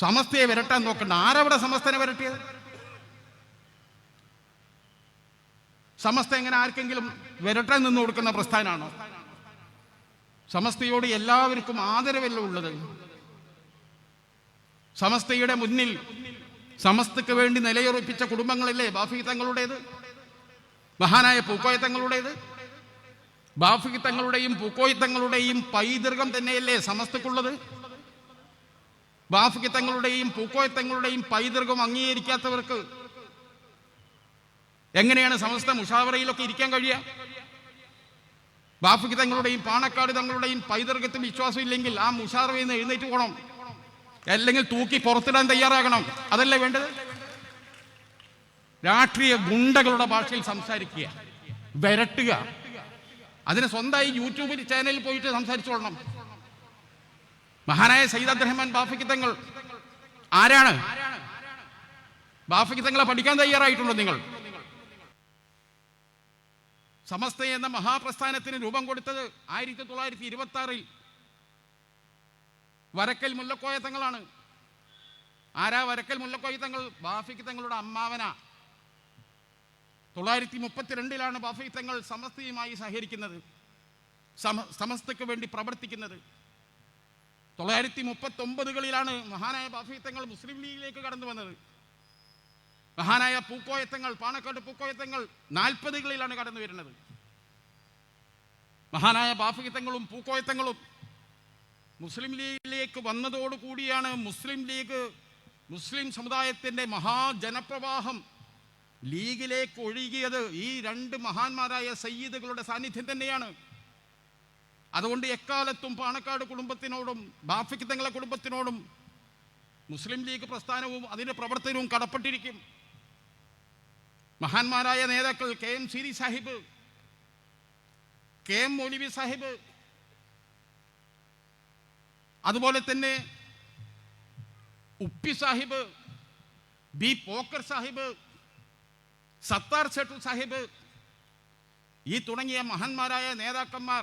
സമസ്തയെ വിരട്ടാൻ നോക്കണ്ട. ആരവിടെ സമസ്തനെ വിരട്ടിയത്? സമസ്ത എങ്ങനെ ആർക്കെങ്കിലും വിരട്ടാൻ നിന്ന് കൊടുക്കുന്ന പ്രസ്ഥാനമാണോ? സമസ്തയോട് എല്ലാവർക്കും ആദരവല്ല ഉള്ളത്. സമസ്തയുടെ മുന്നിൽ സമസ്തക്ക് വേണ്ടി നിലയുറപ്പിച്ച കുടുംബങ്ങളല്ലേ ബാഫി തങ്ങളുടേത്, മഹാനായ പൂക്കോയ തങ്ങളുടേത്? ബാഫി തങ്ങളുടെയും പൂക്കോയ തങ്ങളുടെയും പൈതൃകം തന്നെയല്ലേ സമസ്തക്കുള്ളത്? ബാഫി തങ്ങളുടെയും പൂക്കോയ തങ്ങളുടെയും പൈതൃകം അംഗീകരിക്കാത്തവർക്ക് എങ്ങനെയാണ് സമസ്ത മുഷാവറയിലൊക്കെ ഇരിക്കാൻ കഴിയുക? ബാഫി തങ്ങളുടെയും പാണക്കാട് തങ്ങളുടെയും പൈതൃകത്തിൽ വിശ്വാസം ഇല്ലെങ്കിൽ ആ മുഷാവറയിൽ നിന്ന് എഴുന്നേറ്റ് പോകണം, അല്ലെങ്കിൽ തൂക്കി പുറത്തിടാൻ തയ്യാറാകണം. അതല്ലേ വേണ്ടത്? രാഷ്ട്രീയ ഗുണ്ടകളുടെ ഭാഷയിൽ സംസാരിക്കുക, വിരട്ടുക, അതിന് സ്വന്തമായി യൂട്യൂബിൽ ചാനലിൽ പോയിട്ട് സംസാരിച്ചോളണം. മഹാനായ സയ്യിദ് അബ്ദുറഹ്മാൻ ബാഫി തങ്ങൾ ആരാണ്? ബാഫി തങ്ങളെ പഠിക്കാൻ തയ്യാറായിട്ടുണ്ടോ നിങ്ങൾ? സമസ്ത എന്ന മഹാപ്രസ്ഥാനത്തിന് രൂപം കൊടുത്തത് 1926 വരക്കൽ മുല്ലക്കോയ തങ്ങളാണ്. ആരാ വരക്കൽ മുല്ലക്കോയ തങ്ങൾ? ബാഫി തങ്ങളുടെ അമ്മാവന. 932 ബാഫി തങ്ങൾ സമസ്തയുമായി സഹകരിക്കുന്നത്, സമസ്തയ്ക്ക് വേണ്ടി പ്രവർത്തിക്കുന്നത്. 939 മഹാനായ ബാഫി തങ്ങൾ മുസ്ലിം ലീഗിലേക്ക് കടന്നു വന്നത്. മഹാനായ പൂക്കോയത്തങ്ങൾ, പാണക്കാട് പൂക്കോയത്തങ്ങൾ 40 കടന്നു വരുന്നത്. മഹാനായ ബാഫി തങ്ങളും പൂക്കോയത്തങ്ങളും മുസ്ലിം ലീഗിലേക്ക് വന്നതോടുകൂടിയാണ് മുസ്ലിം സമുദായത്തിൻ്റെ മഹാജനപ്രവാഹം ലീഗിലേക്ക് ഒഴുകിയത്. ഈ രണ്ട് മഹാന്മാരായ സയ്യിദുകളുടെ സാന്നിധ്യം തന്നെയാണ്. അതുകൊണ്ട് എക്കാലത്തും പാണക്കാട് കുടുംബത്തിനോടും ബാഫി തങ്ങളെ കുടുംബത്തിനോടും മുസ്ലിം ലീഗ് പ്രസ്ഥാനവും അതിൻ്റെ പ്രവർത്തനവും കടപ്പെട്ടിരിക്കും. മഹാന്മാരായ നേതാക്കൾ KM സീരി സാഹിബ്, KM മൗലവി സാഹിബ്, അതുപോലെ തന്നെ ഉപ്പി സാഹിബ്, ബി പോക്കർ സാഹിബ്, സത്താർ സെട്ടു സാഹിബ്, ഈ തുടങ്ങിയ മഹാന്മാരായ നേതാക്കന്മാർ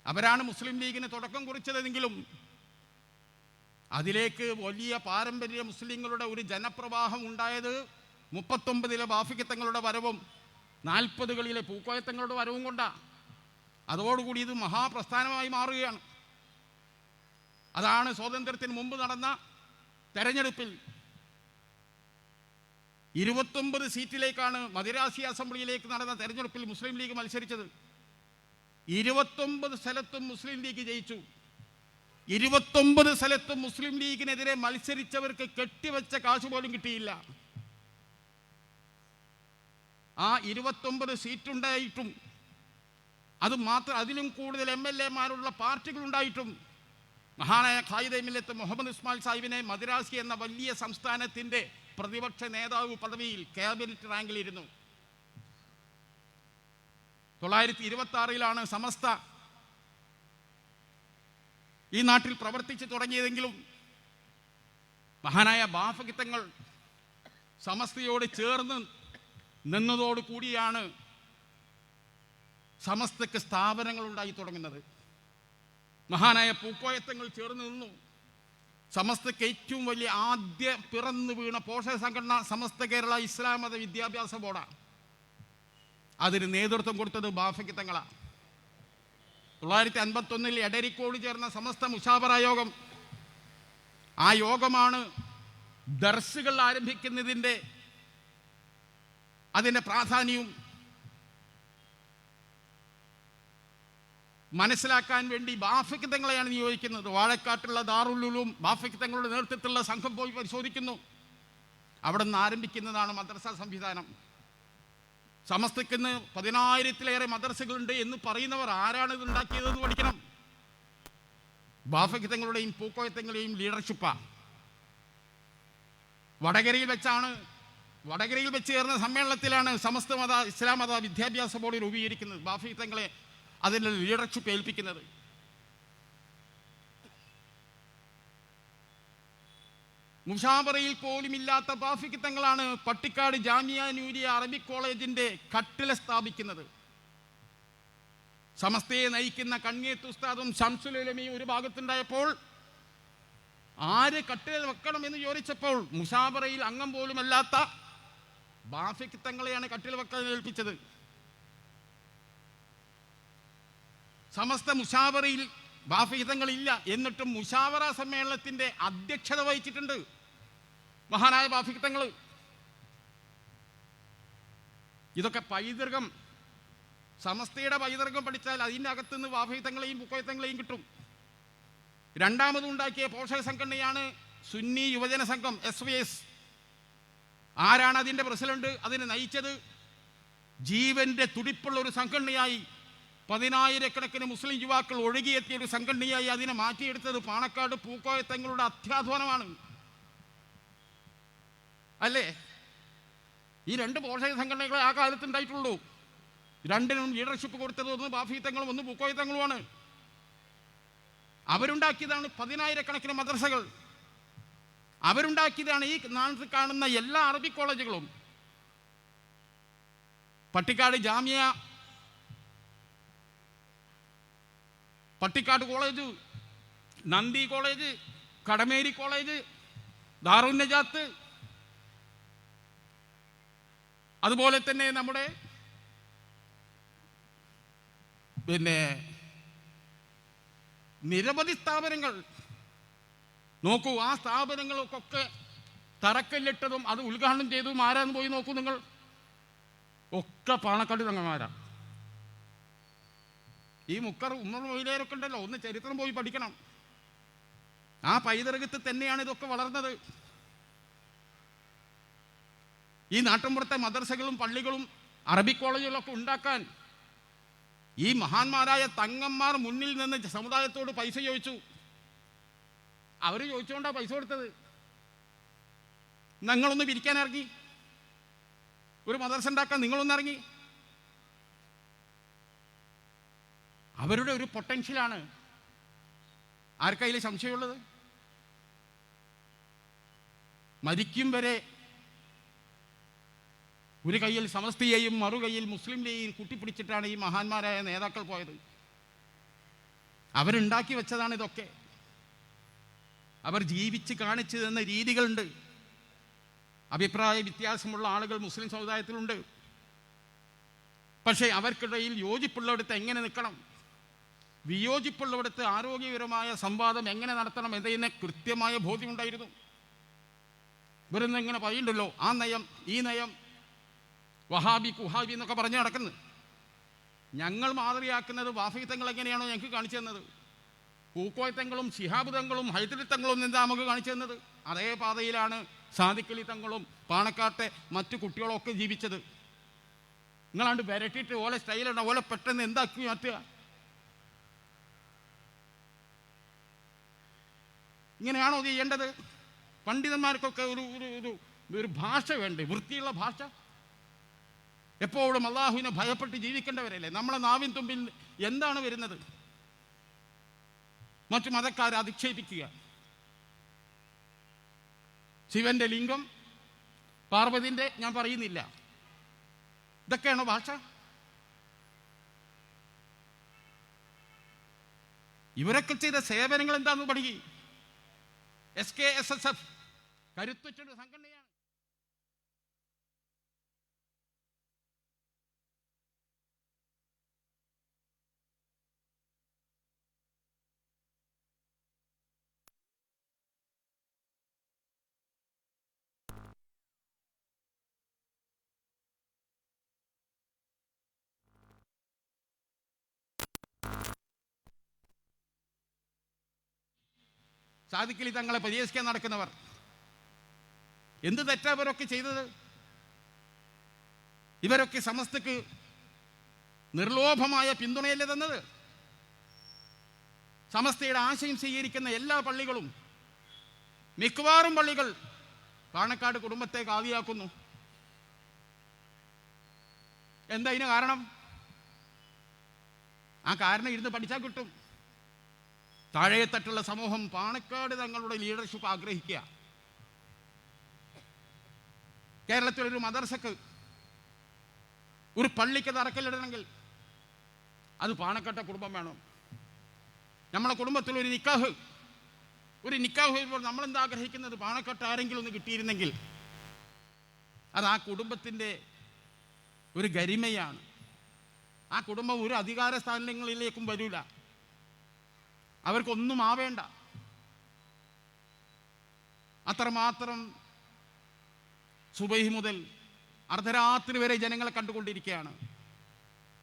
അവരാണ് മുസ്ലിം ലീഗിന് തുടക്കം കുറിച്ചതെങ്കിലും അതിലേക്ക് വലിയ പാരമ്പര്യ മുസ്ലിങ്ങളുടെ ഒരു ജനപ്രവാഹം ഉണ്ടായത് 39 ബാഫി തങ്ങളുടെ വരവും 40 പൂക്കോയ തങ്ങളുടെ വരവും കൊണ്ടാണ്. അതോടുകൂടി ഇത് മഹാപ്രസ്ഥാനമായി മാറുകയാണ്. അതാണ് സ്വാതന്ത്ര്യത്തിന് മുമ്പ് നടന്ന തെരഞ്ഞെടുപ്പിൽ 29 സീറ്റിലേക്കാണ് മദിരാസി അസംബ്ലിയിലേക്ക് നടന്ന തെരഞ്ഞെടുപ്പിൽ മുസ്ലിം ലീഗ് മത്സരിച്ചത്. 29 സ്ഥലത്തും മുസ്ലിം ലീഗ് ജയിച്ചു. 29 സ്ഥലത്തും മുസ്ലിം ലീഗിനെതിരെ മത്സരിച്ചവർക്ക് കെട്ടിവെച്ച കാശ് പോലും കിട്ടിയില്ല. ആ 29 സീറ്റുണ്ടായിട്ടും അത് മാത്രം അതിലും കൂടുതൽ MLA-മാരുള്ള പാർട്ടികളുണ്ടായിട്ടും മഹാനായ ഖായിദെ മില്ലത്ത് മുഹമ്മദ് ഇസ്മായിൽ സാഹിബിനെ മദിരാസി എന്ന വലിയ സംസ്ഥാനത്തിൻ്റെ പ്രതിപക്ഷ നേതാവ് പദവിയിൽ ക്യാബിനറ്റ് റാങ്കിലിരുന്നു. 926 സമസ്ത ഈ നാട്ടിൽ പ്രവർത്തിച്ചു തുടങ്ങിയതെങ്കിലും മഹാനായ ബാഫി തങ്ങൾ സമസ്തയോട് ചേർന്ന് നിന്നതോടു കൂടിയാണ് സമസ്തക്ക് സ്ഥാപനങ്ങൾ ഉണ്ടായി തുടങ്ങുന്നത്. മഹാനായ പൂക്കോയത്തങ്ങൾ ചേർന്ന് നിന്നു. സമസ്തക്ക് ഏറ്റവും വലിയ ആദ്യ പിറന്നു വീണ പോഷക സംഘടന സമസ്ത കേരള ഇസ്ലാം മത വിദ്യാഭ്യാസ ബോർഡാണ്. അതിന് നേതൃത്വം കൊടുത്തത് ബാഫി തങ്ങളാണ്. 951 എടരിക്കോട് ചേർന്ന സമസ്ത മുഷാവറ യോഗം, ആ യോഗമാണ് ദർസുകൾ ആരംഭിക്കുന്നതിൻ്റെ അതിൻ്റെ പ്രാധാന്യവും മനസ്സിലാക്കാൻ വേണ്ടി ബാഫി തങ്ങളെയാണ് നിയോഗിക്കുന്നത്. വാഴക്കാട്ടുള്ള ദാറുൽ ഉലൂം ബാഫി തങ്ങളുടെ നേതൃത്വത്തിലുള്ള സംഘം പോയി പരിശോധിക്കുന്നു. അവിടെ നിന്ന് ആരംഭിക്കുന്നതാണ് മദ്രസ സംവിധാനം. സമസ്തയ്ക്ക് 10,000-ലേറെ മദ്രസകളുണ്ട് എന്ന് പറയുന്നവർ ആരാണ് ഇത് ഉണ്ടാക്കിയതെന്ന് പഠിക്കണം. ബാഫി തങ്ങളുടെയും പൂക്കോയത്തങ്ങളുടെയും ലീഡർഷിപ്പാണ്. വടകരയിൽ വെച്ച് ചേർന്ന സമ്മേളനത്തിലാണ് സമസ്ത മത ഇസ്ലാം മത വിദ്യാഭ്യാസ ബോർഡ് രൂപീകരിക്കുന്നത്. ബാഫി തങ്ങളെ അതിൻ്റെ ലീഡർഷിപ്പ് ഏൽപ്പിക്കുന്നത്. മുഷാവറയിൽ പോലും ഇല്ലാത്ത ബാഫി തങ്ങളാണ് പട്ടിക്കാട് ജാമിയ നൂരിയ അറബിക് കോളേജിൻ്റെ കട്ടില സ്ഥാപിക്കുന്നത്. സമസ്തയെ നയിക്കുന്ന കണ്ണിയത്ത് ഉസ്താദും ശംസുൽ ഉലമയും ഒരു ഭാഗത്തുണ്ടായപ്പോൾ ആര് കട്ടിൽ വെക്കണം എന്ന് ചോദിച്ചപ്പോൾ മുശാവറയിൽ അംഗം പോലുമല്ലാത്ത ബാഫിഖ് തങ്ങളെയാണ് കട്ടിൽ വെക്കാൻ ഏൽപ്പിച്ചത്. സമസ്ത മുശാവറയിൽ ബാഫിഖ് തങ്ങളില്ല, എന്നിട്ടും മുശാവറ സമ്മേളനത്തിന്റെ അധ്യക്ഷത വഹിച്ചിട്ടുണ്ട് മഹാനായ ബാഫിഖ് തങ്ങൾ. ഇതൊക്കെ പൈതൃകം, സമസ്തയുടെ പൈതൃകം പഠിച്ചാൽ അതിൻ്റെ അകത്തുനിന്ന് ബാഫിഖ് തങ്ങളെയും ബുക്കോയ് തങ്ങളെയും കിട്ടും. രണ്ടാമതുണ്ടാക്കിയ പോഷക സംഘടനയാണ് സുന്നി യുവജന സംഘം SYS. ആരാണ് അതിൻ്റെ പ്രസിഡന്റ്? അതിനെ നയിച്ചത് ജീവന്റെ തുടിപ്പുള്ള ഒരു സംഘടനയായി, 10,000-കണക്കിന് മുസ്ലിം യുവാക്കൾ ഒഴുകിയെത്തിയ ഒരു സംഘടനയായി അതിനെ മാറ്റിയെടുത്തത് പാണക്കാട് പൂക്കോയ തങ്ങളുടെ അത്യാധ്വാനമാണ് അല്ലേ? ഈ രണ്ട് പോഷക സംഘടനകളെ ആ കാലത്ത് ഉണ്ടായിട്ടുള്ളൂ. രണ്ടിനും ലീഡർഷിപ്പ് കൊടുത്തത് ഒന്ന് ബാഫിഖ് തങ്ങളും ഒന്ന് പൂക്കോയ തങ്ങളുമാണ്. അവരുണ്ടാക്കിയതാണ് 10,000-കണക്കിന് മദ്രസകൾ. അവരുണ്ടാക്കിയതാണ് ഈ നാട്ടിൽ കാണുന്ന എല്ലാ അറബി കോളേജുകളും. പട്ടിക്കാട് ജാമിയ, പട്ടിക്കാട് കോളേജ്, നന്ദി കോളേജ്, കടമേരി കോളേജ്, ദാറുൻ നജാത്ത്, അതുപോലെ തന്നെ നമ്മുടെ നിരവധി സ്ഥാപനങ്ങൾ നോക്കൂ. ആ സ്ഥാപനങ്ങൾക്കൊക്കെ തറക്കല്ലിട്ടതും അത് ഉദ്ഘാടനം ചെയ്തതും ആരാന്ന് പോയി നോക്കൂ നിങ്ങൾ. ഒക്കെ പാണക്കാട് തങ്ങന്മാരാ. ഈ മുക്കർ ഉമ്മർ മൊയിലേരൊക്കെ ഉണ്ടല്ലോ, ഒന്ന് ചരിത്രം പോയി പഠിക്കണം. ആ പൈതൃകത്തിൽ തന്നെയാണ് ഇതൊക്കെ വളർന്നത്. ഈ നാട്ടിൻപുറത്തെ മദ്രസകളും പള്ളികളും അറബി കോളേജുകളൊക്കെ ഉണ്ടാക്കാൻ ഈ മഹാന്മാരായ തങ്ങന്മാർ മുന്നിൽ നിന്ന് സമുദായത്തോട് പൈസ ചോദിച്ചു. അവർ ചോദിച്ചുകൊണ്ടാണ് പൈസ കൊടുത്തത്. നിങ്ങളൊന്ന് പിരിക്കാൻ ഇറങ്ങി, ഒരു മദ്രസ ഉണ്ടാക്കാൻ നിങ്ങളൊന്നിറങ്ങി. അവരുടെ ഒരു പൊട്ടൻഷ്യലാണ്. ആർക്കതിൽ സംശയമുള്ളത്? മരിക്കും വരെ ഒരു കയ്യിൽ സമസ്തയെയും മറുകൈയിൽ മുസ്ലിം ലീഗിനെയും കൂട്ടിപ്പിടിച്ചിട്ടാണ് ഈ മഹാന്മാരായ നേതാക്കൾ പോയത്. അവരുണ്ടാക്കി വെച്ചതാണ് ഇതൊക്കെ. അവർ ജീവിച്ച് കാണിച്ചു തന്ന രീതികളുണ്ട്. അഭിപ്രായ വ്യത്യാസമുള്ള ആളുകൾ മുസ്ലിം സമുദായത്തിലുണ്ട്. പക്ഷേ അവർക്കിടയിൽ യോജിപ്പുള്ളിടത്ത് എങ്ങനെ നിൽക്കണം, വിയോജിപ്പുള്ളിടത്ത് ആരോഗ്യകരമായ സംവാദം എങ്ങനെ നടത്തണം എന്നതിന് കൃത്യമായ ബോധ്യമുണ്ടായിരുന്നു. ഇവരൊന്നും ഇങ്ങനെ പറയുന്നുണ്ടല്ലോ, ആ നയം ഈ നയം, വഹാബി കുഹാബി എന്നൊക്കെ പറഞ്ഞ് നടക്കുന്നത്. ഞങ്ങൾ മാതൃകയാക്കുന്നത് ബാഫിഖ് തങ്ങൾ എങ്ങനെയാണോ ഞങ്ങൾക്ക് കാണിച്ചു തന്നത്, പൂക്കോയ് തങ്ങളും ശിഹാബ് തങ്ങളും ഹൈദരി തങ്ങളും എന്താ നമുക്ക് കാണിച്ചു തന്നത്, അതേ പാതയിലാണ് സാദിഖ് അലി തങ്ങളും പാണക്കാട്ടെ മറ്റു കുട്ടികളൊക്കെ ജീവിച്ചത്. നിങ്ങളാണ്ട് വരട്ടിയിട്ട് ഓലെ സ്റ്റൈലാണ്, ഓലെ പെട്ടെന്ന് എന്താക്കി മാറ്റുക? ഇങ്ങനെയാണോ ചെയ്യേണ്ടത്? പണ്ഡിതന്മാർക്കൊക്കെ ഒരു ഭാഷ വേണ്ടേ, വൃത്തിയുള്ള ഭാഷ. എപ്പോഴും അള്ളാഹുവിനെ ഭയപ്പെട്ട് ജീവിക്കേണ്ടവരല്ലേ. നമ്മളെ നാവിൻ തുമ്പിൽ എന്താണ് വരുന്നത്? മറ്റു മതക്കാരെ അധിക്ഷേപിക്കുക. ശിവന്റെ ലിംഗം, പാർവതിന്റെ ഞാൻ പറയുന്നില്ല. ഇതൊക്കെയാണോ ഭാഷ? ഇവരൊക്കെ ചെയ്ത സേവനങ്ങൾ എന്താണെന്ന് പഠിക്കുക. SKSSF കരുത്തുറ്റൊരു സംഘടനയാണ്. സാദിഖ് അലി തങ്ങളെ പരിഹസിക്കാൻ നടക്കുന്നവർ എന്ത് തെറ്റാ ഇവരൊക്കെ ചെയ്തത്? ഇവരൊക്കെ സമസ്തക്ക് നിർലോഭമായ പിന്തുണയല്ലേ തന്നത്? സമസ്തയുടെ ആശയം സ്വീകരിക്കുന്ന എല്ലാ പള്ളികളും, മിക്കവാറും പള്ളികൾ പാണക്കാട് കുടുംബത്തെ കാവിയാക്കുന്നു. എന്താ ഇതിന് കാരണം? ആ കാരണം ഇരുന്ന് പഠിച്ചാൽ കിട്ടും. താഴെത്തട്ടുള്ള സമൂഹം പാണക്കാട് തങ്ങളുടെ ലീഡർഷിപ്പ് ആഗ്രഹിക്കുക. കേരളത്തിലൊരു മദർസക്ക്, ഒരു പള്ളിക്ക് തറക്കല്ലിടണമെങ്കിൽ അത് പാണക്കാട്ടെ കുടുംബം വേണം. നമ്മളെ കുടുംബത്തിലൊരു നിക്കാഹ്, ഒരു നിക്കാഹ് വരുമ്പോൾ നമ്മളെന്താ ആഗ്രഹിക്കുന്നത്? പാണക്കാട്ട് ആരെങ്കിലും ഒന്ന് കിട്ടിയിരുന്നെങ്കിൽ. അത് ആ കുടുംബത്തിൻ്റെ ഒരു ഗരിമയാണ്. ആ കുടുംബം ഒരു അധികാര സ്ഥാനങ്ങളിലേക്കും വരില്ല, അവർക്കൊന്നും ആവേണ്ട. അത്രമാത്രം സുബഹി മുതൽ അർദ്ധരാത്രി വരെ ജനങ്ങളെ കണ്ടുകൊണ്ടിരിക്കുകയാണ്.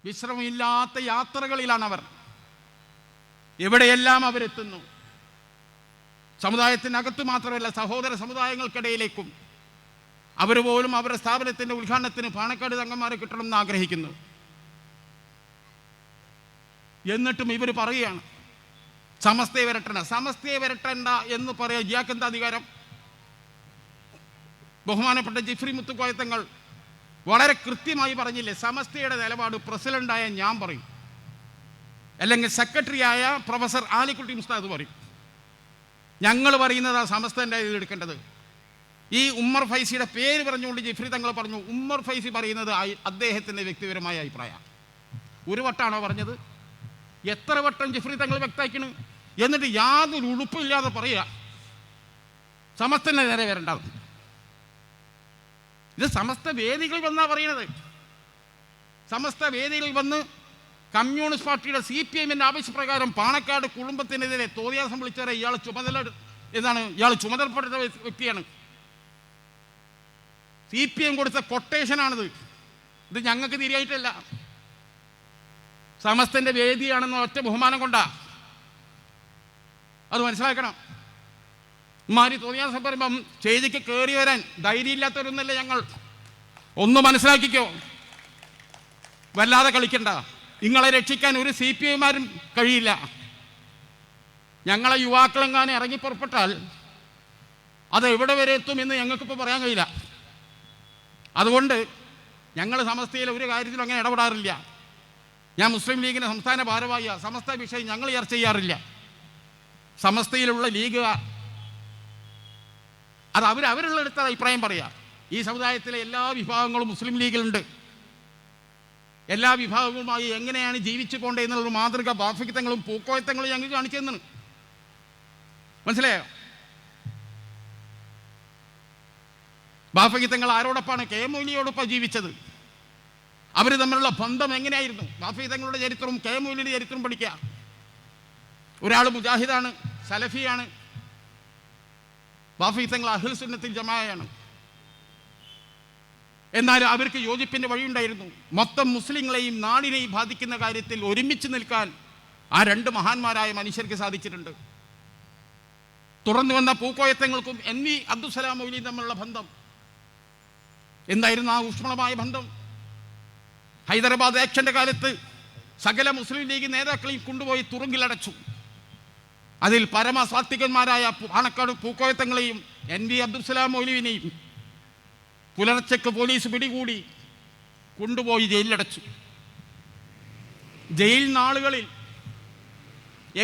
വിശ്രമമില്ലാത്ത യാത്രകളിലാണ് അവർ. എവിടെയെല്ലാം അവരെത്തുന്നു. സമുദായത്തിനകത്ത് മാത്രമല്ല, സഹോദര സമുദായങ്ങൾക്കിടയിലേക്കും. അവർ പോലും അവരുടെ സ്ഥാപനത്തിൻ്റെ ഉദ്ഘാടനത്തിന് പാണക്കാട് തങ്ങന്മാരെ കിട്ടണമെന്ന് ആഗ്രഹിക്കുന്നു. എന്നിട്ടും ഇവർ പറയുകയാണ് സമസ്തയെ വരട്ടണ്ട. സമസ്തയെ വരട്ടണ്ട എന്ന് പറയാൻ ഇയാൾക്ക് എന്താ അധികാരം? ബഹുമാനപ്പെട്ട ജിഫ്രി മുത്തുക്കോയ തങ്ങൾ വളരെ കൃത്യമായി പറഞ്ഞില്ലേ, സമസ്തയുടെ നിലപാട് പ്രസിഡന്റായ ഞാൻ പറയും, അല്ലെങ്കിൽ സെക്രട്ടറിയായ പ്രൊഫസർ ആലിക്കുട്ടി മുസ്താദ് പറയും. ഞങ്ങൾ പറയുന്നത് സമസ്തൻ്റെ എടുക്കേണ്ടത്. ഈ ഉമ്മർ ഫൈസിയുടെ പേര് പറഞ്ഞുകൊണ്ട് ജിഫ്രി തങ്ങൾ പറഞ്ഞു, ഉമ്മർ ഫൈസി പറയുന്നത് അദ്ദേഹത്തിൻ്റെ വ്യക്തിപരമായ അഭിപ്രായം. ഒരു വട്ടാണോ പറഞ്ഞത്? എത്ര വട്ടം ജിഫ്രി തങ്ങൾ വ്യക്തമാക്കണം. എന്നിട്ട് യാതൊരു ഉളുപ്പില്ലാതെ പറയുക സമസ്തൻ്റെ നേരെ വരേണ്ടത്. ഇത് സമസ്ത വേദികൾ വന്നാ പറയുന്നത്. സമസ്ത വേദികളിൽ വന്ന് കമ്മ്യൂണിസ്റ്റ് പാർട്ടിയുടെ CPM-ന്റെ ആവശ്യപ്രകാരം പാണക്കാട് കുടുംബത്തിനെതിരെ തോന്നിയാസം വിളിച്ചവരെ ഇയാൾ ചുമതലപ്പെട്ട വ്യക്തിയാണ്. CPM കൊടുത്ത കൊട്ടേഷനാണിത്. ഇത് ഞങ്ങൾക്ക് തിരിയായിട്ടല്ല, സമസ്തൻ്റെ വേദിയാണെന്ന ഒറ്റ ബഹുമാനം കൊണ്ടാ. അത് മനസ്സിലാക്കണം. മാരി തോന്നിയാസം പറയുമ്പം സ്റ്റേജിക്ക് കയറി വരാൻ ധൈര്യമില്ലാത്തവരൊന്നല്ല ഞങ്ങൾ. ഒന്ന് മനസ്സിലാക്കിക്കോ, വല്ലാതെ കളിക്കണ്ട. നിങ്ങളെ രക്ഷിക്കാൻ ഒരു CPI-മാരും കഴിയില്ല. ഞങ്ങളെ യുവാക്കളെങ്ങാനും ഇറങ്ങി പുറപ്പെട്ടാൽ അത് എവിടെ വരെ എത്തുമെന്ന് ഞങ്ങൾക്കിപ്പോൾ പറയാൻ കഴിയില്ല. അതുകൊണ്ട് ഞങ്ങൾ സമസ്തയിൽ ഒരു കാര്യത്തിലും അങ്ങനെ ഇടപെടാറില്ല. ഞാൻ മുസ്ലിം ലീഗിൻ്റെ സംസ്ഥാന ഭാരവാഹിയാണ്. സമസ്ത വിഷയം ഞങ്ങൾ ചർച്ച ചെയ്യാറില്ല. സമസ്തയിലുള്ള ലീഗ് അത് അവരുള്ള എടുത്ത അഭിപ്രായം പറയാം. ഈ സമുദായത്തിലെ എല്ലാ വിഭാഗങ്ങളും മുസ്ലിം ലീഗിലുണ്ട്. എല്ലാ വിഭാഗങ്ങളുമായി എങ്ങനെയാണ് ജീവിച്ചു പോകേണ്ടത് എന്നുള്ളൊരു മാതൃക ബാഫിക്കത്തങ്ങളും പൂക്കോയത്തങ്ങളും ഞങ്ങൾക്ക് കാണിച്ചു തന്നാണ്. മനസ്സിലായോ? ബാഫിക്കത്തങ്ങൾ ആരോടൊപ്പമാണ്? കെ മൗലിയോടൊപ്പം ജീവിച്ചത്. അവർ തമ്മിലുള്ള ബന്ധം എങ്ങനെയായിരുന്നു? ബാഫിക്കത്തങ്ങളുടെ ചരിത്രവും കെ മൗലിയുടെ ചരിത്രവും പഠിക്കുക. ഒരാൾ മുജാഹിദാണ്, സലഫിയാണ്. ബാഫിക്കത്തങ്ങൾ അഹ്ലു സുന്നത്തിൽ ജമാഅയാണ്. എന്നാൽ അവർക്ക് യോജിപ്പിൻ്റെ വഴിയുണ്ടായിരുന്നു. മൊത്തം മുസ്ലിങ്ങളെയും നാടിനെയും ബാധിക്കുന്ന കാര്യത്തിൽ ഒരുമിച്ച് നിൽക്കാൻ ആ രണ്ട് മഹാന്മാരായ മനുഷ്യർക്ക് സാധിച്ചിട്ടുണ്ട്. തുറന്നു വന്ന പൂക്കോയത്തങ്ങൾക്കും NV അബ്ദുസ്സലാം മൗലവിയും തമ്മിലുള്ള ബന്ധം എന്തായിരുന്നു? ആ ഊഷ്മളമായ ബന്ധം. ഹൈദരാബാദ് ആക്ഷൻ്റെ കാലത്ത് സകല മുസ്ലിം ലീഗ് നേതാക്കളെയും കൊണ്ടുപോയി തുറുങ്കിലടച്ചു. അതിൽ പരമസാത്വികന്മാരായ പാണക്കാട് പൂക്കോയത്തങ്ങളെയും NV അബ്ദുസ്സലാം മൗലവിനെയും പുലർച്ചയ്ക്ക് പോലീസ് പിടികൂടി കൊണ്ടുപോയി ജയിലിലടച്ചു. ജയിൽ നാളുകളിൽ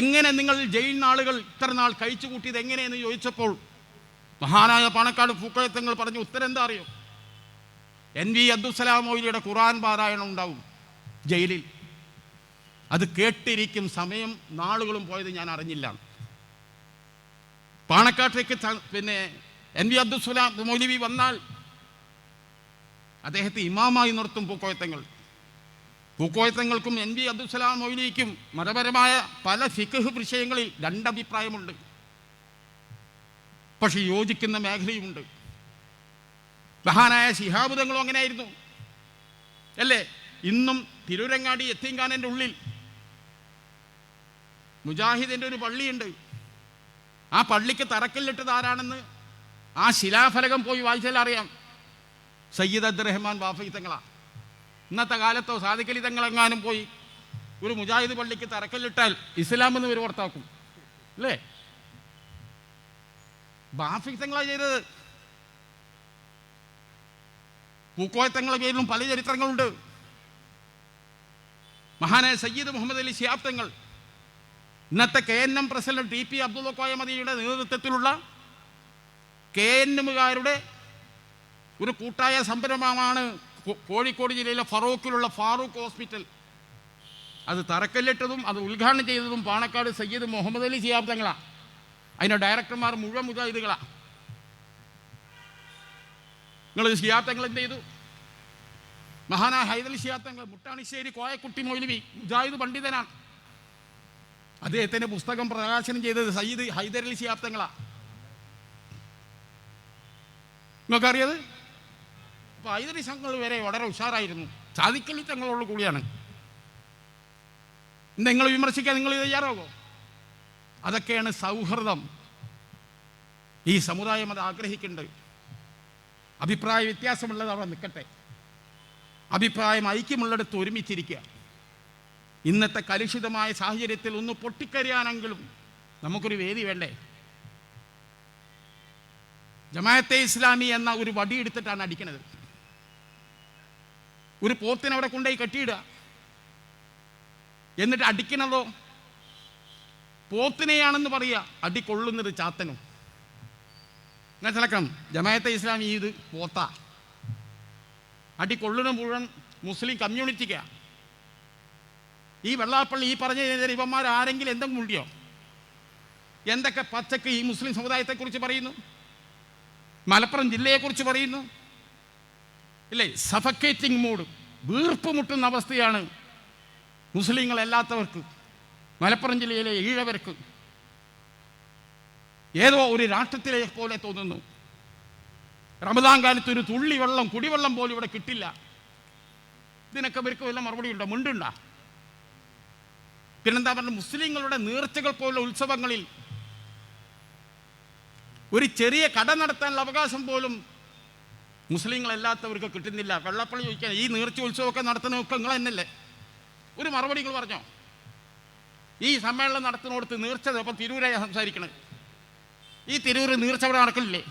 എങ്ങനെ നിങ്ങൾ ജയിൽ നാളുകൾ ഇത്ര നാൾ കഴിച്ചു കൂട്ടിയത് എങ്ങനെയെന്ന് ചോദിച്ചപ്പോൾ മഹാനായ പാണക്കാട് പൂക്കോയത്തങ്ങൾ പറഞ്ഞു, ഉത്തരം എന്താ അറിയോ? NV അബ്ദുസ്സലാം മൗലവിയുടെ ഖുർആൻ പാരായണം ഉണ്ടാവും ജയിലിൽ. അത് കേട്ടിരിക്കും സമയം നാളുകളും പോയത് ഞാൻ അറിഞ്ഞില്ല. പാണക്കാട്ടേക്ക് NV അബ്ദുസ്സലാം മൗലവി വന്നാൽ അദ്ദേഹത്തെ ഇമാമായി നിർത്തും പൂക്കോയത്തങ്ങൾ. പൂക്കോയത്തങ്ങൾക്കും NV അബ്ദുസ്സലാം മൗലവിക്കും മതപരമായ പല ഫിഖ്ഹ് വിഷയങ്ങളിൽ രണ്ടഭിപ്രായമുണ്ട്. പക്ഷെ യോജിക്കുന്ന മേഖലയുമുണ്ട്. മഹാനായ ശിഹാബ് തങ്ങളും അങ്ങനെയായിരുന്നു അല്ലേ? ഇന്നും തിരൂരങ്ങാടി യത്തീംഖാനൻ്റെ ഉള്ളിൽ മുജാഹിദിൻ്റെ ഒരു പള്ളിയുണ്ട്. ആ പള്ളിക്ക് തറക്കല്ലിട്ടത് ആരാണെന്ന് ആ ശിലാഫലകം പോയി വായിച്ചാൽ അറിയാം. സയ്യിദ് അബ്ദുറഹ്മാൻ ബാഫി തങ്ങളാണ്. ഇന്നത്തെ കാലത്തോ സാദിഖലി തങ്ങളെങ്ങാനും പോയി ഒരു മുജാഹിദ് പള്ളിക്ക് തറക്കല്ലിട്ടാൽ ഇസ്ലാമെന്ന് ഇവർ പുറത്താക്കും അല്ലേ? ബാഫി തങ്ങളാണ് ചെയ്തത്. പൂക്കോയത്തങ്ങളുടെ പേരിലും പല ചരിത്രങ്ങളുണ്ട്. മഹാനായ സയ്യിദ് മുഹമ്മദ് അലി ശിഹാബ് തങ്ങൾ, ഇന്നത്തെ KNM president TP Abdulla Koya മദിയുടെ നേതൃത്വത്തിലുള്ള KNMകാരുടെ ഒരു കൂട്ടായ സംരംഭമാണ് കോഴിക്കോട് ജില്ലയിലെ ഫറൂഖിലുള്ള ഫാറൂഖ് ഹോസ്പിറ്റൽ. അത് തറക്കല്ലിട്ടതും അത് ഉദ്ഘാടനം ചെയ്തതും പാണക്കാട് സയ്യിദ് മുഹമ്മദ് അലി ശിഹാബ് തങ്ങളാണ്. അതിൻ്റെ ഡയറക്ടർമാർ മുഴുവൻ മുജാഹിദുകളാണ്. നിങ്ങൾ ശിഹാബ് തങ്ങൾ എന്ത് ചെയ്തു? മഹാനായ ഹൈദരലി ശിഹാബ് തങ്ങൾ മുട്ടാണിശ്ശേരി കോയക്കുട്ടി മൗലവി മുജാഹിദ് പണ്ഡിതനാണ്. അദ്ദേഹത്തിൻ്റെ പുസ്തകം പ്രകാശനം ചെയ്തത് സയ്യിദ് ഹൈദരലി ശിഹാബ് തങ്ങളാണ്. നിങ്ങൾക്കറിയത്? അപ്പോൾ ഹൈദരലി തങ്ങൾ വരെ വളരെ ഉഷാറായിരുന്നു. സാദിഖലി തങ്ങളോട് കൂടിയാണ്. നിങ്ങൾ വിമർശിക്കാൻ നിങ്ങൾ തയ്യാറാകോ? അതൊക്കെയാണ് സൗഹൃദം. ഈ സമുദായം അത് ആഗ്രഹിക്കുന്നുണ്ട്. അഭിപ്രായ വ്യത്യാസമുള്ളത് അവിടെ നിൽക്കട്ടെ. അഭിപ്രായം ഐക്യമുള്ളിടത്ത് ഒരുമിച്ചിരിക്കുക. ഇന്നത്തെ കലുഷിതമായ സാഹചര്യത്തിൽ ഒന്ന് പൊട്ടിക്കരിയാനെങ്കിലും നമുക്കൊരു വേദി വേണ്ടേ? ജമാഅത്തെ ഇസ്ലാമി എന്ന ഒരു വടിയെടുത്തിട്ടാണ് അടിക്കുന്നത്. ഒരു പോത്തിനവിടെ കൊണ്ടുപോയി കെട്ടിയിടുക. എന്നിട്ട് അടിക്കണതോ പോത്തിനെയാണെന്ന് പറയുക, അടിക്കൊള്ളുന്നത് ചാത്തനും. മനസ്സിലാക്കണം, ജമാഅത്തെ ഇസ്ലാമി ഇത് പോത്ത. അടിക്കൊള്ളുന്ന മുഴുവൻ മുസ്ലിം കമ്മ്യൂണിറ്റിക്കാണ്. ഈ വെള്ളാപ്പള്ളി ഈ പറഞ്ഞ ഇവന്മാർ ആരെങ്കിലും എന്തെങ്കിലും ഉണ്ടിയോ? എന്തൊക്കെ പച്ചക്ക് ഈ മുസ്ലിം സമുദായത്തെക്കുറിച്ച് പറയുന്നു, മലപ്പുറം ജില്ലയെക്കുറിച്ച് പറയുന്നു, ഇല്ലേ? സഫക്കേറ്റിംഗ് മൂഡ്, വീർപ്പ് മുട്ടുന്ന അവസ്ഥയാണ് മുസ്ലിങ്ങളല്ലാത്തവർക്ക്, മലപ്പുറം ജില്ലയിലെ ഈഴവർക്ക്. ഏതോ ഒരു രാഷ്ട്രത്തിലെ പോലെ തോന്നുന്നു. റമദാൻ കാലത്ത് ഒരു തുള്ളി വെള്ളം, കുടിവെള്ളം പോലും ഇവിടെ കിട്ടില്ല. ഇതിനൊക്കെ ഇവർക്ക് വല്ല മറുപടി ഉണ്ടോ? മുണ്ടുണ്ടോ? പിന്നെന്താ പറഞ്ഞത്? മുസ്ലിങ്ങളുടെ നേർച്ചകൾ പോലുള്ള ഉത്സവങ്ങളിൽ ഒരു ചെറിയ കട നടത്താനുള്ള അവകാശം പോലും മുസ്ലിങ്ങളല്ലാത്തവർക്ക് കിട്ടുന്നില്ല. വെള്ളപ്പള്ളി ചോദിക്കാൻ, ഈ നേർച്ച ഉത്സവമൊക്കെ നടത്തുന്നതൊക്കെ നിങ്ങൾ തന്നെയല്ലേ? ഒരു മറുപടി നിങ്ങൾ പറഞ്ഞോ? ഈ സമ്മേളനം നടത്തുന്നിടത്ത് നേർച്ച, അപ്പം തിരൂരായി സംസാരിക്കണത്. ഈ തിരൂര് നേർച്ച അവിടെ നടക്കില്ലേ?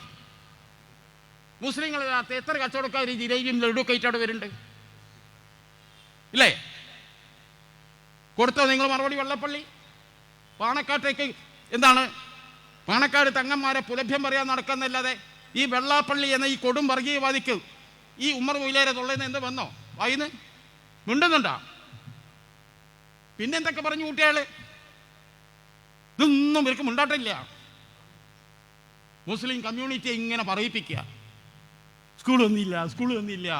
മുസ്ലിങ്ങളിനകത്ത് എത്ര കച്ചവടക്കാർ ഈ ജിലേബിയും ലഡുക്കെ ആയിട്ട് അവിടെ വരുന്നുണ്ട്, ഇല്ലേ? കൊടുത്തോ നിങ്ങൾ മറുപടി? വെള്ളപ്പള്ളി പാണക്കാട്ടേക്ക് എന്താണ്, പാണക്കാട് തങ്ങന്മാരെ പുലഭ്യം പറയാൻ നടക്കുന്നല്ലാതെ ഈ വെള്ളാപ്പള്ളി എന്ന ഈ കൊടും വർഗീയവാദിക്ക് ഈ ഉമ്മർ മൊയിലേരെ തൊള്ളേന്ന് എന്ത് വന്നോ? വായിന്ന് മിണ്ടുന്നുണ്ടോ? പിന്നെന്തൊക്കെ പറഞ്ഞു കൂട്ടിയാള്? ഇതൊന്നും ഇവർക്ക് മുണ്ടാട്ടില്ല. മുസ്ലിം കമ്മ്യൂണിറ്റിയെ ഇങ്ങനെ പറയിപ്പിക്കുക, സ്കൂൾ വന്നില്ല.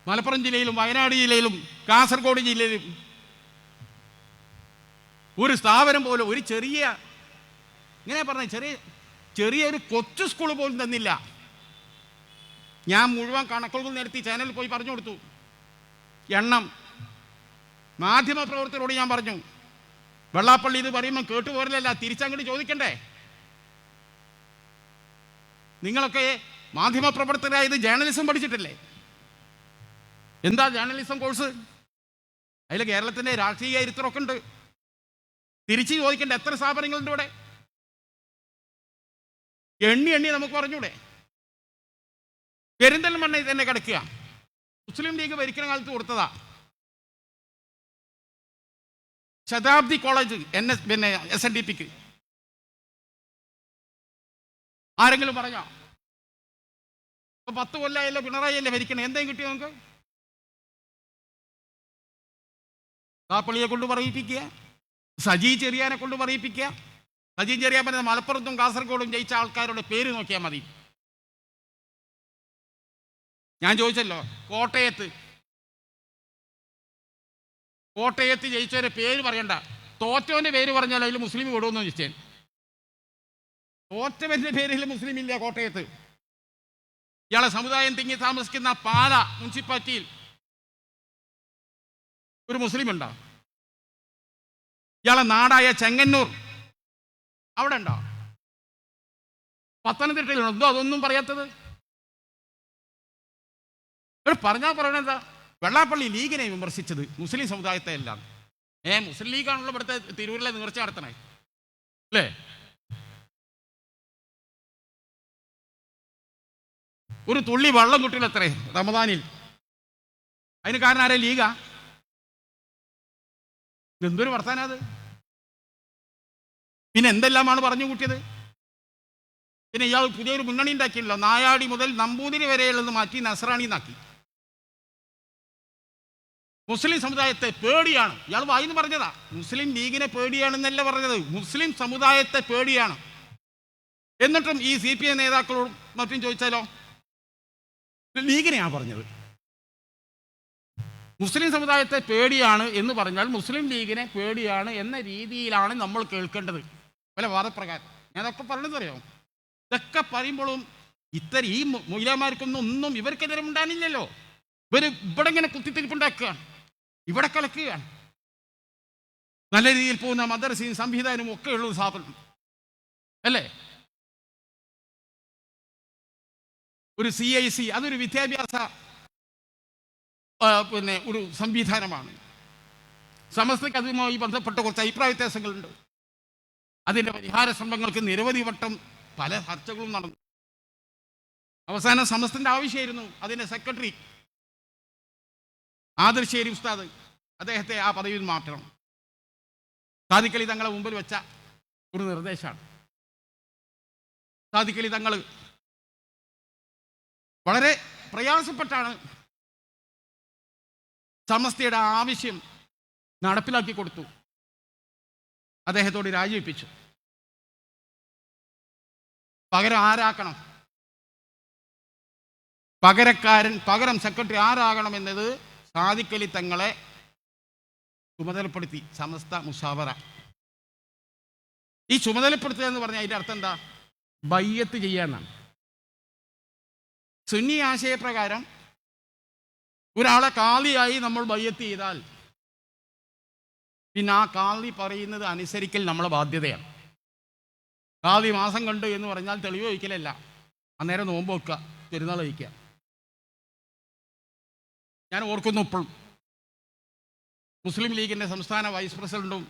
മലപ്പുറം ജില്ലയിലും വയനാട് ജില്ലയിലും കാസർഗോഡ് ജില്ലയിലും ഒരു സ്ഥാപനം പോലും, ഒരു ചെറിയ, ഇങ്ങനെ പറഞ്ഞ ചെറിയൊരു കൊച്ചു സ്കൂൾ പോലും തന്നില്ല. ഞാൻ മുഴുവൻ കണക്കുകൾ നിരത്തി ചാനലിൽ പോയി പറഞ്ഞു കൊടുത്തു. എണ്ണം മാധ്യമ പ്രവർത്തകരോട് ഞാൻ പറഞ്ഞു, വെള്ളാപ്പള്ളി ഇത് പറയുമ്പോൾ കേട്ടുപോരലല്ല, തിരിച്ചങ്ങോട്ട് ചോദിക്കണ്ടേ? നിങ്ങളൊക്കെ മാധ്യമ പ്രവർത്തകരായത് ജേർണലിസം പഠിച്ചിട്ടില്ലേ? എന്താ ജേർണലിസം കോഴ്സ്? അതിൽ കേരളത്തിൻ്റെ രാഷ്ട്രീയ ചരിത്രമൊക്കെ ഉണ്ട്. തിരിച്ച് ചോദിക്കേണ്ട എത്ര സ്ഥാപനങ്ങളുണ്ട് ഇവിടെ? എണ്ണി നമുക്ക് പറഞ്ഞൂടെ? പെരിന്തൽമണ്ണ തന്നെ കിടക്കുക, മുസ്ലിം ലീഗ് ഭരിക്കുന്ന കാലത്ത് കൊടുത്തതാ. ശതാബ്ദി കോളേജ് SNDPക്ക് ആരെങ്കിലും പറഞ്ഞോ? 10 കൊല്ലമായല്ലോ പിണറായി അല്ലേ ഭരിക്കണം, എന്തെങ്കിലും കിട്ടിയോ നമുക്ക്? കാപ്പള്ളിയെ കൊണ്ട് പറയിപ്പിക്കുക, സജി ചെറിയാനെ കൊണ്ട് പറയിപ്പിക്കുക. സജി ചെറിയാൻ പറഞ്ഞ മലപ്പുറത്തും കാസർഗോഡും ജയിച്ച ആൾക്കാരുടെ പേര് നോക്കിയാൽ മതി. ഞാൻ ചോദിച്ചല്ലോ, കോട്ടയത്ത് ജയിച്ചവരെ പേര് പറയണ്ട, തോറ്റവൻ്റെ പേര് പറഞ്ഞാൽ അതിൽ മുസ്ലിം വിടുമെന്ന് ചോദിച്ചേ. തോറ്റവൻ്റെ പേരിൽ മുസ്ലിം ഇല്ല കോട്ടയത്ത്. ഇയാളെ സമുദായം തിങ്ങി താമസിക്കുന്ന പാല മുനിസിപ്പാലിറ്റിയിൽ ഒരു മുസ്ലിം ഉണ്ടോ? ഇയാളെ നാടായ ചെങ്ങന്നൂർ അവിടെ ഉണ്ടോ? പത്തനംതിട്ടയിലുണ്ടോ? എന്തോ അതൊന്നും പറയാത്തത്? പറഞ്ഞാൽ പറയണെന്താ? വെള്ളാപ്പള്ളി ലീഗിനെ വിമർശിച്ചത് മുസ്ലിം സമുദായത്തെ എല്ലാം. മുസ്ലിം ലീഗാണല്ലോ ഇവിടുത്തെ തിരൂരിലെ നേർച്ച നടത്തണേ, അല്ലേ? ഒരു തുള്ളി വെള്ളം കിട്ടില്ല അത്രേ റമദാനിൽ. അതിന് കാരണം ആരെ? ലീഗാ? എന്തൊരു വർത്താനം അത്! പിന്നെ എന്തെല്ലാമാണ് പറഞ്ഞു കൂട്ടിയത്? പിന്നെ ഇയാൾ പുതിയൊരു മുന്നണി ഉണ്ടാക്കിയല്ലോ, നായാടി മുതൽ നമ്പൂതിരി വരെയുള്ളത് മാറ്റി നസ്രാണി എന്നാക്കി. മുസ്ലിം സമുദായത്തെ പേടിയാണ്. ഇയാൾ വായിന്ന് പറഞ്ഞതാ. മുസ്ലിം ലീഗിനെ പേടിയാണെന്നല്ല പറഞ്ഞത്, മുസ്ലിം സമുദായത്തെ പേടിയാണ്. എന്നിട്ടും ഈ CPI നേതാക്കളോടും മറ്റും ചോദിച്ചാലോ, ലീഗിനെയാണ് പറഞ്ഞത്. മുസ്ലിം സമുദായത്തെ പേടിയാണ് എന്ന് പറഞ്ഞാൽ മുസ്ലിം ലീഗിനെ പേടിയാണ് എന്ന രീതിയിലാണ് നമ്മൾ കേൾക്കേണ്ടത്. പല വാദപ്രകാരം ഞാനതൊക്കെ പറഞ്ഞതറിയാം. ഇതൊക്കെ പറയുമ്പോഴും ഈ മൊയ്ലാമാർക്കൊന്നും ഇവർക്കെതിരെ ഉണ്ടാനില്ലല്ലോ. ഇവിടെ ഇങ്ങനെ കുത്തിത്തിരിപ്പുണ്ടാക്കുകയാണ്, ഇവിടെ കലക്കുകയാണ്. നല്ല രീതിയിൽ പോകുന്ന മദ്രസയും സംവിധാനവും ഒക്കെ ഉള്ള സ്ഥാപനം അല്ലേ. ഒരു CIC അതൊരു വിദ്യാഭ്യാസ ഒരു സംവിധാനമാണ്. സമസ്തയ്ക്ക് അതുമായി ബന്ധപ്പെട്ട കുറച്ച് അഭിപ്രായ വ്യത്യാസങ്ങളുണ്ട്. അതിൻ്റെ പരിഹാര ശ്രമങ്ങൾക്ക് നിരവധി വട്ടം പല ചർച്ചകളും നടന്നു. അവസാനം സമസ്തൻ്റെ ആവശ്യമായിരുന്നു അതിൻ്റെ സെക്രട്ടറി ആദർശേരി ഉസ്താദ്, അദ്ദേഹത്തെ ആ പദവിയിൽ മാറ്റണം. സാദിഖ് അലി തങ്ങളെ മുമ്പിൽ വെച്ച ഒരു നിർദ്ദേശമാണ്. സാദിഖ് അലി തങ്ങൾ വളരെ പ്രയാസപ്പെട്ടാണ് സമസ്തയുടെ ആവശ്യം നടപ്പിലാക്കി കൊടുത്തു. അദ്ദേഹത്തോട് രാജിവെപ്പിച്ചു. പകരം ആരാക്കണം, പകരം സെക്രട്ടറി ആരാകണമെന്നത് സാദിഖ് അലി തങ്ങളെ ചുമതലപ്പെടുത്തി സമസ്ത മുഷാവറ. ഈ ചുമതലപ്പെടുത്തുക എന്ന് പറഞ്ഞാൽ അതിൻ്റെ അർത്ഥം എന്താ? ബയ്യത്ത് ചെയ്യാന്നാണ്. സുന്നി ആശയപ്രകാരം ഒരാളെ കാളിയായി നമ്മൾ ബയ്യത്ത് ചെയ്താൽ പിന്നെ ആ കാളി പറയുന്നത് അനുസരിക്കൽ നമ്മളെ ബാധ്യതയാണ്. കാളി മാസം കണ്ടു എന്ന് പറഞ്ഞാൽ തെളിവ് വയ്ക്കലല്ല, അന്നേരം നോമ്പ് വെക്കുക, പെരുന്നാൾ വയ്ക്കുക. ഞാൻ ഓർക്കുന്നു, ഇപ്പോഴും മുസ്ലിം ലീഗിൻ്റെ സംസ്ഥാന വൈസ് പ്രസിഡന്റും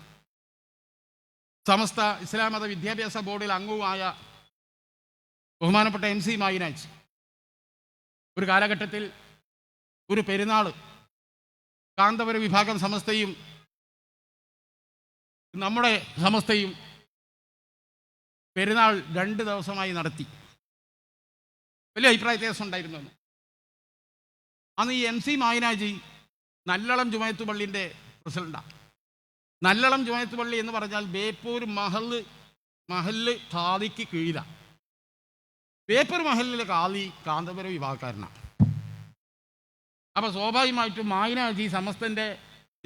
സമസ്ത ഇസ്ലാം മത വിദ്യാഭ്യാസ ബോർഡിൽ അംഗവുമായ ബഹുമാനപ്പെട്ട MC മായിനാജ് ഒരു കാലഘട്ടത്തിൽ ഒരു പെരുന്നാൾ കാന്തപുര വിഭാഗം സമസ്തയും നമ്മുടെ സമസ്തയും പെരുന്നാൾ 2 ദിവസമായി നടത്തി. വലിയ അഭിപ്രായ വ്യത്യാസം ഉണ്ടായിരുന്നു. അന്ന് ഈ MC മായിനാജി നല്ലളം ജുമയത്ത് പള്ളിൻ്റെ പ്രസിഡന്റാണ്. നല്ലളം ജുമയത്ത് പള്ളി എന്ന് പറഞ്ഞാൽ ബേപ്പൂർ മഹല്ല് ഖാദിക്ക് കീഴിലാണ്. ബേപ്പൂർ മഹല്ലിലെ ഖാദി കാന്തപുര വിഭാഗക്കാരനാണ്. അപ്പോൾ സ്വാഭാവികമായിട്ടും മായിനാജി സമസ്തൻ്റെ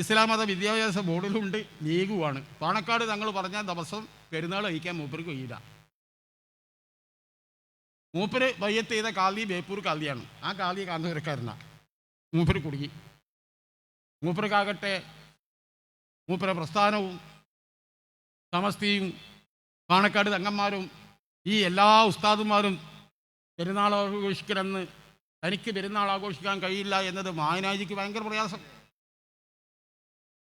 ഇസ്ലാം മത വിദ്യാഭ്യാസ ബോർഡിലുണ്ട്, ലീഗുമാണ്. പാണക്കാട് തങ്ങൾ പറഞ്ഞ ദിവസം പെരുന്നാൾ കഴിക്കാൻ മൂപ്പർക്ക് കഴിയില്ല. മൂപ്പര് ബയ്യത്ത് ചെയ്ത കാളി ബേപ്പൂർ കാളിയാണ്. ആ കാളി കാന്തപുരക്കാരനാണ്. മൂപ്പര് കുടുങ്ങി. മൂപ്പർക്കാകട്ടെ മൂപ്പര പ്രസ്ഥാനവും സമസ്തയും പാണക്കാട് തങ്ങന്മാരും ഈ എല്ലാ ഉസ്താദുമാരും പെരുന്നാൾ ആഘോഷിക്കണമെന്ന്, തനിക്ക് പെരുന്നാൾ ആഘോഷിക്കാൻ കഴിയില്ല എന്നത് മായനാജിക്ക് ഭയങ്കര പ്രയാസം.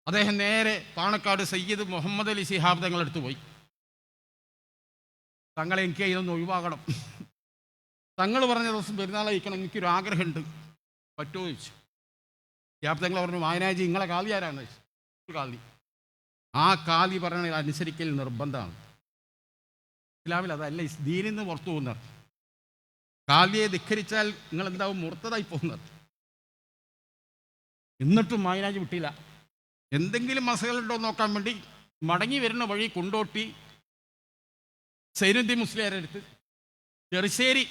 അദ്ദേഹം നേരെ പാണക്കാട് സയ്യിദ് മുഹമ്മദ് അലി ശിഹാബ് തങ്ങളെടുത്ത് പോയി. തങ്ങളെ എനിക്ക് ഇതൊന്ന് ഒഴിവാക്കണം, തങ്ങൾ പറഞ്ഞ ദിവസം പെരുന്നാൾ കഴിക്കണം, എനിക്കൊരു ആഗ്രഹമുണ്ട്, പറ്റുമോ ചോദിച്ചു. ശിഹാബ് തങ്ങൾ പറഞ്ഞു, മായനാജി നിങ്ങളെ കാലി ആരാന്ന് ചോദിച്ചു. കാലി. ആ കാലി പറഞ്ഞ അനുസരിക്കൽ നിർബന്ധമാണ്. ഇസ്ലാമിൽ അതല്ല, ദീനിൽ നിന്ന് പുറത്തു പോകുന്നത്. കാലിയെ ധിക്കരിച്ചാൽ നിങ്ങൾ എന്താവും, മുർത്തതായി പോകുന്നത്. എന്നിട്ടും മായനാജി വിട്ടില്ല. എന്തെങ്കിലും മസകളുണ്ടോ നോക്കാൻ വേണ്ടി മടങ്ങി വരുന്ന വഴി കൊണ്ടോട്ടി സൈനുദ്ദീൻ മുസ്ലിയാരെടുത്ത്, ചെറുശ്ശേരി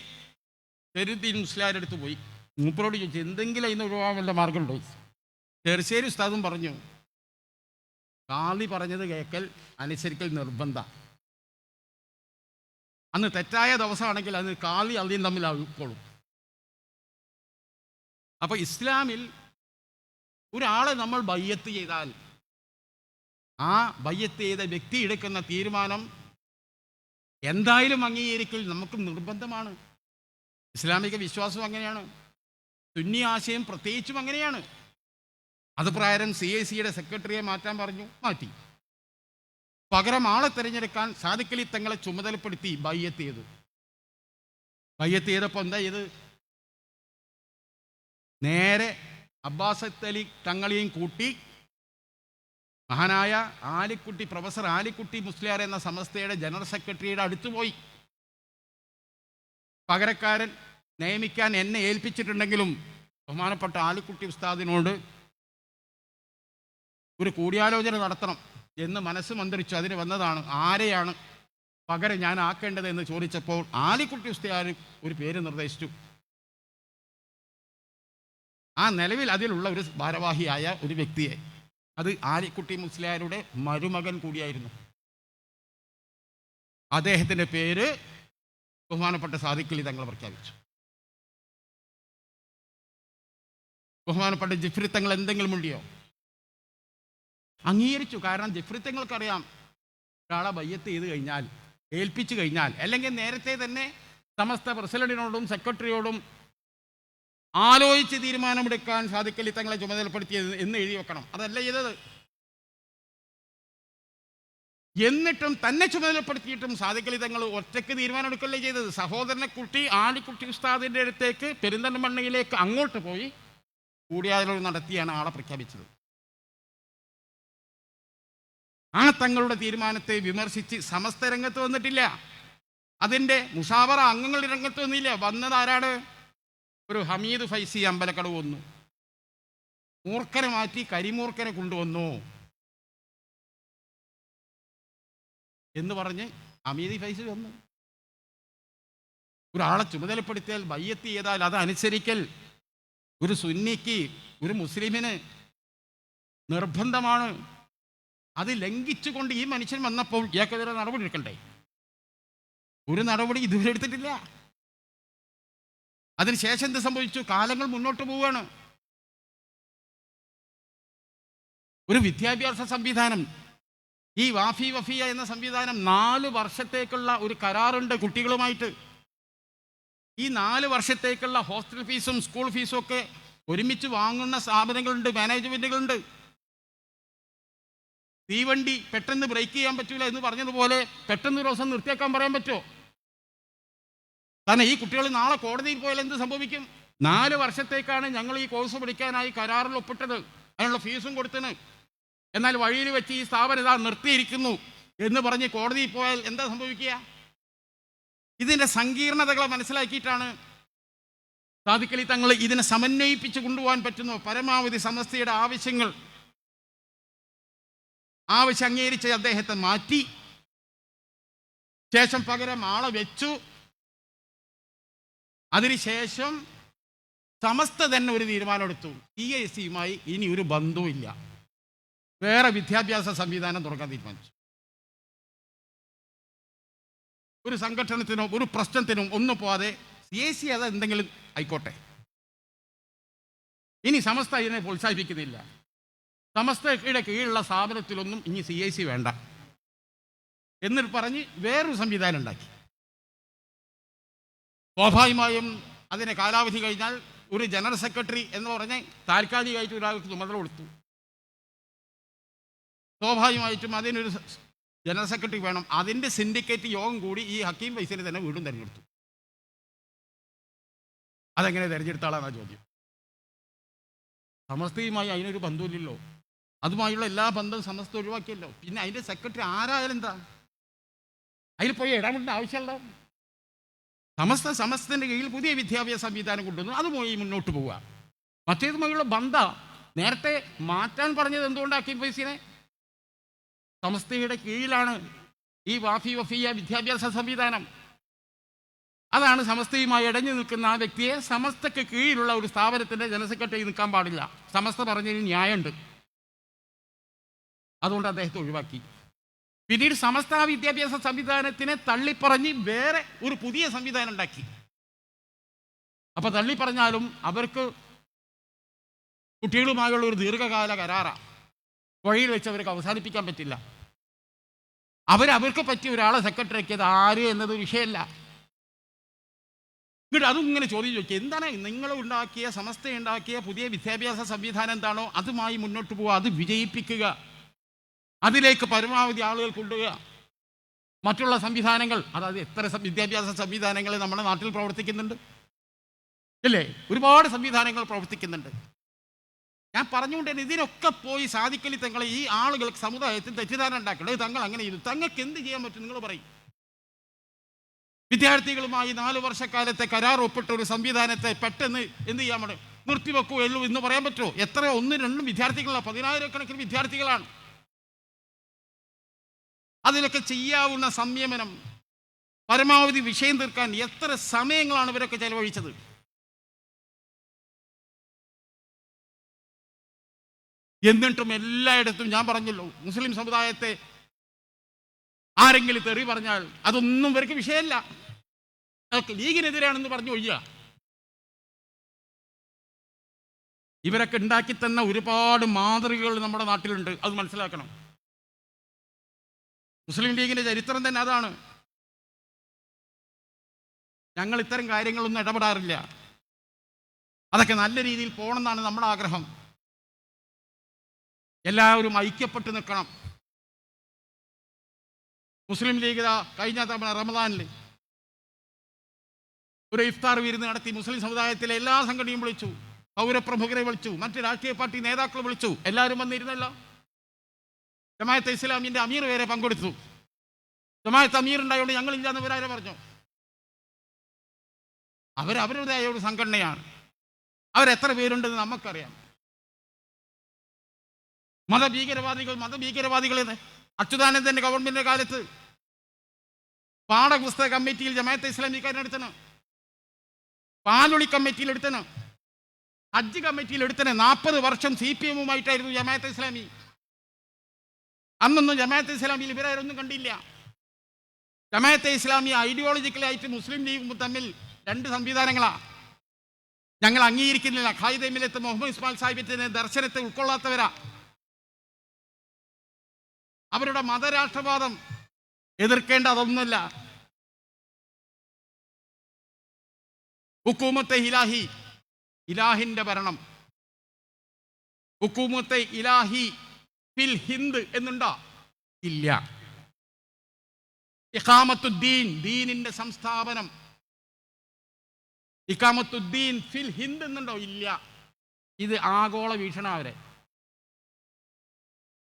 സൈനുദ്ദീൻ മുസ്ലിയാരെടുത്ത് പോയി. മൂപ്പരോട് ചോദിച്ചു, എന്തെങ്കിലും അതിന് ഒഴിവാൻ വല്ല മാർഗമുണ്ടോ? ചെറുശ്ശേരി ഉസ്താദും പറഞ്ഞു, കാളി പറഞ്ഞത് കേൾക്കൽ അനുസരിക്കൽ നിർബന്ധ. അന്ന് തെറ്റായ ദിവസമാണെങ്കിൽ അത് കാളി അള്ളിയും തമ്മിലായിക്കോളും. അപ്പോൾ ഇസ്ലാമിൽ ഒരാളെ നമ്മൾ ബയ്യത്ത് ചെയ്താൽ ആ ബയ്യത്ത് ചെയ്ത വ്യക്തി എടുക്കുന്ന തീരുമാനം എന്തായാലും അംഗീകരിക്കൽ നമുക്ക് നിർബന്ധമാണ്. ഇസ്ലാമിക വിശ്വാസം അങ്ങനെയാണ്, സുന്നി ആശയം പ്രത്യേകിച്ചും അങ്ങനെയാണ്. അത് പ്രകാരം CICയുടെ സെക്രട്ടറിയെ മാറ്റാൻ പറഞ്ഞു, മാറ്റി. പകരം ആളെ തിരഞ്ഞെടുക്കാൻ സാദിഖ് അലി തങ്ങളെ ചുമതലപ്പെടുത്തി ബയ്യത്ത് ചെയ്തു. ബയ്യത്ത് ചെയ്തപ്പോൾ എന്താ ചെയ്ത്, നേരെ അബ്ബാസ് അലി തങ്ങളെയും കൂട്ടി മഹാനായ ആലിക്കുട്ടി, പ്രൊഫസർ ആലിക്കുട്ടി മുസ്ലിയാർ എന്ന സമസ്തയുടെ ജനറൽ സെക്രട്ടറിയുടെ അടുത്ത് പോയി. പകരക്കാരൻ നിയമിക്കാൻ എന്നെ ഏൽപ്പിച്ചിട്ടുണ്ടെങ്കിലും ബഹുമാനപ്പെട്ട ആലിക്കുട്ടി ഉസ്താദിനോട് ഒരു കൂടിയാലോചന നടത്തണം എന്ന് മനസ്സ് മന്ത്രിച്ചു. അതിന് വന്നതാണ്. ആരെയാണ് പകരം ഞാൻ ആക്കേണ്ടത് എന്ന് ചോദിച്ചപ്പോൾ ആലിക്കുട്ടി ഉസ്താദ് ഒരു പേര് നിർദ്ദേശിച്ചു. ആ നിലവിൽ അതിലുള്ള ഒരു ഭാരവാഹിയായ ഒരു വ്യക്തിയെ, അത് ആലിക്കുട്ടി മുസ്ലിയാരുടെ മരുമകൻ കൂടിയായിരുന്നു. അദ്ദേഹത്തിൻ്റെ പേര് ബഹുമാനപ്പെട്ട സാദിഖ് അലി തങ്ങൾ പ്രഖ്യാപിച്ചു. ബഹുമാനപ്പെട്ട ജിഫ്രി തങ്ങൾ എന്തെങ്കിലും ഉണ്ടിയോ? അംഗീകരിച്ചു. കാരണം ജിഫ്രി തങ്ങൾക്കറിയാം, ഒരാളെ ബയ്യത്ത് ചെയ്ത് കഴിഞ്ഞാൽ, ഏൽപ്പിച്ചു കഴിഞ്ഞാൽ, അല്ലെങ്കിൽ നേരത്തെ തന്നെ സമസ്ത പ്രസിഡന്റിനോടും സെക്രട്ടറിയോടും ആലോചിച്ച് തീരുമാനമെടുക്കാൻ സാദിഖ് അലി തങ്ങളെ ചുമതലപ്പെടുത്തിയത് എന്ന് എഴുതി വെക്കണം. അതല്ല ചെയ്തത്. എന്നിട്ടും തന്നെ ചുമതലപ്പെടുത്തിയിട്ടും സാദിഖ് അലി തങ്ങൾ ഒറ്റയ്ക്ക് തീരുമാനം എടുക്കല്ലേ ചെയ്തത്. സഹോദരനെ കുട്ടി ആലിക്കുട്ടി ഉസ്താദിൻ്റെ അടുത്തേക്ക് പെരിന്തൽമണ്ണയിലേക്ക് അങ്ങോട്ട് പോയി കൂടിയാലോചന നടത്തിയാണ് ആളെ പ്രഖ്യാപിച്ചത്. ആ തങ്ങളുടെ തീരുമാനത്തെ വിമർശിച്ച് സമസ്ത രംഗത്ത് വന്നിട്ടില്ല. അതിൻ്റെ മുഷാവറ അംഗങ്ങളുടെ രംഗത്ത് വന്നില്ല. വന്നത് ആരാണ്? ഒരു ഹമീദ് ഫൈസി അമ്പലക്കട വന്നു, മൂർഖനെ മാറ്റി കരിമൂർഖനെ കൊണ്ടുവന്നു എന്ന് പറഞ്ഞ് ഹമീദ് ഫൈസി വന്നു. ഒരാളെ ചുമതലപ്പെടുത്തിയാൽ ബയ്യത്ത് ചെയ്താൽ അത് അനുസരിക്കൽ ഒരു സുന്നിക്ക്, ഒരു മുസ്ലിമിന് നിർബന്ധമാണ്. അത് ലംഘിച്ചുകൊണ്ട് ഈ മനുഷ്യൻ വന്നപ്പോൾ ഇയാൾക്കെതിരെ നടപടി എടുക്കണ്ടേ? ഒരു നടപടി ഇതുവരെ എടുത്തിട്ടില്ല. അതിനുശേഷം എന്ത് സംഭവിച്ചു? കാലങ്ങൾ മുന്നോട്ട് പോവുകയാണ്. ഒരു വിദ്യാഭ്യാസ സംവിധാനം, ഈ വാഫി വഫിയ എന്ന സംവിധാനം 4 വർഷത്തേക്കുള്ള ഒരു കരാറുണ്ട് കുട്ടികളുമായിട്ട്. ഈ 4 വർഷത്തേക്കുള്ള ഹോസ്റ്റൽ ഫീസും സ്കൂൾ ഫീസും ഒക്കെ ഒരുമിച്ച് വാങ്ങുന്ന സ്ഥാപനങ്ങളുണ്ട്, മാനേജ്മെൻറ്റുകളുണ്ട്. തീവണ്ടി പെട്ടെന്ന് ബ്രേക്ക് ചെയ്യാൻ പറ്റൂല എന്ന് പറഞ്ഞതുപോലെ പെട്ടെന്ന് ഒരു ദിവസം നിർത്തിയേക്കാൻ പറയാൻ പറ്റുമോ? കാരണം ഈ കുട്ടികൾ നാളെ കോടതിയിൽ പോയാൽ എന്ത് സംഭവിക്കും? 4 വർഷത്തേക്കാണ് ഞങ്ങൾ ഈ കോഴ്സ് പഠിക്കാനായി കരാറിൽ ഒപ്പിട്ടത്, അതിനുള്ള ഫീസും കൊടുത്തിന്. എന്നാൽ വഴിയിൽ വെച്ച് ഈ സ്ഥാപനം ഇതാ നിർത്തിയിരിക്കുന്നു എന്ന് പറഞ്ഞ് കോടതിയിൽ പോയാൽ എന്താ സംഭവിക്കുക? ഇതിൻ്റെ സങ്കീർണതകളെ മനസ്സിലാക്കിയിട്ടാണ് സാദിഖ് അലി തങ്ങൾ ഇതിനെ സമന്വയിപ്പിച്ച് കൊണ്ടുപോകാൻ പറ്റുന്നു. പരമാവധി സമസ്തയുടെ ആവശ്യം അംഗീകരിച്ച് അദ്ദേഹത്തെ മാറ്റി, ശേഷം പകരം ആളെ വെച്ചു. അതിനുശേഷം സമസ്ത തന്നെ ഒരു തീരുമാനമെടുത്തു, CAC-യുമായി ഇനി ഒരു ബന്ധവുമില്ല, വേറെ വിദ്യാഭ്യാസ സംവിധാനം തുറക്കാൻ തീരുമാനിച്ചു. ഒരു സംഘടനത്തിനോ ഒരു പ്രശ്നത്തിനും ഒന്നും പോവാതെ CAC അത് എന്തെങ്കിലും ആയിക്കോട്ടെ, ഇനി സമസ്ത ഇതിനെ പ്രോത്സാഹിപ്പിക്കുന്നില്ല, സമസ്തയുടെ കീഴിലുള്ള സ്ഥാപനത്തിലൊന്നും ഇനി CAC വേണ്ട എന്നിട്ട് പറഞ്ഞ് വേറൊരു സംവിധാനം ഉണ്ടാക്കി. സ്വാഭാവികമായും അതിന് കാലാവധി കഴിഞ്ഞാൽ ഒരു ജനറൽ സെക്രട്ടറി എന്ന് പറഞ്ഞ് താൽക്കാലികമായിട്ട് ഒരാൾക്ക് ചുമതല കൊടുത്തു. സ്വാഭാവികമായിട്ടും അതിനൊരു ജനറൽ സെക്രട്ടറി വേണം. അതിൻ്റെ സിൻഡിക്കേറ്റ് യോഗം കൂടി ഈ ഹക്കീം ഫൈസിനെ തന്നെ വീണ്ടും തിരഞ്ഞെടുത്തു. അതെങ്ങനെ തിരഞ്ഞെടുത്താളാണെന്നാ ചോദ്യം. സമസ്തയുമായി അതിനൊരു ബന്ധമില്ലല്ലോ, അതുമായുള്ള എല്ലാ ബന്ധവും സമസ്ത ഒഴിവാക്കിയല്ലോ. പിന്നെ അതിൻ്റെ സെക്രട്ടറി ആരായാലും എന്താ, അതിൽ പോയി ഇടപെടേണ്ട ആവശ്യമുള്ള സമസ്തൻ്റെ കീഴിൽ പുതിയ വിദ്യാഭ്യാസ സംവിധാനം കൊണ്ടുവന്നു, അതുമായി മുന്നോട്ട് പോവുക. മറ്റേതുമായുള്ള ബന്ധം നേരത്തെ മാറ്റാൻ പറഞ്ഞത് എന്തുകൊണ്ട് ഹക്കീം ഫൈസിനെ? സമസ്തയുടെ കീഴിലാണ് ഈ വാഫി വഫിയ വിദ്യാഭ്യാസ സംവിധാനം. അതാണ് സമസ്തയുമായി ഇടഞ്ഞു നിൽക്കുന്ന ആ വ്യക്തിയെ സമസ്തയ്ക്ക് കീഴിലുള്ള ഒരു സ്ഥാപനത്തിൻ്റെ ജനറൽ സെക്രട്ടറി നിൽക്കാൻ പാടില്ല. സമസ്ത പറഞ്ഞതിന് ന്യായമുണ്ട്, അതുകൊണ്ട് അദ്ദേഹത്തെ ഒഴിവാക്കി. പിന്നീട് സമസ്ത വിദ്യാഭ്യാസ സംവിധാനത്തിനെ തള്ളിപ്പറഞ്ഞ് വേറെ ഒരു പുതിയ സംവിധാനം ഉണ്ടാക്കി. അപ്പോൾ തള്ളിപ്പറഞ്ഞാലും അവർക്ക് കുട്ടികളുമായുള്ള ഒരു ദീർഘകാല കരാറാണ്, വഴിയിൽ വെച്ച് അവർക്ക് അവസാനിപ്പിക്കാൻ പറ്റില്ല. അവർക്ക് പറ്റിയ ഒരാളെ സെക്രട്ടറിയാക്കിയത് ആര് എന്നത് വിഷയമല്ല. എന്നിട്ട് അതും ഇങ്ങനെ ചോദ്യം ചോദിക്കുക, എന്താണ് നിങ്ങൾ ഉണ്ടാക്കിയ സമസ്ത ഉണ്ടാക്കിയ പുതിയ വിദ്യാഭ്യാസ സംവിധാനം എന്താണോ അതുമായി മുന്നോട്ട് പോവുക, അത് വിജയിപ്പിക്കുക, അതിലേക്ക് പരമാവധി ആളുകൾ കൊണ്ടുവരിക. മറ്റുള്ള സംവിധാനങ്ങൾ, അതായത് എത്ര വിദ്യാഭ്യാസ സംവിധാനങ്ങൾ നമ്മുടെ നാട്ടിൽ പ്രവർത്തിക്കുന്നുണ്ട് അല്ലേ? ഒരുപാട് സംവിധാനങ്ങൾ പ്രവർത്തിക്കുന്നുണ്ട്. ഞാൻ പറഞ്ഞുകൊണ്ട് തന്നെ ഇതിനൊക്കെ പോയി സാദിഖ് അലി തങ്ങളെ ഈ ആളുകൾക്ക് സമുദായത്തിൽ തെറ്റിദ്ധാരണ ഉണ്ടാക്കേണ്ടത്. തങ്ങൾ അങ്ങനെ ചെയ്തു, തങ്ങൾക്ക് എന്ത് ചെയ്യാൻ പറ്റും നിങ്ങൾ പറയും. വിദ്യാർത്ഥികളുമായി 4 വർഷക്കാലത്തെ കരാർ ഒപ്പിട്ട ഒരു സംവിധാനത്തെ പെട്ടെന്ന് എന്ത് ചെയ്യാൻ പറ്റും? നിർത്തിവെക്കുകയുള്ളൂ എന്ന് പറയാൻ പറ്റുമോ? എത്ര ഒന്നും രണ്ടും വിദ്യാർത്ഥികളാണ്, 10,000-കണക്കിന് വിദ്യാർത്ഥികളാണ്. അതിലൊക്കെ ചെയ്യാവുന്ന സംയമനം, പരമാവധി വിഷയം തീർക്കാൻ എത്ര സമയങ്ങളാണ് ഇവരൊക്കെ ചെലവഴിച്ചത്. എന്നിട്ടും എല്ലായിടത്തും ഞാൻ പറഞ്ഞല്ലോ, മുസ്ലിം സമുദായത്തെ ആരെങ്കിലും തെറി പറഞ്ഞാൽ അതൊന്നും ഇവർക്ക് വിഷയമല്ല, അതൊക്കെ ലീഗിനെതിരാണെന്ന് പറഞ്ഞു ഒഴിയുക. ഇവരൊക്കെ ഉണ്ടാക്കി തന്ന ഒരുപാട് മാതൃകകൾ നമ്മുടെ നാട്ടിലുണ്ട്, അത് മനസ്സിലാക്കണം. മുസ്ലിം ലീഗിൻ്റെ ചരിത്രം തന്നെ അതാണ്. ഞങ്ങൾ ഇത്തരം കാര്യങ്ങളൊന്നും ഇടപെടാറില്ല. അതൊക്കെ നല്ല രീതിയിൽ പോകണമെന്നാണ് നമ്മുടെ ആഗ്രഹം. എല്ലാവരും ഐക്യപ്പെട്ട് നിൽക്കണം. മുസ്ലിം ലീഗ് കഴിഞ്ഞ റമദാനിൽ ഒരു ഇഫ്താർ വിരുന്ന് നടത്തി. മുസ്ലിം സമുദായത്തിലെ എല്ലാ സംഘടനയും വിളിച്ചു, പൗരപ്രമുഖരെ വിളിച്ചു, മറ്റ് രാഷ്ട്രീയ പാർട്ടി നേതാക്കളെ വിളിച്ചു. എല്ലാവരും വന്നിരുന്നല്ലോ. ജമാഅത്തെ ഇസ്ലാമിൻ്റെ അമീർ വരെ പങ്കെടുത്തു. ജമാഅത്ത് അമീർ ഉണ്ടായതുകൊണ്ട് ഞങ്ങളില്ലാന്ന് ഇവരാരെ പറഞ്ഞു? അവരവരുടേതായ ഒരു സംഘടനയാണ്. അവരെത്ര പേരുണ്ടെന്ന് നമുക്കറിയാം. മതഭീകരവാദികളെന്ന് അച്യുതാനന്ദൻ്റെ ഗവൺമെൻറ്റിൻ്റെ കാലത്ത് പാഠപുസ്തക കമ്മിറ്റിയിൽ ജമാഅത്തെ ഇസ്ലാമിക്കാരനെടുത്തന്, പാലൊളി കമ്മിറ്റിയിൽ എടുത്തന്, ഹജ്ജ് കമ്മിറ്റിയിൽ എടുത്തന്. 40 വർഷം CPM-ഉമായിട്ടായിരുന്നു ജമാഅത്തെ ഇസ്ലാമി. അന്നൊന്നും ജമാഅത്തെ ഇസ്ലാമിയിൽ ഇവരാരൊന്നും കണ്ടില്ല. ജമാഅത്തെ ഇസ്ലാമി ഐഡിയോളജിക്കലായിട്ട് മുസ്ലിം ലീഗും തമ്മിൽ 2 സംവിധാനങ്ങളാണ്. ഞങ്ങൾ അംഗീകരിക്കുന്നില്ല. ഖായിദ മില്ലത്ത് മുഹമ്മദ് ഇസ്മായിൽ സാഹിബിന്റെ ദർശനത്തെ ഉൾക്കൊള്ളാത്തവരാ. അവരുടെ മതരാഷ്ട്രവാദം എതിർക്കേണ്ട അതൊന്നുമല്ല. ഹുക്കൂമത്തെ ഇലാഹി, ഇലാഹിന്റെ ഭരണം. ഹുക്കൂമത്തെ ഇലാഹി ഫിൽ ഹിന്ദ് എന്നുണ്ടോ? ഇല്ല. ഇഖാമത്തുദ്ദീൻ, ദീനിന്റെ സംസ്ഥാപനം. ഇഖാമത്തുദ്ദീൻ ഫിൽ ഹിന്ദ് എന്നുണ്ടോ? ഇല്ല. ഇത് ആഗോള വീക്ഷണം. അവരെ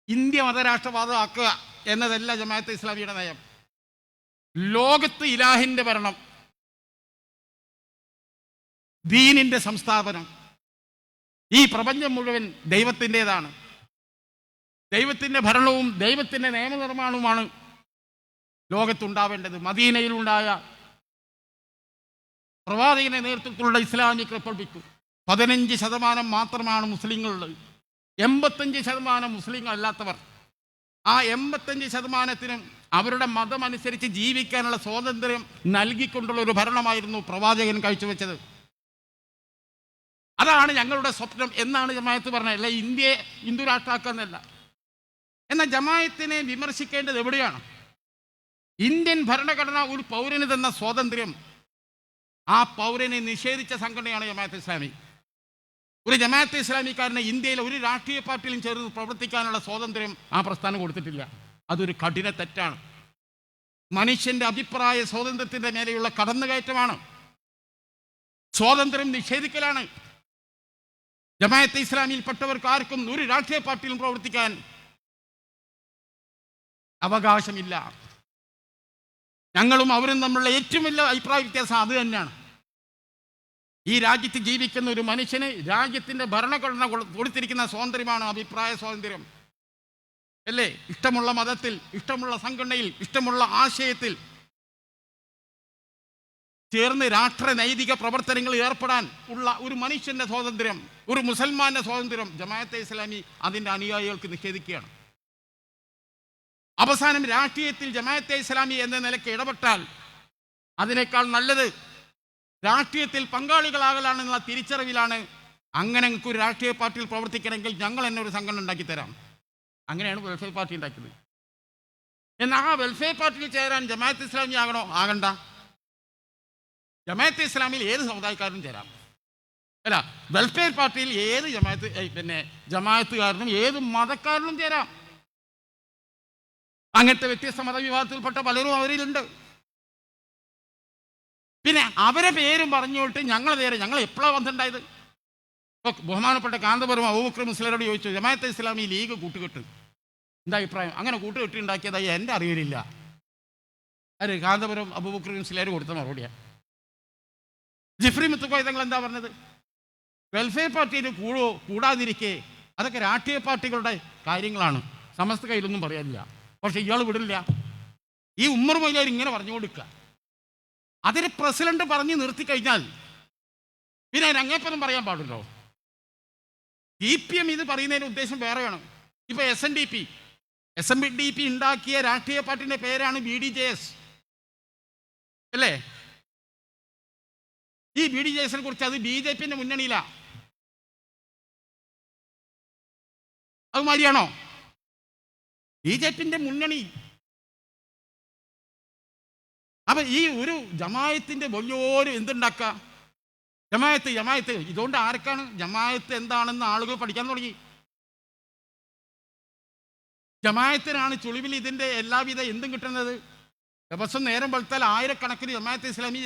ഇന്ത്യ മതരാഷ്ട്രവാദമാക്കുക എന്നതല്ല ജമാഅത്തെ ഇസ്ലാമിയുടെ നയം. ലോകത്ത് ഇലാഹിന്റെ ഭരണം, ദീനിന്റെ സംസ്ഥാപനം. ഈ പ്രപഞ്ചം മുഴുവൻ ദൈവത്തിൻ്റെതാണ്. ദൈവത്തിൻ്റെ ഭരണവും ദൈവത്തിൻ്റെ നിയമനിർമ്മാണവുമാണ് ലോകത്തുണ്ടാവേണ്ടത്. മദീനയിലുണ്ടായ പ്രവാചകന്റെ നേതൃത്വത്തിലുള്ള ഇസ്ലാമിക് റിപ്പബ്ലിക് 15% മാത്രമാണ് മുസ്ലിങ്ങളുള്ളത്. 85% മുസ്ലിങ്ങളല്ലാത്തവർ. ആ 85%-ത്തിനും അവരുടെ മതമനുസരിച്ച് ജീവിക്കാനുള്ള സ്വാതന്ത്ര്യം നൽകിക്കൊണ്ടുള്ള ഒരു ഭരണമായിരുന്നു പ്രവാചകൻ കാഴ്ചവെച്ചത്. അതാണ് ഞങ്ങളുടെ സ്വപ്നം എന്നാണ് ജമാഅത്ത് പറഞ്ഞത്. അല്ല ഇന്ത്യയെ ഹിന്ദു രാഷ്ട്രമാക്കുന്നല്ല. എന്നാൽ ജമാഅത്തിനെ വിമർശിക്കേണ്ടത് എവിടെയാണ്? ഇന്ത്യൻ ഭരണഘടന ഒരു പൗരന് തന്ന സ്വാതന്ത്ര്യം ആ പൗരനെ നിഷേധിച്ച സംഘടനയാണ് ജമാഅത്ത് ഇസ്ലാമി. ഒരു ജമാഅത്ത് ഇസ്ലാമിക്കാരനെ ഇന്ത്യയിലെ ഒരു രാഷ്ട്രീയ പാർട്ടിയിലും ചേർന്ന് പ്രവർത്തിക്കാനുള്ള സ്വാതന്ത്ര്യം ആ പ്രസ്ഥാനം കൊടുത്തിട്ടില്ല. അതൊരു കഠിന തെറ്റാണ്. മനുഷ്യന്റെ അഭിപ്രായ സ്വാതന്ത്ര്യത്തിന്റെ മേലെയുള്ള കടന്നുകയറ്റമാണ്. സ്വാതന്ത്ര്യം നിഷേധിക്കലാണ്. ജമാഅത്തെ ഇസ്ലാമിയിൽപ്പെട്ടവർക്ക് ആർക്കും ഒരു രാഷ്ട്രീയ പാർട്ടിയിലും പ്രവർത്തിക്കാൻ അവകാശമില്ല. ഞങ്ങളും അവരും തമ്മിലുള്ള ഏറ്റവും വലിയ അഭിപ്രായ വ്യത്യാസം അത് തന്നെയാണ്. ഈ രാജ്യത്ത് ജീവിക്കുന്ന ഒരു മനുഷ്യന് രാജ്യത്തിൻ്റെ ഭരണഘടന കൊടുത്തിരിക്കുന്ന സ്വാതന്ത്ര്യമാണ് അഭിപ്രായ സ്വാതന്ത്ര്യം, അല്ലേ? ഇഷ്ടമുള്ള മതത്തിൽ, ഇഷ്ടമുള്ള സംഘടനയിൽ, ഇഷ്ടമുള്ള ആശയത്തിൽ ചേർന്ന് രാഷ്ട്ര നൈതിക പ്രവർത്തനങ്ങളിൽ ഏർപ്പെടാൻ ഉള്ള ഒരു മനുഷ്യൻ്റെ സ്വാതന്ത്ര്യം, ഒരു മുസൽമാന്റെ സ്വാതന്ത്ര്യം ജമാഅത്തെ ഇസ്ലാമി അതിൻ്റെ അനുയായികൾക്ക് നിഷേധിക്കുകയാണ്. അവസാനം രാഷ്ട്രീയത്തിൽ ജമാഅത്തെ ഇസ്ലാമി എന്ന നിലയ്ക്ക് ഇടപെട്ടാൽ അതിനേക്കാൾ നല്ലത് രാഷ്ട്രീയത്തിൽ പങ്കാളികളാകലാണെന്നുള്ള തിരിച്ചറിവിലാണ് അങ്ങനെ നിങ്ങൾക്ക് ഒരു രാഷ്ട്രീയ പാർട്ടിയിൽ പ്രവർത്തിക്കണമെങ്കിൽ ഞങ്ങൾ തന്നെ ഒരു സംഘടന ഉണ്ടാക്കി തരാം. അങ്ങനെയാണ് വെൽഫെയർ പാർട്ടി ഉണ്ടാക്കിയത്. എന്നാൽ ആ വെൽഫെയർ പാർട്ടിയിൽ ചേരാൻ ജമാഅത്ത് ഇസ്ലാമി ആകണോ? ആകണ്ട. ജമാഅത്തെ ഇസ്ലാമിയിൽ ഏത് സമുദായക്കാരനും ചേരാം. അല്ല, വെൽഫെയർ പാർട്ടിയിൽ ഏത് ജമാഅത്തുകാരനും ഏത് മതക്കാരനും ചേരാം. അങ്ങനത്തെ വ്യത്യസ്ത മതവിഭാഗത്തിൽപ്പെട്ട പലരും അവരിലുണ്ട്. പിന്നെ അവരെ പേരും പറഞ്ഞുകൊണ്ട് ഞങ്ങൾ എപ്പോഴാണ് വന്നിട്ടുണ്ടായത്? ഇപ്പോൾ ബഹുമാനപ്പെട്ട കാന്തപുരം അബൂബക്കർ മുസ്ലിയാരോട് ചോദിച്ചു, ജമാഅത്തെ ഇസ്ലാമി ലീഗ് കൂട്ടുകെട്ട് എന്താ അഭിപ്രായം? അങ്ങനെ കൂട്ടുകെട്ടി ഉണ്ടാക്കിയതായി എൻ്റെ അറിവിലില്ല. അത് കാന്തപുരം അബൂബക്കർ മുസ്ലിയാർ കൊടുത്ത മറുപടിയാണ്. ജിഫ്രി മുത്തുക്കോയ തങ്ങൾ എന്താ പറഞ്ഞത്? വെൽഫെയർ പാർട്ടിയിൽ കൂടാതിരിക്കെ അതൊക്കെ രാഷ്ട്രീയ പാർട്ടികളുടെ കാര്യങ്ങളാണ്, സമസ്ത കയ്യിലൊന്നും പറയാനില്ല. പക്ഷെ ഇയാൾ വിടില്ല. ഈ ഉമ്മർ മൊയ്ലാർ ഇങ്ങനെ പറഞ്ഞു കൊടുക്കുക. അതിന് പ്രസിഡന്റ് പറഞ്ഞ് നിർത്തി കഴിഞ്ഞാൽ പിന്നെ അതിന് അങ്ങേപ്പനും പറയാൻ പാടുണ്ടോ? CPM ഇത് പറയുന്നതിന് ഉദ്ദേശം വേറെയാണ്. ഇപ്പൊ SNDP ഉണ്ടാക്കിയ രാഷ്ട്രീയ പാർട്ടിന്റെ പേരാണ് BDJS അല്ലേ? ഈ BDJSനെ കുറിച്ച് അത് BJPന്റെ മുന്നണിയിലാ. അത് മാതിരിയാണോ BJPന്റെ മുന്നണി? അപ്പൊ ഈ ഒരു ജമായത്തിന്റെ വലിയൊരു എന്തുണ്ടാക്കുക? ജമായത്ത് ഇതുകൊണ്ട് ആർക്കാണ്? ജമായത്ത് എന്താണെന്ന് ആളുകൾ പഠിക്കാൻ തുടങ്ങി. ജമായത്തിനാണ് ചുളിവിൽ ഇതിന്റെ എല്ലാവിധ എന്തും കിട്ടുന്നത്. ദിവസം നേരം വെളുത്താൽ ആയിരക്കണക്കിന് ജമായത്ത് ഇസ്ലാമി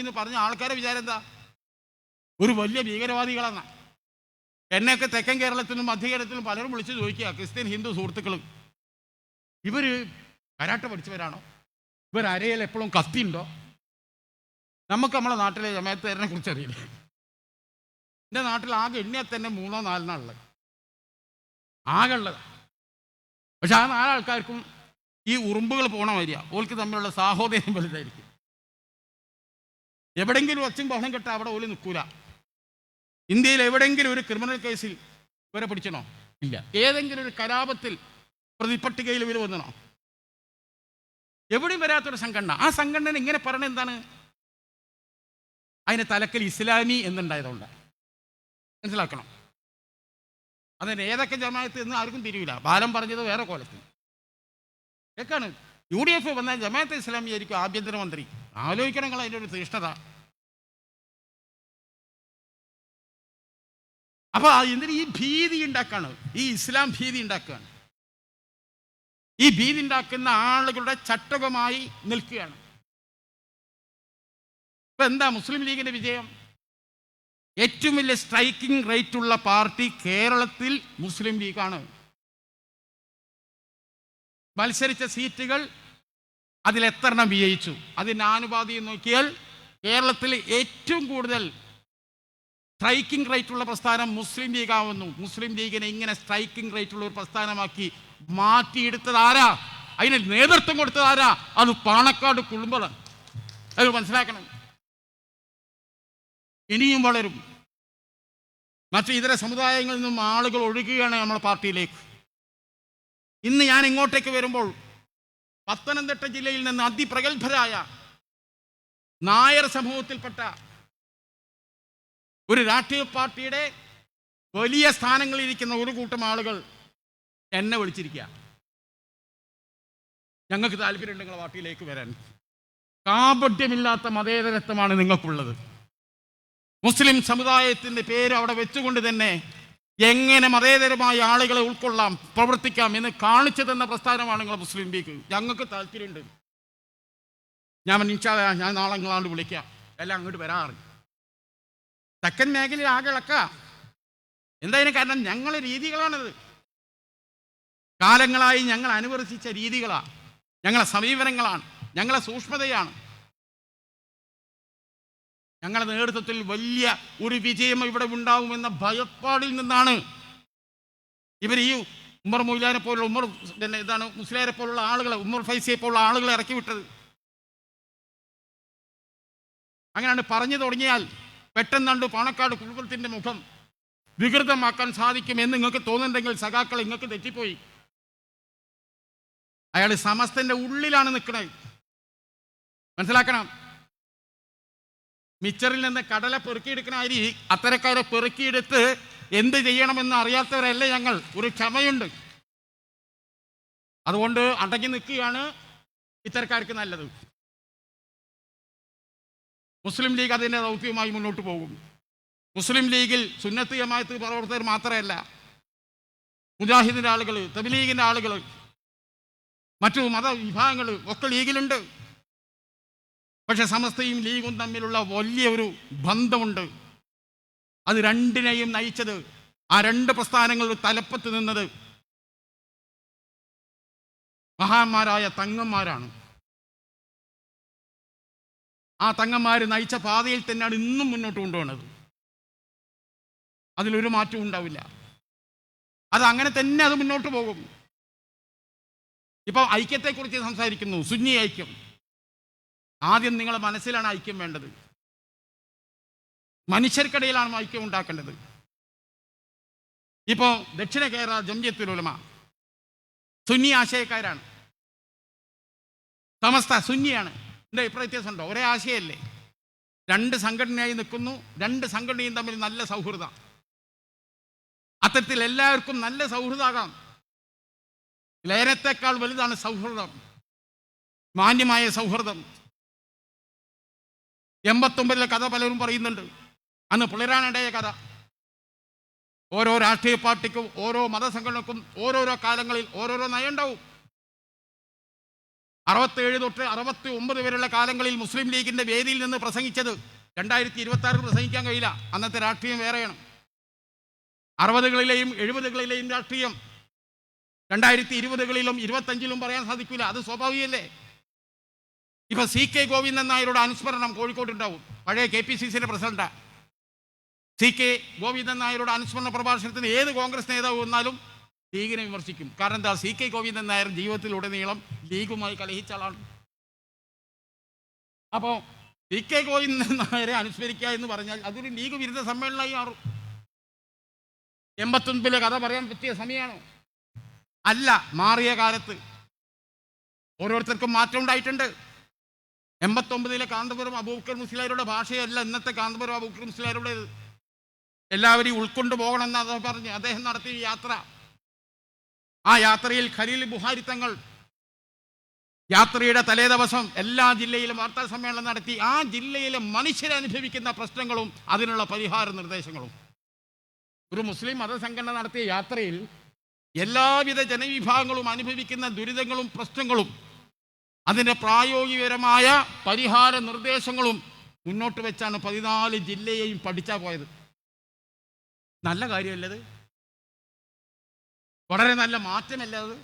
എന്ന് പറഞ്ഞ ആൾക്കാരെ വിചാരം എന്താ? ഒരു വലിയ ഭീകരവാദികളാണ്. എന്നെയൊക്കെ തെക്കൻ കേരളത്തിലും മധ്യ കേരളത്തിലും പലരും വിളിച്ച് ചോദിക്കുക, ക്രിസ്ത്യൻ ഹിന്ദു സുഹൃത്തുക്കളും, ഇവർ കരാട്ട പഠിച്ചവരാണോ? ഇവർ അരയിൽ എപ്പോഴും കത്തിയുണ്ടോ? നമുക്ക് നമ്മളെ നാട്ടിലെ ജമാഅത്തുകാരനെ കുറിച്ച് അറിയില്ല. എൻ്റെ നാട്ടിൽ ആകെ എണ്ണിയാൽ തന്നെ 3-4 ഉള്ളത്, ആകെ ഉള്ളത്. പക്ഷെ ആ 4 ആൾക്കാർക്കും ഈ ഉറുമ്പുകൾ പോണ വരിക, ഓൾക്ക് തമ്മിലുള്ള സാഹോദര്യം വലുതായിരിക്കും. എവിടെയെങ്കിലും ഒച്ചും ബഹളം കെട്ട അവിടെ ഓല് നിൽക്കൂല. ഇന്ത്യയിൽ എവിടെയെങ്കിലും ഒരു ക്രിമിനൽ കേസിൽ ഇവരെ പിടിച്ചണോ? ഇല്ല. ഏതെങ്കിലും ഒരു കലാപത്തിൽ പ്രതിപട്ടികയിൽ ഇവർ വന്നണോ? എവിടെയും വരാത്തൊരു സംഘടന. ആ സംഘടന ഇങ്ങനെ പറയണത് എന്താണ്? അതിന് തലക്കൽ ഇസ്ലാമി എന്നുണ്ടായതുകൊണ്ട് മനസ്സിലാക്കണം. അതിന് ഏതൊക്കെ ജമാഅത്ത് എന്ന് ആർക്കും തിരിയില്ല. ബാലം പറഞ്ഞത് വേറെ കോലത്തിൽ കേൾക്കാണ്. UDF വന്നാൽ ജമാഅത്തെ ഇസ്ലാമി ആയിരിക്കും ആഭ്യന്തരമന്ത്രി. ആലോചിക്കണം നിങ്ങൾ അതിൻ്റെ ഒരു തീഷ്ണത. അപ്പൊ എന്തിന് ഈ ഭീതി ഉണ്ടാക്കാണ്? ഈ ഇസ്ലാം ഭീതി ഉണ്ടാക്കുകയാണ്. ഈ ഭീതി ഉണ്ടാക്കുന്ന ആളുകളുടെ ചട്ടകമായി നിൽക്കുകയാണ്. ഇപ്പൊ എന്താ മുസ്ലിം ലീഗിന്റെ വിജയം? ഏറ്റവും വലിയ സ്ട്രൈക്കിംഗ് റേറ്റ് ഉള്ള പാർട്ടി കേരളത്തിൽ മുസ്ലിം ലീഗാണ്. മത്സരിച്ച സീറ്റുകൾ അതിലെത്രണ്ണം വിജയിച്ചു? അതിന് ആനുപാതികം നോക്കിയാൽ കേരളത്തിൽ ഏറ്റവും കൂടുതൽ സ്ട്രൈക്കിംഗ് റേറ്റ് ഉള്ള പ്രസ്ഥാനം മുസ്ലിം ലീഗാവുന്നു. മുസ്ലിം ലീഗിനെ ഇങ്ങനെ സ്ട്രൈക്കിംഗ് റേറ്റ് ഉള്ള ഒരു പ്രസ്ഥാനമാക്കി മാറ്റിയെടുത്തത് ആരാ? അതിന് നേതൃത്വം കൊടുത്തത് ആരാ? അത് പാണക്കാട് കുടുംബമാണ്. അത് മനസ്സിലാക്കണം. ഇനിയും വളരും. മറ്റു ഇതര സമുദായങ്ങളിൽ നിന്നും ആളുകൾ ഒഴുകുകയാണ് നമ്മുടെ പാർട്ടിയിലേക്ക്. ഇന്ന് ഞാൻ ഇങ്ങോട്ടേക്ക് വരുമ്പോൾ പത്തനംതിട്ട ജില്ലയിൽ നിന്ന് അതിപ്രഗത്ഭരായ നായർ സമൂഹത്തിൽപ്പെട്ട ഒരു രാഷ്ട്രീയ പാർട്ടിയുടെ വലിയ സ്ഥാനങ്ങളിലിരിക്കുന്ന ഒരു കൂട്ടം ആളുകൾ എന്നെ വിളിച്ചിരിക്കുക. ഞങ്ങൾക്ക് താല്പര്യമുണ്ട് നിങ്ങളുടെ പാർട്ടിയിലേക്ക് വരാൻ. കാപട്യമില്ലാത്ത മതേതരത്വമാണ് നിങ്ങൾക്കുള്ളത്. മുസ്ലിം സമുദായത്തിൻ്റെ പേര് അവിടെ വെച്ചുകൊണ്ട് തന്നെ എങ്ങനെ മതേതരമായ ആളുകളെ ഉൾക്കൊള്ളാം, പ്രവർത്തിക്കാം എന്ന് കാണിച്ചു തന്ന പ്രസ്ഥാനമാണ് നിങ്ങൾ മുസ്ലിം ലീഗ്. ഞങ്ങൾക്ക് താല്പര്യമുണ്ട്. ഞാൻ നാളെ നിങ്ങളാണ്ട് വിളിക്കാം, എല്ലാം അങ്ങോട്ട് വരാറ്. തെക്കൻ മേഖലയിൽ ആകെ ഇളക്കുക. എന്തായാലും കാരണം ഞങ്ങളെ രീതികളാണിത്. കാലങ്ങളായി ഞങ്ങൾ അനുവർത്തിച്ച രീതികളാണ്, ഞങ്ങളെ സമീപനങ്ങളാണ്, ഞങ്ങളെ സൂക്ഷ്മതയാണ്. ഞങ്ങളുടെ നേതൃത്വത്തിൽ വലിയ ഒരു വിജയം ഇവിടെ ഉണ്ടാവുമെന്ന ഭയപ്പാടിൽ നിന്നാണ് ഇവർ ഈ ഉമ്മർ മൊയ്ലാനെ പോലുള്ള മുസ്ലിയാരെ പോലുള്ള ആളുകളെ, ഉമ്മർ ഫൈസിയെ പോലുള്ള ആളുകളെ ഇറക്കി വിട്ടത്. അങ്ങനെയാണ് പറഞ്ഞു തുടങ്ങിയാൽ പെട്ടെന്നുണ്ട് പാണക്കാട് കുടുംബത്തിൻ്റെ മുഖം വികൃതമാക്കാൻ സാധിക്കും എന്ന് നിങ്ങൾക്ക് തോന്നുന്നുണ്ടെങ്കിൽ സഖാക്കൾ നിങ്ങൾക്ക് തെറ്റിപ്പോയി. അയാൾ സമസ്തന്റെ ഉള്ളിലാണ് നിൽക്കുന്നത്, മനസ്സിലാക്കണം. മിച്ചറിൽ നിന്ന് കടല പെറുക്കിയെടുക്കുന്ന അരി അത്തരക്കാരെ പെറുക്കിയെടുത്ത് എന്ത് ചെയ്യണമെന്ന് അറിയാത്തവരല്ലേ ഞങ്ങൾ. ഒരു ക്ഷമയുണ്ട്. അതുകൊണ്ട് അടങ്ങി നിൽക്കുകയാണ് ഇത്തരക്കാർക്ക് നല്ലത്. മുസ്ലിം ലീഗ് അതിൻ്റെ ദൗത്യവുമായി മുന്നോട്ട് പോകും. മുസ്ലിം ലീഗിൽ സുന്നത്ത് ജമാഅത്ത് പ്രവർത്തകർ മാത്രമല്ല, മുജാഹിദിൻ്റെ ആളുകൾ, തബ്ലീഗിൻ്റെ ആളുകൾ, മറ്റു മതവിഭാഗങ്ങൾ ഒക്കെ ലീഗിലുണ്ട്. പക്ഷെ സമസ്തയും ലീഗും തമ്മിലുള്ള വലിയൊരു ബന്ധമുണ്ട്. അത് രണ്ടിനെയും നയിച്ചത്, ആ രണ്ട് പ്രസ്ഥാനങ്ങളുടെ തലപ്പത്ത് നിന്നത് മഹാന്മാരായ തങ്ങന്മാരാണ്. ആ തങ്ങന്മാർ നയിച്ച പാതയിൽ തന്നെയാണ് ഇന്നും മുന്നോട്ട് കൊണ്ടുപോകുന്നത്. അതിലൊരു മാറ്റവും ഉണ്ടാവില്ല. അത് അങ്ങനെ തന്നെ അത് മുന്നോട്ട് പോകും. ഇപ്പോൾ ഐക്യത്തെക്കുറിച്ച് സംസാരിക്കുന്നു, സുന്നി ഐക്യം. ആദ്യം നിങ്ങളുടെ മനസ്സിലാണ് ഐക്യം വേണ്ടത്. മനുഷ്യർക്കിടയിലാണ് ഐക്യം ഉണ്ടാക്കേണ്ടത്. ഇപ്പോൾ ദക്ഷിണ കേരള ജംഇയ്യത്തുൽ ഉലമ സുന്നി ആശയക്കാരാണ്. സമസ്ത സുന്നിയാണ്. എന്താ ഇപ്പം വ്യത്യാസമുണ്ടോ? ഒരേ ആശയമല്ലേ? രണ്ട് സംഘടനയായി നിൽക്കുന്നു. രണ്ട് സംഘടനയും തമ്മിൽ നല്ല സൗഹൃദം. അത്തരത്തിൽ എല്ലാവർക്കും നല്ല സൗഹൃദമാകാം. ലയനത്തെക്കാൾ വലുതാണ് സൗഹൃദം, മാന്യമായ സൗഹൃദം. 89 കഥ പലരും പറയുന്നുണ്ട്. അന്ന് പുലരാനിടയ കഥ. ഓരോ രാഷ്ട്രീയ പാർട്ടിക്കും ഓരോ മതസംഘടനക്കും ഓരോരോ കാലങ്ങളിൽ ഓരോരോ നയം ഉണ്ടാവും. 67 തൊട്ട് 69 വരെയുള്ള കാലങ്ങളിൽ മുസ്ലിം ലീഗിൻ്റെ വേദിയിൽ നിന്ന് പ്രസംഗിച്ചത് 2026 പ്രസംഗിക്കാൻ കഴിയില്ല. അന്നത്തെ രാഷ്ട്രീയം വേറെയാണ്. 60കളിലെയും 70കളിലെയും രാഷ്ട്രീയം 2020കളിലും 25ലും പറയാൻ സാധിക്കില്ല. അത് സ്വാഭാവികമല്ലേ? ഇപ്പൊ CK ഗോവിന്ദൻ നായരുടെ അനുസ്മരണം കോഴിക്കോട്ടുണ്ടാവും. പഴയ KPCCയുടെ പ്രസിഡന്റാണ്. CK ഗോവിന്ദൻ നായരുടെ അനുസ്മരണ പ്രഭാഷണത്തിന് ഏത് കോൺഗ്രസ് നേതാവ് വന്നാലും ലീഗിനെ വിമർശിക്കും. കാരണം എന്താ? CK ഗോവിന്ദൻ നായർ ജീവിതത്തിലുടനീളം ലീഗുമായി കലഹിച്ച ആളാണ്. അപ്പോൾ CK ഗോവിന്ദൻ നായരെ അനുസ്മരിക്കുക എന്ന് പറഞ്ഞാൽ അതൊരു ലീഗ് വിരുദ്ധ സമ്മേളനമായി മാറും. 89 കഥ പറയാൻ പറ്റിയ സമയമാണ് അല്ല. മാറിയ കാലത്ത് ഓരോരുത്തർക്കും മാറ്റം ഉണ്ടായിട്ടുണ്ട്. 89 കാന്തപുരം അബൂബക്കർ മുസ്ലിയാരുടെ ഭാഷയല്ല ഇന്നത്തെ കാന്തപുരം അബൂബക്കർ മുസ്ലിയാരുടേത്. എല്ലാവരെയും ഉൾക്കൊണ്ടു പോകണമെന്ന് അത് പറഞ്ഞ് അദ്ദേഹം നടത്തിയ യാത്ര. ആ യാത്രയിൽ ഖലീൽ ബുഹാരി തങ്ങൾ യാത്രയുടെ തലേ ദിവസം എല്ലാ ജില്ലയിലും വാർത്താ സമ്മേളനം നടത്തി ആ ജില്ലയിലെ മനുഷ്യരനുഭവിക്കുന്ന പ്രശ്നങ്ങളും അതിനുള്ള പരിഹാര നിർദ്ദേശങ്ങളും. ഒരു മുസ്ലിം മതസംഘടന നടത്തിയ യാത്രയിൽ എല്ലാവിധ ജനവിഭാഗങ്ങളും അനുഭവിക്കുന്ന ദുരിതങ്ങളും പ്രശ്നങ്ങളും അതിൻ്റെ പ്രായോഗികപരമായ പരിഹാര നിർദ്ദേശങ്ങളും മുന്നോട്ട് വെച്ചാണ് 14 ജില്ലയെയും പഠിച്ചാൽ പോയത്. നല്ല കാര്യമല്ലത്? വളരെ നല്ല മാറ്റമല്ല അത്?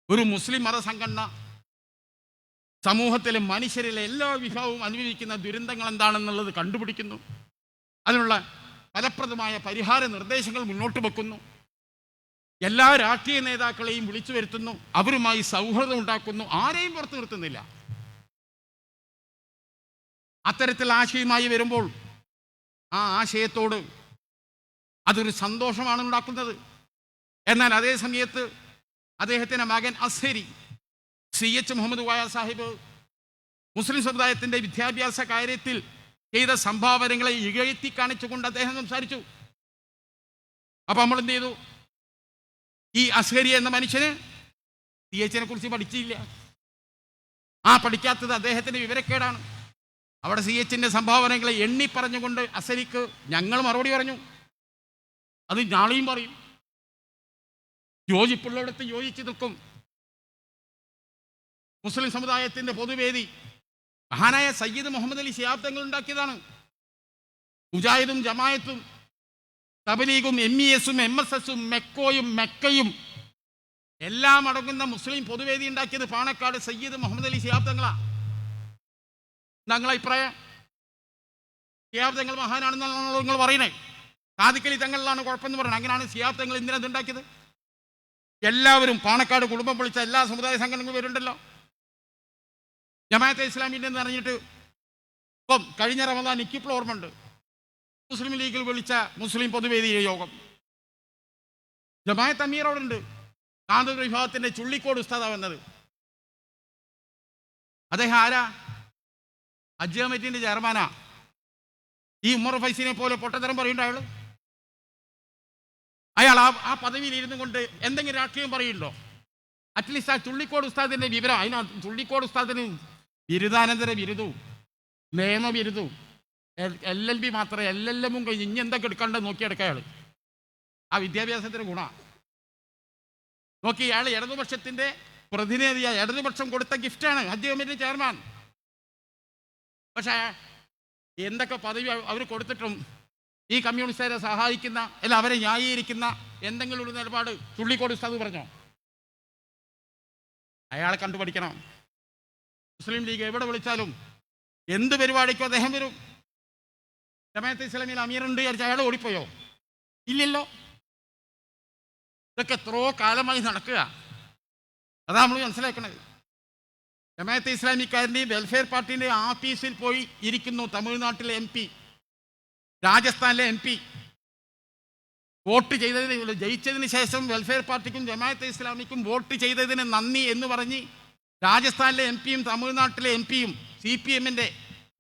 ഒരു മുസ്ലിം മതസംഘടന സമൂഹത്തിലെ മനുഷ്യരിലെ എല്ലാ വിഭാഗവും അനുഭവിക്കുന്ന ദുരന്തങ്ങൾ എന്താണെന്നുള്ളത് കണ്ടുപിടിക്കുന്നു. അതിനുള്ള ഫലപ്രദമായ പരിഹാര നിർദ്ദേശങ്ങൾ മുന്നോട്ട് വെക്കുന്നു. എല്ലാ രാഷ്ട്രീയ നേതാക്കളെയും വിളിച്ചു വരുത്തുന്നു. അവരുമായി സൗഹൃദം ഉണ്ടാക്കുന്നു. ആരെയും പുറത്തു നിർത്തുന്നില്ല. അത്തരത്തിൽ ആശയമായി വരുമ്പോൾ ആ ആശയത്തോട് അതൊരു സന്തോഷമാണ് ഉണ്ടാക്കുന്നത്. എന്നാൽ അതേ സമയത്ത് അദ്ദേഹത്തിൻ്റെ മകൻ അസ്ഹരി CH മുഹമ്മദ് കോയ സാഹിബ് മുസ്ലിം സമുദായത്തിൻ്റെ വിദ്യാഭ്യാസ കാര്യത്തിൽ ചെയ്ത സംഭാവനകളെ ഇകഴ്ത്തി കാണിച്ചുകൊണ്ട് അദ്ദേഹം സംസാരിച്ചു. അപ്പം നമ്മൾ എന്ത് ചെയ്തു? ഈ അസ്ഹരി എന്ന മനുഷ്യന് CHനെ കുറിച്ച് പഠിച്ചില്ല. ആ പഠിക്കാത്തത് അദ്ദേഹത്തിൻ്റെ വിവരക്കേടാണ്. അവിടെ CHൻ്റെ സംഭാവനകളെ എണ്ണി പറഞ്ഞുകൊണ്ട് അസ്ഹരിക്ക് ഞങ്ങൾ മറുപടി പറഞ്ഞു. അത് നാളെയും പറയും. യോജിപ്പുള്ളിടത്ത് യോജിച്ച് നിൽക്കും. മുസ്ലിം സമുദായത്തിൻ്റെ പൊതുവേദി മഹാനായ സയ്യിദ് മുഹമ്മദ് അലി ശിഹാബ് തങ്ങൾ ഉണ്ടാക്കിയതാണ്. മുജാഹിദും ജമായത്തും തബ്ലീഗും MESഉം MSSഉം മെക്കോയും മെക്കയും എല്ലാം അടങ്ങുന്ന മുസ്ലിം പൊതുവേദി ഉണ്ടാക്കിയത് പാണക്കാട് സയ്യിദ് മുഹമ്മദ് അലി ശിഹാബ് തങ്ങളാണ്. ഞങ്ങളെ അഭിപ്രായം ശിഹാബ് തങ്ങൾ മഹാനാണെന്നാണല്ലോ നിങ്ങൾ പറയണേ. സാദിഖലി തങ്ങളിലാണ് കുഴപ്പമെന്ന് പറയണം. അങ്ങനെയാണ് ശിഹാബ് തങ്ങൾ എന്തിനാ ഇതുണ്ടാക്കിയത്? എല്ലാവരും പാണക്കാട് കുടുംബം വിളിച്ച എല്ലാ സമുദായ സംഘടനകളും വരുന്നുണ്ടല്ലോ. ജമാഅത്തെ ഇസ്ലാമിൻ്റെ എന്ന് പറഞ്ഞിട്ട് ഇപ്പം കഴിഞ്ഞ റമദാൻ എനിക്കിപ്പോൾ ഓർമ്മയുണ്ട്. മുസ്ലിം ലീഗിൽ വിളിച്ച മുസ്ലിം പൊതുവേദി യോഗം ജമാഅത്ത് അമീർ അവിടെ ഉണ്ട്. കാന്തപുര വിഭാഗത്തിൻ്റെ ചുള്ളിക്കോട് ഉസ്താദാ വന്നത്. അദ്ദേഹം ആരാ? ഹജ്ജ് കമ്മിറ്റിൻ്റെ ചെയർമാനാ. ഈ ഉമർ ഫൈസിനെ പോലെ പൊട്ടത്തരം പറയേണ്ട അയാൾ ആ പദവിയിൽ ഇരുന്നു കൊണ്ട് എന്തെങ്കിലും രാഷ്ട്രീയം പറയുന്നുണ്ടോ? അറ്റ്ലീസ്റ്റ് ആ ചുള്ളിക്കോട് ഉസ്താദിൻ്റെ വിവരം. ചുള്ളിക്കോട് ഉസ്താദിന് ബിരുദാനന്തര ബിരുദവും നിയമബിരുദവും LLB മാത്രമേ LLMും കഴിഞ്ഞ് ഇനി എന്തൊക്കെ എടുക്കേണ്ടത് നോക്കിയെടുക്കുക അയാൾ. ആ വിദ്യാഭ്യാസത്തിൻ്റെ ഗുണമാണ് നോക്കി. അയാൾ ഇടതുപക്ഷത്തിൻ്റെ പ്രതിനിധിയായി ഇടതുപക്ഷം കൊടുത്ത ഗിഫ്റ്റാണ് ഹജ്ജ് കമ്മിറ്റി ചെയർമാൻ. പക്ഷേ എന്തൊക്കെ പദവി അവർ കൊടുത്തിട്ടും ഈ കമ്മ്യൂണിസ്റ്റുകാരെ സഹായിക്കുന്ന അല്ല അവരെ ന്യായീകരിക്കുന്ന എന്തെങ്കിലും ഒരു നിലപാട് ചുള്ളിക്കോട് ഉസ്താദ് പറഞ്ഞോ? അയാളെ കണ്ടുപഠിക്കണം. മുസ്ലിം ലീഗ് എവിടെ വിളിച്ചാലും എന്ത് പരിപാടിക്കോ അദ്ദേഹം വരും. ജമാഅത്തെ ഇസ്ലാമിയിൽ അമീറുണ്ട് വിചാരിച്ച അയാൾ ഓടിപ്പോയോ? ഇല്ലല്ലോ. ഇതൊക്കെ എത്രയോ കാലമായി നടക്കുക. അതാ നമ്മൾ മനസ്സിലാക്കണത്. ജമാഅത്തെ ഇസ്ലാമിക്കാരൻ്റെയും വെൽഫെയർ പാർട്ടിൻ്റെയും ആഫീസിൽ പോയി ഇരിക്കുന്നു തമിഴ്നാട്ടിലെ MP, രാജസ്ഥാനിലെ MP. വോട്ട് ചെയ്തതിന്, ജയിച്ചതിന് ശേഷം വെൽഫെയർ പാർട്ടിക്കും ജമാഅത്തെ ഇസ്ലാമിക്കും വോട്ട് ചെയ്തതിന് നന്ദി എന്ന് പറഞ്ഞ് രാജസ്ഥാനിലെ MP-യും തമിഴ്നാട്ടിലെ MP-യും CPM-ൻ്റെ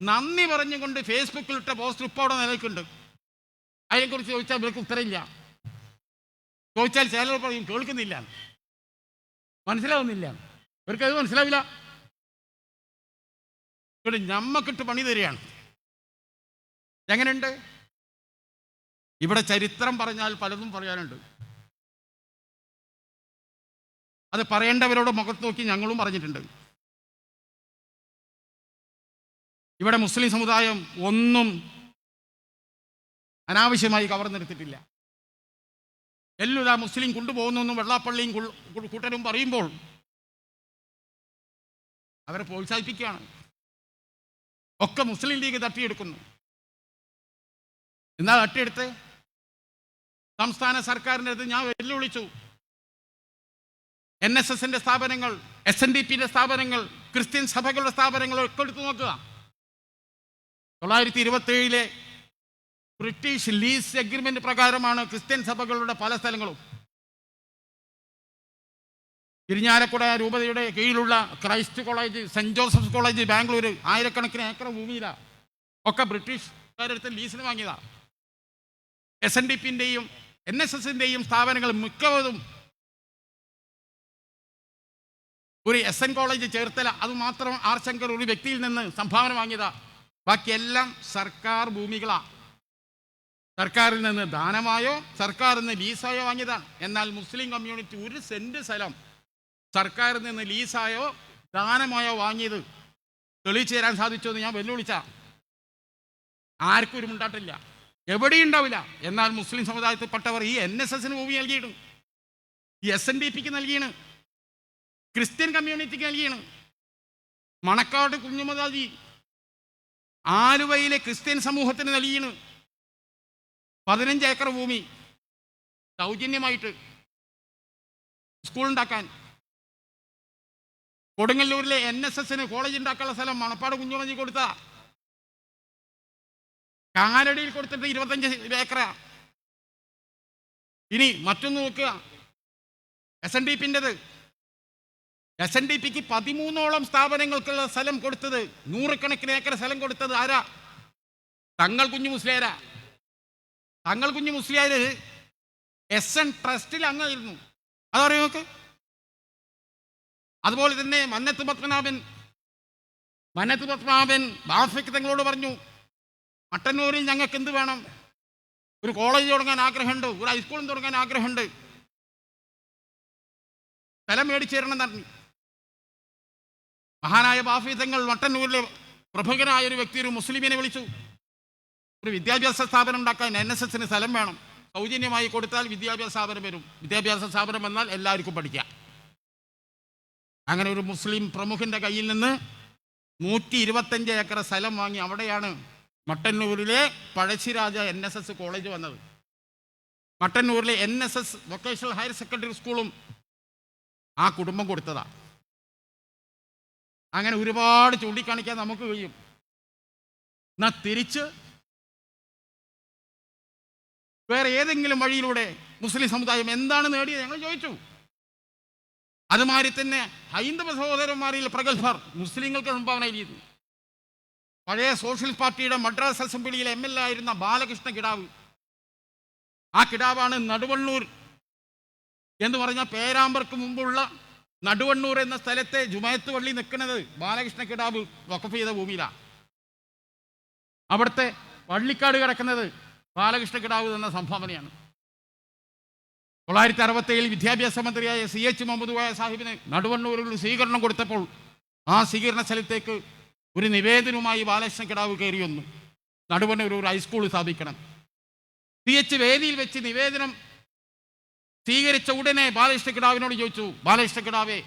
നന്ദി പറഞ്ഞുകൊണ്ട് ഫേസ്ബുക്കിലിട്ട പോസ്റ്റ് ഇപ്പോൾ അവിടെ നിലനിൽക്കുന്നുണ്ട്. അതിനെക്കുറിച്ച് ചോദിച്ചാൽ ഇവർക്ക് ഉത്തരമില്ല. ചോദിച്ചാൽ ചിലർ പറയും കേൾക്കുന്നില്ല, മനസ്സിലാവുന്നില്ല. ഇവർക്കത് മനസ്സിലാവില്ല. ഇവിടെ ഞമ്മക്കിട്ട് പണി തരികയാണ്. എങ്ങനെയുണ്ട്? ഇവിടെ ചരിത്രം പറഞ്ഞാൽ പലതും പറയാനുണ്ട്. അത് പറയേണ്ടവരോട് മുഖത്ത് നോക്കി ഞങ്ങളും പറഞ്ഞിട്ടുണ്ട്. ഇവിടെ മുസ്ലിം സമുദായം ഒന്നും അനാവശ്യമായി കവർന്നെടുത്തിട്ടില്ല. എല്ലാം മുസ്ലിം കൊണ്ടുപോകുന്നു വെള്ളാപ്പള്ളിയും കൂട്ടരും പറയുമ്പോൾ അവരെ പ്രോത്സാഹിപ്പിക്കുകയാണ്. ഒക്കെ മുസ്ലിം ലീഗ് തട്ടിയെടുക്കുന്നു. എന്താ തട്ടിയെടുത്ത്? സംസ്ഥാന സർക്കാരിൻ്റെ അടുത്ത് ഞാൻ വെല്ലുവിളിച്ചു. NSS-ൻ്റെ സ്ഥാപനങ്ങൾ, SNDP-ൻ്റെ സ്ഥാപനങ്ങൾ, ക്രിസ്ത്യൻ സഭകളുടെ സ്ഥാപനങ്ങൾ ഒക്കെ എടുത്തു നോക്കുക. 1927 ബ്രിട്ടീഷ് ലീസ് എഗ്രിമെന്റ് പ്രകാരമാണ് ക്രിസ്ത്യൻ സഭകളുടെ പല സ്ഥലങ്ങളും. ഇരിഞ്ഞാലക്കുട രൂപതയുടെ കീഴിലുള്ള Christ college, saint Joseph's college Bangalore, ആയിരക്കണക്കിന് ഏക്കർ ഭൂമിയിലാണ്. ഒക്കെ ബ്രിട്ടീഷുകാരെടുത്ത് ലീസിന് വാങ്ങിയതാണ്. SNDP-ൻ്റെയും NSS-ൻ്റെയും സ്ഥാപനങ്ങൾ മിക്കവതും ഒരു SN കോളേജ് ചേർത്തല, അത് മാത്രം ആർ ശങ്കർ ഒരു വ്യക്തിയിൽ നിന്ന് സംഭാവന വാങ്ങിയതാ. ബാക്കിയെല്ലാം സർക്കാർ ഭൂമികളാണ്. സർക്കാരിൽ നിന്ന് ദാനമായോ സർക്കാരിൽ നിന്ന് ലീസായോ വാങ്ങിയതാണ്. എന്നാൽ മുസ്ലിം കമ്മ്യൂണിറ്റി 1 സെന്റ് സ്ഥലം സർക്കാരിൽ നിന്ന് ലീസായോ ദാനമായോ വാങ്ങിയത് തെളിയിച്ചു തരാൻ സാധിച്ചു എന്ന് ഞാൻ വെല്ലുവിളിച്ച. ആർക്കും ഒരു മുണ്ടാട്ടില്ല, എവിടെയും ഉണ്ടാവില്ല. എന്നാൽ മുസ്ലിം സമുദായത്തിൽപ്പെട്ടവർ ഈ NSS-ന് ഭൂമി നൽകിയാണ്, ഈ SNDP-ക്ക് നൽകിയാണ്, ക്രിസ്ത്യൻ കമ്മ്യൂണിറ്റിക്ക് നൽകിയാണ്. മണക്കാട് കുഞ്ഞുമദാജി ആലുവയിലെ ക്രിസ്ത്യൻ സമൂഹത്തിന് നൽകിയാണ് 15 ഏക്കർ ഭൂമി സൗജന്യമായിട്ട് സ്കൂൾ ഉണ്ടാക്കാൻ. കൊടുങ്ങല്ലൂരിലെ NSS-ന് കോളേജ് ഉണ്ടാക്കാനുള്ള സ്ഥലം മണപ്പാട് കുഞ്ഞുമദാജി കൊടുത്ത. കാലടിയിൽ കൊടുത്തിട്ട് 25 ഏക്കറാ. ഇനി മറ്റൊന്ന് നോക്കുക, SNDP-ൻ്റെത്. SNDP-ക്ക് 13ഓളം സ്ഥാപനങ്ങൾക്കുള്ള സ്ഥലം കൊടുത്തത്, 100 കണക്കിന് ഏക്കർ സ്ഥലം കൊടുത്തത് ആരാ? തങ്ങൾ കുഞ്ഞു മുസ്ലിയാരാ. തങ്ങൾ കുഞ്ഞു മുസ്ലിയാർ SN ട്രസ്റ്റിൽ അംഗമായിരുന്നു. അതറിയോ നോക്ക്. അതുപോലെ തന്നെ മന്നത്ത് പത്മനാഭൻ ബാഫയ്ക്ക് തങ്ങളോട് പറഞ്ഞു, മട്ടന്നൂരിൽ ഞങ്ങൾക്ക് എന്ത് വേണം? ഒരു കോളേജ് തുടങ്ങാൻ ആഗ്രഹമുണ്ട്, ഒരു ഹൈസ്കൂളും തുടങ്ങാൻ ആഗ്രഹമുണ്ട്, സ്ഥലം മേടിച്ചു തരണം എന്ന് പറഞ്ഞു. മഹാനായ ബാഫി തങ്ങൾ മട്ടന്നൂരിലെ പ്രമുഖനായ ഒരു വ്യക്തി ഒരു മുസ്ലിമിനെ വിളിച്ചു. ഒരു വിദ്യാഭ്യാസ സ്ഥാപനം ഉണ്ടാക്കാൻ NSS-ന് സ്ഥലം വേണം, സൗജന്യമായി കൊടുത്താൽ വിദ്യാഭ്യാസ സ്ഥാപനം വരും. വിദ്യാഭ്യാസ സ്ഥാപനം വന്നാൽ എല്ലാവർക്കും പഠിക്കാം. അങ്ങനെ ഒരു മുസ്ലിം പ്രമുഖൻ്റെ കയ്യിൽ നിന്ന് 125 ഏക്കർ സ്ഥലം വാങ്ങി അവിടെയാണ് മട്ടന്നൂരിലെ പഴശ്ശിരാജ NSS കോളേജ് വന്നത്. മട്ടന്നൂരിലെ NSS വൊക്കേഷണൽ ഹയർ സെക്കൻഡറി സ്കൂളും ആ കുടുംബം കൊടുത്തതാ. അങ്ങനെ ഒരുപാട് ചൂണ്ടിക്കാണിക്കാൻ നമുക്ക് കഴിയും. എന്നാ തിരിച്ച് വേറെ ഏതെങ്കിലും വഴിയിലൂടെ മുസ്ലിം സമുദായം എന്താണ് നേടിയത് ഞങ്ങൾ ചോദിച്ചു. അതുമാതിരി തന്നെ ഹൈന്ദവ സഹോദരന്മാരിൽ പ്രഗത്ഭർ മുസ്ലിങ്ങൾക്ക് സംഭാവന ചെയ്തു. പഴയ സോഷ്യലിസ്റ്റ് പാർട്ടിയുടെ മദ്രാസ് അസംബ്ലിയിലെ MLA ആയിരുന്ന ബാലകൃഷ്ണ കിടാവ്. ആ കിടാവാണ് നടുവണ്ണൂർ എന്ന് പറഞ്ഞ പേരാമ്പർക്ക് മുമ്പുള്ള നടുവണ്ണൂർ എന്ന സ്ഥലത്തെ ജുമയത്ത് പള്ളി നിൽക്കുന്നത് ബാലകൃഷ്ണ കിടാവ് വഖഫ് ചെയ്ത ഭൂമിയിലാണ്. അവിടുത്തെ പള്ളിക്കാട് കിടക്കുന്നത് ബാലകൃഷ്ണ കിടാവ് എന്ന സംഭാവനയാണ്. 1967 വിദ്യാഭ്യാസ മന്ത്രിയായ CH മുഹമ്മദ് കോയ സാഹിബിന് നടുവണ്ണൂരിൽ സ്വീകരണം കൊടുത്തപ്പോൾ ആ സ്വീകരണ സ്ഥലത്തേക്ക് ഒരു നിവേദനവുമായി ബാലകൃഷ്ണ കിടാവ് കയറി വന്നു. നടുവണ്ണൂർ ഒരു ഹൈസ്കൂൾ സ്ഥാപിക്കണം. CH വേദിയിൽ വെച്ച് നിവേദനം സ്വീകരിച്ച ഉടനെ ബാലകൃഷ്ണ കിടാവിനോട് ചോദിച്ചു, ബാലകൃഷ്ണ കിടാവേ,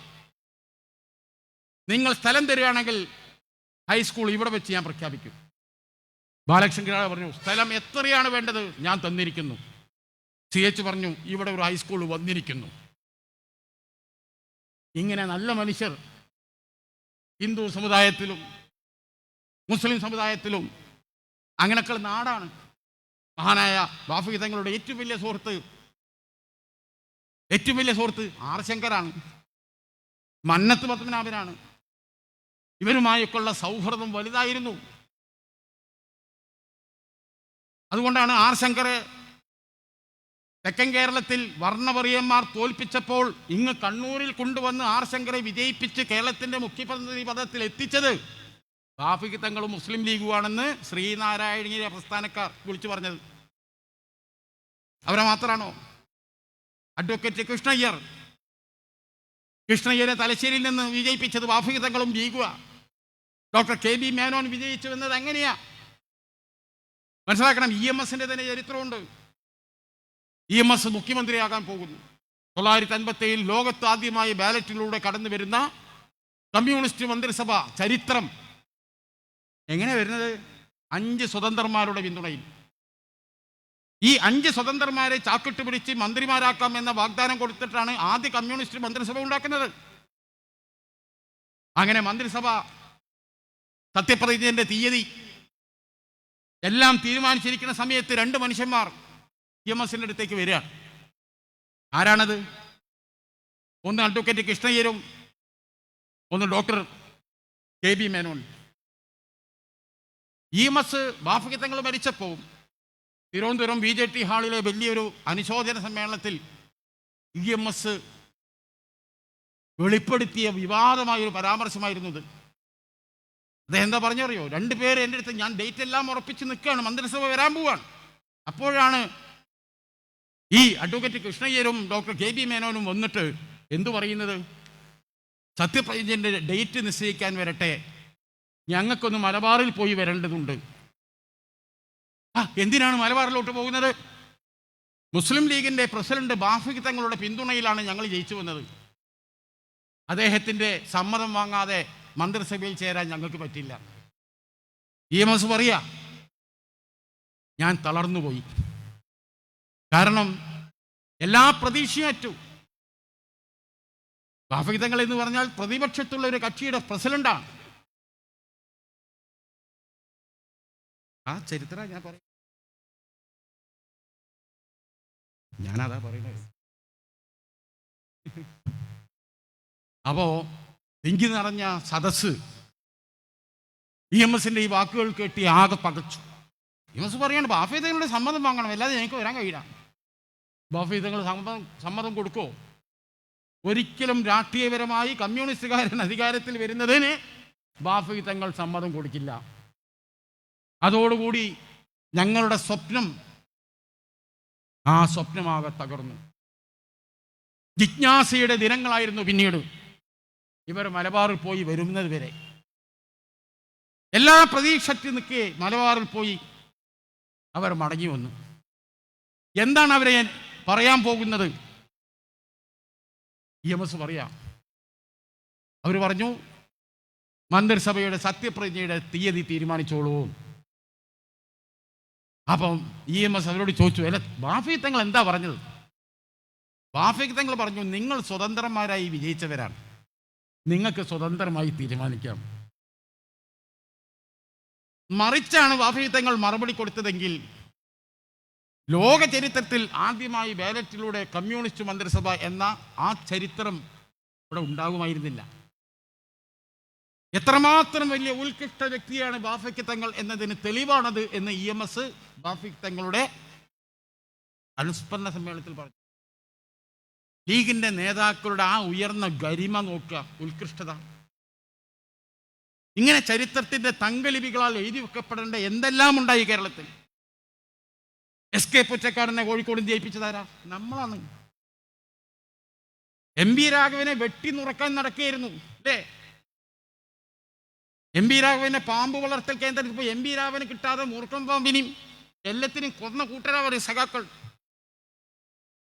നിങ്ങൾ സ്ഥലം തരികയാണെങ്കിൽ ഹൈസ്കൂൾ ഇവിടെ വെച്ച് ഞാൻ പ്രഖ്യാപിക്കും. ബാലകൃഷ്ണ കിടാവ് പറഞ്ഞു, സ്ഥലം എത്രയാണ് വേണ്ടത് ഞാൻ തന്നിരിക്കുന്നു. CH പറഞ്ഞു, ഇവിടെ ഒരു ഹൈസ്കൂൾ വന്നിരിക്കുന്നു. ഇങ്ങനെ നല്ല മനുഷ്യർ ഹിന്ദു സമുദായത്തിലും മുസ്ലിം സമുദായത്തിലും അങ്ങനെയൊക്കെ നാടാണ്. മഹാനായ ബാഫഖി തങ്ങളുടെ ഏറ്റവും വലിയ സുഹൃത്ത് ആർ ശങ്കരാണ്, മന്നത്ത് പത്മനാഭനാണ്. ഇവരുമായൊക്കെയുള്ള സൗഹൃദം വലുതായിരുന്നു. അതുകൊണ്ടാണ് ആർ ശങ്കറെ തെക്കൻ കേരളത്തിൽ വർണ്ണപറിയന്മാർ തോൽപ്പിച്ചപ്പോൾ ഇങ്ങ് കണ്ണൂരിൽ കൊണ്ടുവന്ന് ആർ ശങ്കറെ വിജയിപ്പിച്ച് കേരളത്തിൻ്റെ മുഖ്യമന്ത്രി പദത്തിൽ എത്തിച്ചത് ബാഫഖി തങ്ങളും മുസ്ലിം ലീഗുമാണെന്ന് ശ്രീനാരായണീയ പ്രസ്ഥാനക്കാർ വിളിച്ചു പറഞ്ഞത്. അവരെ മാത്രമാണോ? അഡ്വക്കേറ്റ് കൃഷ്ണയ്യരെ തലശ്ശേരിയിൽ നിന്ന് വിജയിപ്പിച്ചത് ബാഫഖി തങ്ങളും ലീഗുവാണ്. ഡോക്ടർ KB മേനോൻ വിജയിച്ചു എന്നത് എങ്ങനെയാ മനസ്സിലാക്കണം. EMSന്റെ തന്നെ ചരിത്രമുണ്ട്. EMS മുഖ്യമന്ത്രിയാകാൻ പോകുന്നു. 1957 ലോകത്ത് ആദ്യമായി ബാലറ്റിലൂടെ കടന്നു വരുന്ന കമ്മ്യൂണിസ്റ്റ് മന്ത്രിസഭ ചരിത്രം എങ്ങനെ വരുന്നത്? 5 സ്വതന്ത്രന്മാരുടെ പിന്തുണയിൽ. ഈ 5 സ്വതന്ത്രന്മാരെ ചാക്കിട്ട് പിടിച്ച് മന്ത്രിമാരാക്കാം എന്ന വാഗ്ദാനം കൊടുത്തിട്ടാണ് ആദ്യ കമ്മ്യൂണിസ്റ്റ് മന്ത്രിസഭ ഉണ്ടാക്കുന്നത്. അങ്ങനെ മന്ത്രിസഭ സത്യപ്രതിജ്ഞന്റെ തീയതി എല്ലാം തീരുമാനിച്ചിരിക്കുന്ന സമയത്ത് 2 മനുഷ്യന്മാർ EMSന്റെ അടുത്തേക്ക് വരികയാണ്. ആരാണത്? ഒന്ന് അഡ്വക്കേറ്റ് കൃഷ്ണയ്യരും ഒന്ന് doctor KB Menon. EMS Bafaqi തങ്ങൾ മരിച്ചപ്പോൾ തിരുവനന്തപുരം BJT ഹാളിലെ വലിയൊരു അനുശോചന സമ്മേളനത്തിൽ EMS വെളിപ്പെടുത്തിയ വിവാദമായൊരു പരാമർശമായിരുന്നത്. അദ്ദേഹം എന്താ പറഞ്ഞറിയോ? 2 പേര് എൻ്റെ അടുത്ത്, ഞാൻ ഡേറ്റ് എല്ലാം ഉറപ്പിച്ച് നിൽക്കുകയാണ്, മന്ത്രിസഭ വരാൻ പോവാണ്. അപ്പോഴാണ് ഈ അഡ്വക്കേറ്റ് കൃഷ്ണയ്യരും ഡോക്ടർ KB മേനോനും വന്നിട്ട് എന്തു പറയുന്നത്? സത്യപ്രതിജ്ഞൻ്റെ ഡേറ്റ് നിശ്ചയിക്കാൻ വരട്ടെ, ഞങ്ങൾക്കൊന്ന് മലബാറിൽ പോയി വരേണ്ടതുണ്ട്. എന്തിനാണ് മലബാറിലോട്ട് പോകുന്നത്? മുസ്ലിം ലീഗിൻ്റെ പ്രസിഡന്റ് ബാഫഖി തങ്ങളുടെ പിന്തുണയിലാണ് ഞങ്ങൾ ജയിച്ചു വന്നത്. അദ്ദേഹത്തിൻ്റെ സമ്മതം വാങ്ങാതെ മന്ത്രിസഭയിൽ ചേരാൻ ഞങ്ങൾക്ക് പറ്റില്ല. EMS പറയാ, ഞാൻ തളർന്നുപോയി. കാരണം എല്ലാ പ്രതീക്ഷയും അറ്റു. ബാഫഖി തങ്ങൾ എന്ന് പറഞ്ഞാൽ പ്രതിപക്ഷത്തുള്ള ഒരു കക്ഷിയുടെ പ്രസിഡന്റാണ്. ആ ചരിത്രം ഞാനതാ പറയുന്നത്. അപ്പോ തിങ്ങി നിറഞ്ഞ സദസ്സ് EMSന്റെ ഈ വാക്കുകൾ കേട്ടി ആകെ പകച്ചു. EMS പറയാണ്, ബാഫഖി തങ്ങളുടെ സമ്മതം വാങ്ങണം, അല്ലാതെ ഞങ്ങൾക്ക് വരാൻ കഴിയില്ല. ബാഫഖി തങ്ങൾ സമ്മതം കൊടുക്കോ? ഒരിക്കലും രാഷ്ട്രീയപരമായി കമ്മ്യൂണിസ്റ്റുകാരൻ അധികാരത്തിൽ വരുന്നതിന് ബാഫഖി തങ്ങൾ സമ്മതം കൊടുക്കില്ല. അതോടുകൂടി ഞങ്ങളുടെ സ്വപ്നം, ആ സ്വപ്നമാകെ തകർന്നു. ജിജ്ഞാസയുടെ ദിനങ്ങളായിരുന്നു പിന്നീട്. ഇവർ മലബാറിൽ പോയി വരുന്നത് വരെ എല്ലാ പ്രതീക്ഷയ്ക്ക് നിൽക്കെ മലബാറിൽ പോയി അവർ മടങ്ങി വന്നു. എന്താണ് അവരെ പറയാൻ പോകുന്നത്? EMS പറയാം. അവർ പറഞ്ഞു, മന്ത്രിസഭയുടെ സത്യപ്രതിജ്ഞയുടെ തീയതി തീരുമാനിച്ചോളൂ. അപ്പം EMS അവരോട് ചോദിച്ചു, അല്ല ബാഫഖി തങ്ങൾ എന്താ പറഞ്ഞത്? ബാഫഖി തങ്ങൾ പറഞ്ഞു, നിങ്ങൾ സ്വതന്ത്രന്മാരായി വിജയിച്ചവരാണ്, നിങ്ങൾക്ക് സ്വതന്ത്രമായി തീരുമാനിക്കാം. മറിച്ചാണ് ബാഫഖി തങ്ങൾ മറുപടി കൊടുത്തതെങ്കിൽ ലോക ചരിത്രത്തിൽ ആദ്യമായി ബാലറ്റിലൂടെ കമ്മ്യൂണിസ്റ്റ് മന്ത്രിസഭ എന്ന ആ ചരിത്രം ഇവിടെ ഉണ്ടാകുമായിരുന്നില്ല. എത്രമാത്രം വലിയ ഉത്കൃഷ്ട വ്യക്തിയാണ് ബാഫഖി തങ്ങൾ എന്നതിന് തെളിവാണത് എന്ന് EMS ബാഫഖി തങ്ങളുടെ അനുസ്മരണ സമ്മേളനത്തിൽ പറഞ്ഞു. ലീഗിന്റെ നേതാക്കളുടെ ആ ഉയർന്ന ഗരിമ നോക്കുക, ഉത്കൃഷ്ടത. ഇങ്ങനെ ചരിത്രത്തിന്റെ തങ്കലിപികളാൽ എഴുതി വെക്കപ്പെടേണ്ട എന്തെല്ലാം ഉണ്ടായി കേരളത്തിൽ. SK പൊറ്റക്കാരനെ കോഴിക്കോട് ജയിപ്പിച്ചതാരാ? നമ്മളാണ്. MB രാഘവനെ വെട്ടി നുറക്കാൻ നടക്കുകയായിരുന്നു അല്ലേ? MB രാഘവനെ പാമ്പ് വളർത്തൽ കേന്ദ്രത്തിൽ പോയി MB രാഘവന് കിട്ടാതെ മുറുക്കം പാമ്പിനെയും എല്ലാത്തിനും കൊന്ന കൂട്ടരാവർ സഖാക്കൾ.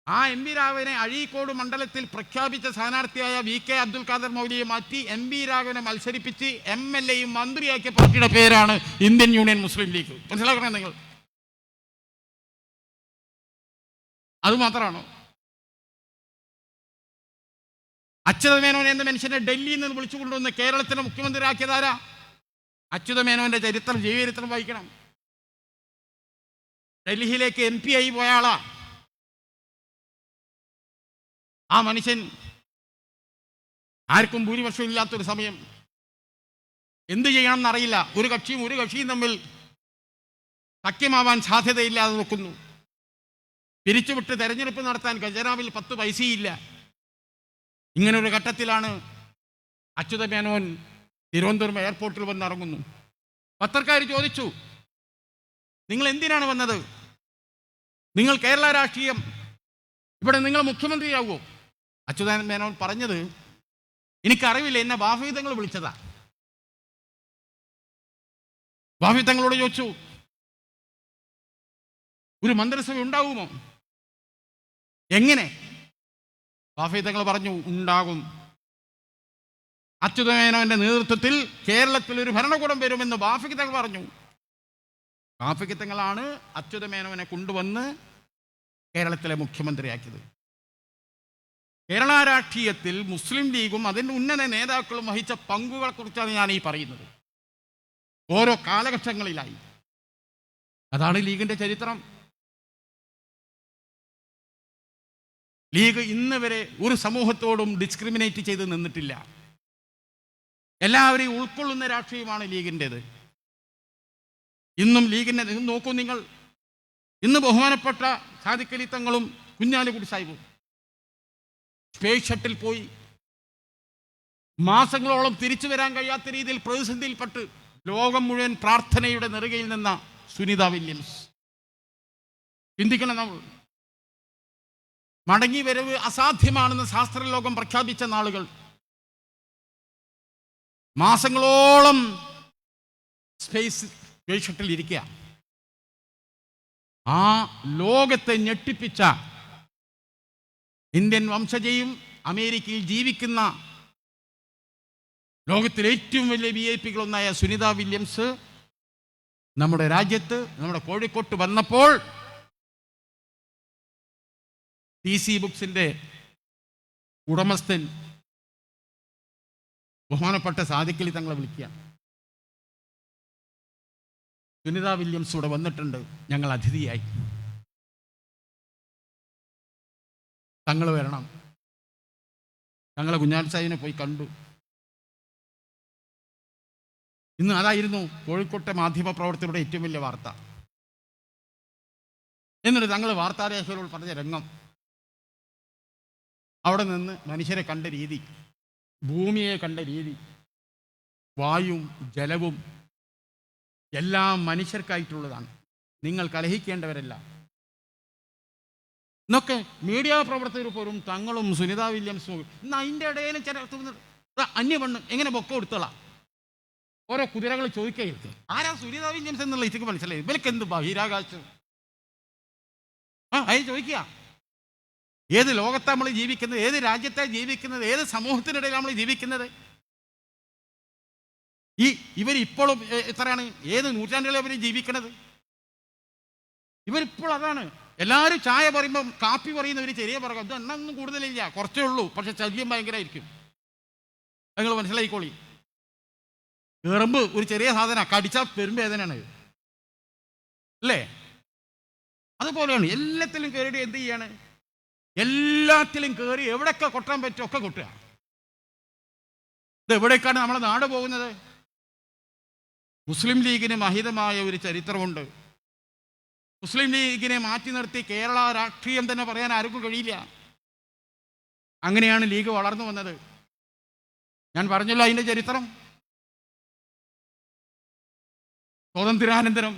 ആ MB രാഘവനെ അഴീക്കോട് മണ്ഡലത്തിൽ പ്രഖ്യാപിച്ച സ്ഥാനാർത്ഥിയായ VK അബ്ദുൽ ഖാദർ മൗലിയെ മാറ്റി MB രാഘവനെ മത്സരിപ്പിച്ച് MLAയും മന്ത്രിയാക്കിയ പാർട്ടിയുടെ പേരാണ് ഇന്ത്യൻ യൂണിയൻ മുസ്ലിം ലീഗ്. മനസ്സിലാക്കണം നിങ്ങൾ. അതുമാത്രമാണോ? അച്യുതമേനോൻ എന്ന മനുഷ്യനെ ഡൽഹിയിൽ നിന്ന് വിളിച്ചു കൊണ്ടുവന്ന് കേരളത്തിൻ്റെ മുഖ്യമന്ത്രിയാക്കിയതാരാ? അച്യുതമേനോന്റെ ചരിത്രം, ജീവചരിത്രം വായിക്കണം. ഡൽഹിയിലേക്ക് MP ആയി പോയ ആളാ. ആ മനുഷ്യൻ ആർക്കും ഭൂരിപക്ഷം ഇല്ലാത്തൊരു സമയം എന്ത് ചെയ്യണം എന്നറിയില്ല. ഒരു കക്ഷിയും തമ്മിൽ സഖ്യമാവാൻ സാധ്യതയില്ലാതെ നോക്കുന്നു. പിരിച്ചുവിട്ട് തെരഞ്ഞെടുപ്പ് നടത്താൻ ഖജനാവിൽ 10 പൈസയില്ല. ഇങ്ങനൊരു ഘട്ടത്തിലാണ് അച്യുതമേനോൻ തിരുവനന്തപുരം എയർപോർട്ടിൽ വന്നിറങ്ങുന്നു. പത്രക്കാർ ചോദിച്ചു, നിങ്ങൾ എന്തിനാണ് വന്നത്? നിങ്ങൾ കേരള രാഷ്ട്രീയം, ഇവിടെ നിങ്ങൾ മുഖ്യമന്ത്രിയാകുമോ? അച്യുതമേനോൻ പറഞ്ഞത്, എനിക്കറിവില്ല, എന്നെ ബാഫി തങ്ങൾ വിളിച്ചതാ. ബാഫി തങ്ങളോട് ചോദിച്ചു, ഒരു മന്ത്രിസഭ ഉണ്ടാകുമോ? എങ്ങനെ? ബാഫി തങ്ങൾ പറഞ്ഞു, ഉണ്ടാകും. അച്യുതമേനോന്റെ നേതൃത്വത്തിൽ കേരളത്തിൽ ഒരു ഭരണകൂടം വരുമെന്ന് ബാഫി തങ്ങൾ പറഞ്ഞു. ബാഫി തങ്ങളാണ് അച്യുതമേനോനെ കൊണ്ടുവന്ന് കേരളത്തിലെ മുഖ്യമന്ത്രിയാക്കിയത്. കേരള രാഷ്ട്രീയത്തിൽ മുസ്ലിം ലീഗും അതിൻ്റെ ഉന്നത നേതാക്കളും വഹിച്ച പങ്കുകളെ കുറിച്ചാണ് ഞാൻ ഈ പറയുന്നത്. ഓരോ കാലഘട്ടങ്ങളിലായി. അതാണ് ലീഗിൻ്റെ ചരിത്രം. ലീഗ് ഇന്ന് വരെ ഒരു സമൂഹത്തോടും ഡിസ്ക്രിമിനേറ്റ് ചെയ്ത് നിന്നിട്ടില്ല. എല്ലാവരെയും ഉൾക്കൊള്ളുന്ന രാഷ്ട്രീയമാണ് ലീഗിൻ്റെത്. ഇന്നും ലീഗിനെ നോക്കൂ നിങ്ങൾ. ഇന്ന് ബഹുമാനപ്പെട്ട സാദിഖ് അലി തങ്ങളും കുഞ്ഞാലിക്കുട്ടി സാഹിബും സ്പേസ് ഷട്ടിൽ പോയി മാസങ്ങളോളം തിരിച്ചു വരാൻ കഴിയാത്ത രീതിയിൽ പ്രതിസന്ധിയിൽപ്പെട്ട് ലോകം മുഴുവൻ പ്രാർത്ഥനയുടെ നെറുകയിൽ നിന്ന സുനിത വില്യംസ്. ചിന്തിക്കണം നമ്മൾ. മടങ്ങി വരവ് അസാധ്യമാണെന്ന് ശാസ്ത്രലോകം പ്രഖ്യാപിച്ച നാളുകൾ മാസങ്ങളോളം സ്പേസ് ഷട്ടിൽ ഇരിക്കുക. ആ ലോകത്തെ ഞെട്ടിപ്പിച്ച ഇന്ത്യൻ വംശജയും അമേരിക്കയിൽ ജീവിക്കുന്ന ലോകത്തിലെ ഏറ്റവും വലിയ VIP-കളൊന്നായ സുനിത വില്യംസ് നമ്മുടെ രാജ്യത്ത്, നമ്മുടെ കോഴിക്കോട്ട് വന്നപ്പോൾ TC ബുക്സിൻ്റെ ഉടമസ്ഥൻ ബഹുമാനപ്പെട്ട സാദിഖ് അലി തങ്ങളെ വിളിക്കുക. സുനിത വില്യംസ് ഇവിടെ വന്നിട്ടുണ്ട്, ഞങ്ങൾ അതിഥിയായി, തങ്ങൾ വരണം. ഞങ്ങൾ കുഞ്ഞാലി സാഹിബിനെ പോയി കണ്ടു. ഇന്ന് അതായിരുന്നു കോഴിക്കോട്ടെ മാധ്യമ പ്രവർത്തകരുടെ ഏറ്റവും വലിയ വാർത്ത. എന്നിട്ട് തങ്ങൾ വാർത്താലേഖകരോട് പറഞ്ഞ രംഗം, അവിടെ നിന്ന് മനുഷ്യരെ കണ്ട രീതി, ഭൂമിയെ കണ്ട രീതി, വായുവും ജലവും എല്ലാം മനുഷ്യർക്കായിട്ടുള്ളതാണ്, നിങ്ങൾ കലഹിക്കേണ്ടവരല്ല എന്നൊക്കെ മീഡിയ പ്രവർത്തകർ പോലും തങ്ങളും സുനിത വില്യംസും. ഇന്ന് അതിൻ്റെ ഇടയിലും ചില അന്യപെണ്ണ് എങ്ങനെ ബൊക്ക കൊടുത്തോളാം. ഓരോ കുതിരകൾ ചോദിക്കരുത് ആരാ സുനിത വില്യംസ് എന്നുള്ള ഇതിക്ക് മനസ്സിലായി. ഇവർക്ക് എന്ത് ബഹിരാകാശം? അതിന് ചോദിക്കുക, ഏത് ലോകത്താണ് നമ്മൾ ജീവിക്കുന്നത്? ഏത് രാജ്യത്താണ് ജീവിക്കുന്നത്? ഏത് സമൂഹത്തിനിടയിൽ നമ്മൾ ജീവിക്കുന്നത്? ഇവരിപ്പോഴും എത്രയാണ്, ഏത് നൂറ്റാണ്ടുകളിൽ അവർ ജീവിക്കുന്നത്? ഇവരിപ്പോൾ അതാണ്. എല്ലാവരും ചായ പറയുമ്പം കാപ്പി പറയുന്നവർ ചെറിയ പറയും, ഇത് എണ്ണൊന്നും കൂടുതലില്ല, കുറച്ചേ ഉള്ളൂ, പക്ഷെ ശല്യം ഭയങ്കരമായിരിക്കും. നിങ്ങൾ മനസ്സിലായിക്കോളി. എറുമ്പ് ഒരു ചെറിയ സാധനം, കടിച്ചാൽ പെരുമ്പ് വേദനയാണ് അല്ലേ? അതുപോലെയാണ് എല്ലാത്തിലും കയറിയിട്ട് എന്ത് ചെയ്യാണ്? എല്ലാത്തിലും കയറി എവിടെയൊക്കെ കൊട്ടാൻ പറ്റും ഒക്കെ കൊട്ടുക. ഇത് എവിടേക്കാണ് നമ്മുടെ നാട് പോകുന്നത്? മുസ്ലിം ലീഗിന് മഹിതമായ ഒരു ചരിത്രമുണ്ട്. മുസ്ലിം ലീഗിനെ മാറ്റി നിർത്തി കേരള രാഷ്ട്രീയം തന്നെ പറയാൻ ആർക്കും കഴിയില്ല. അങ്ങനെയാണ് ലീഗ് വളർന്നു വന്നത്. ഞാൻ പറഞ്ഞല്ലോ അതിൻ്റെ ചരിത്രം. സ്വാതന്ത്ര്യാനന്തരം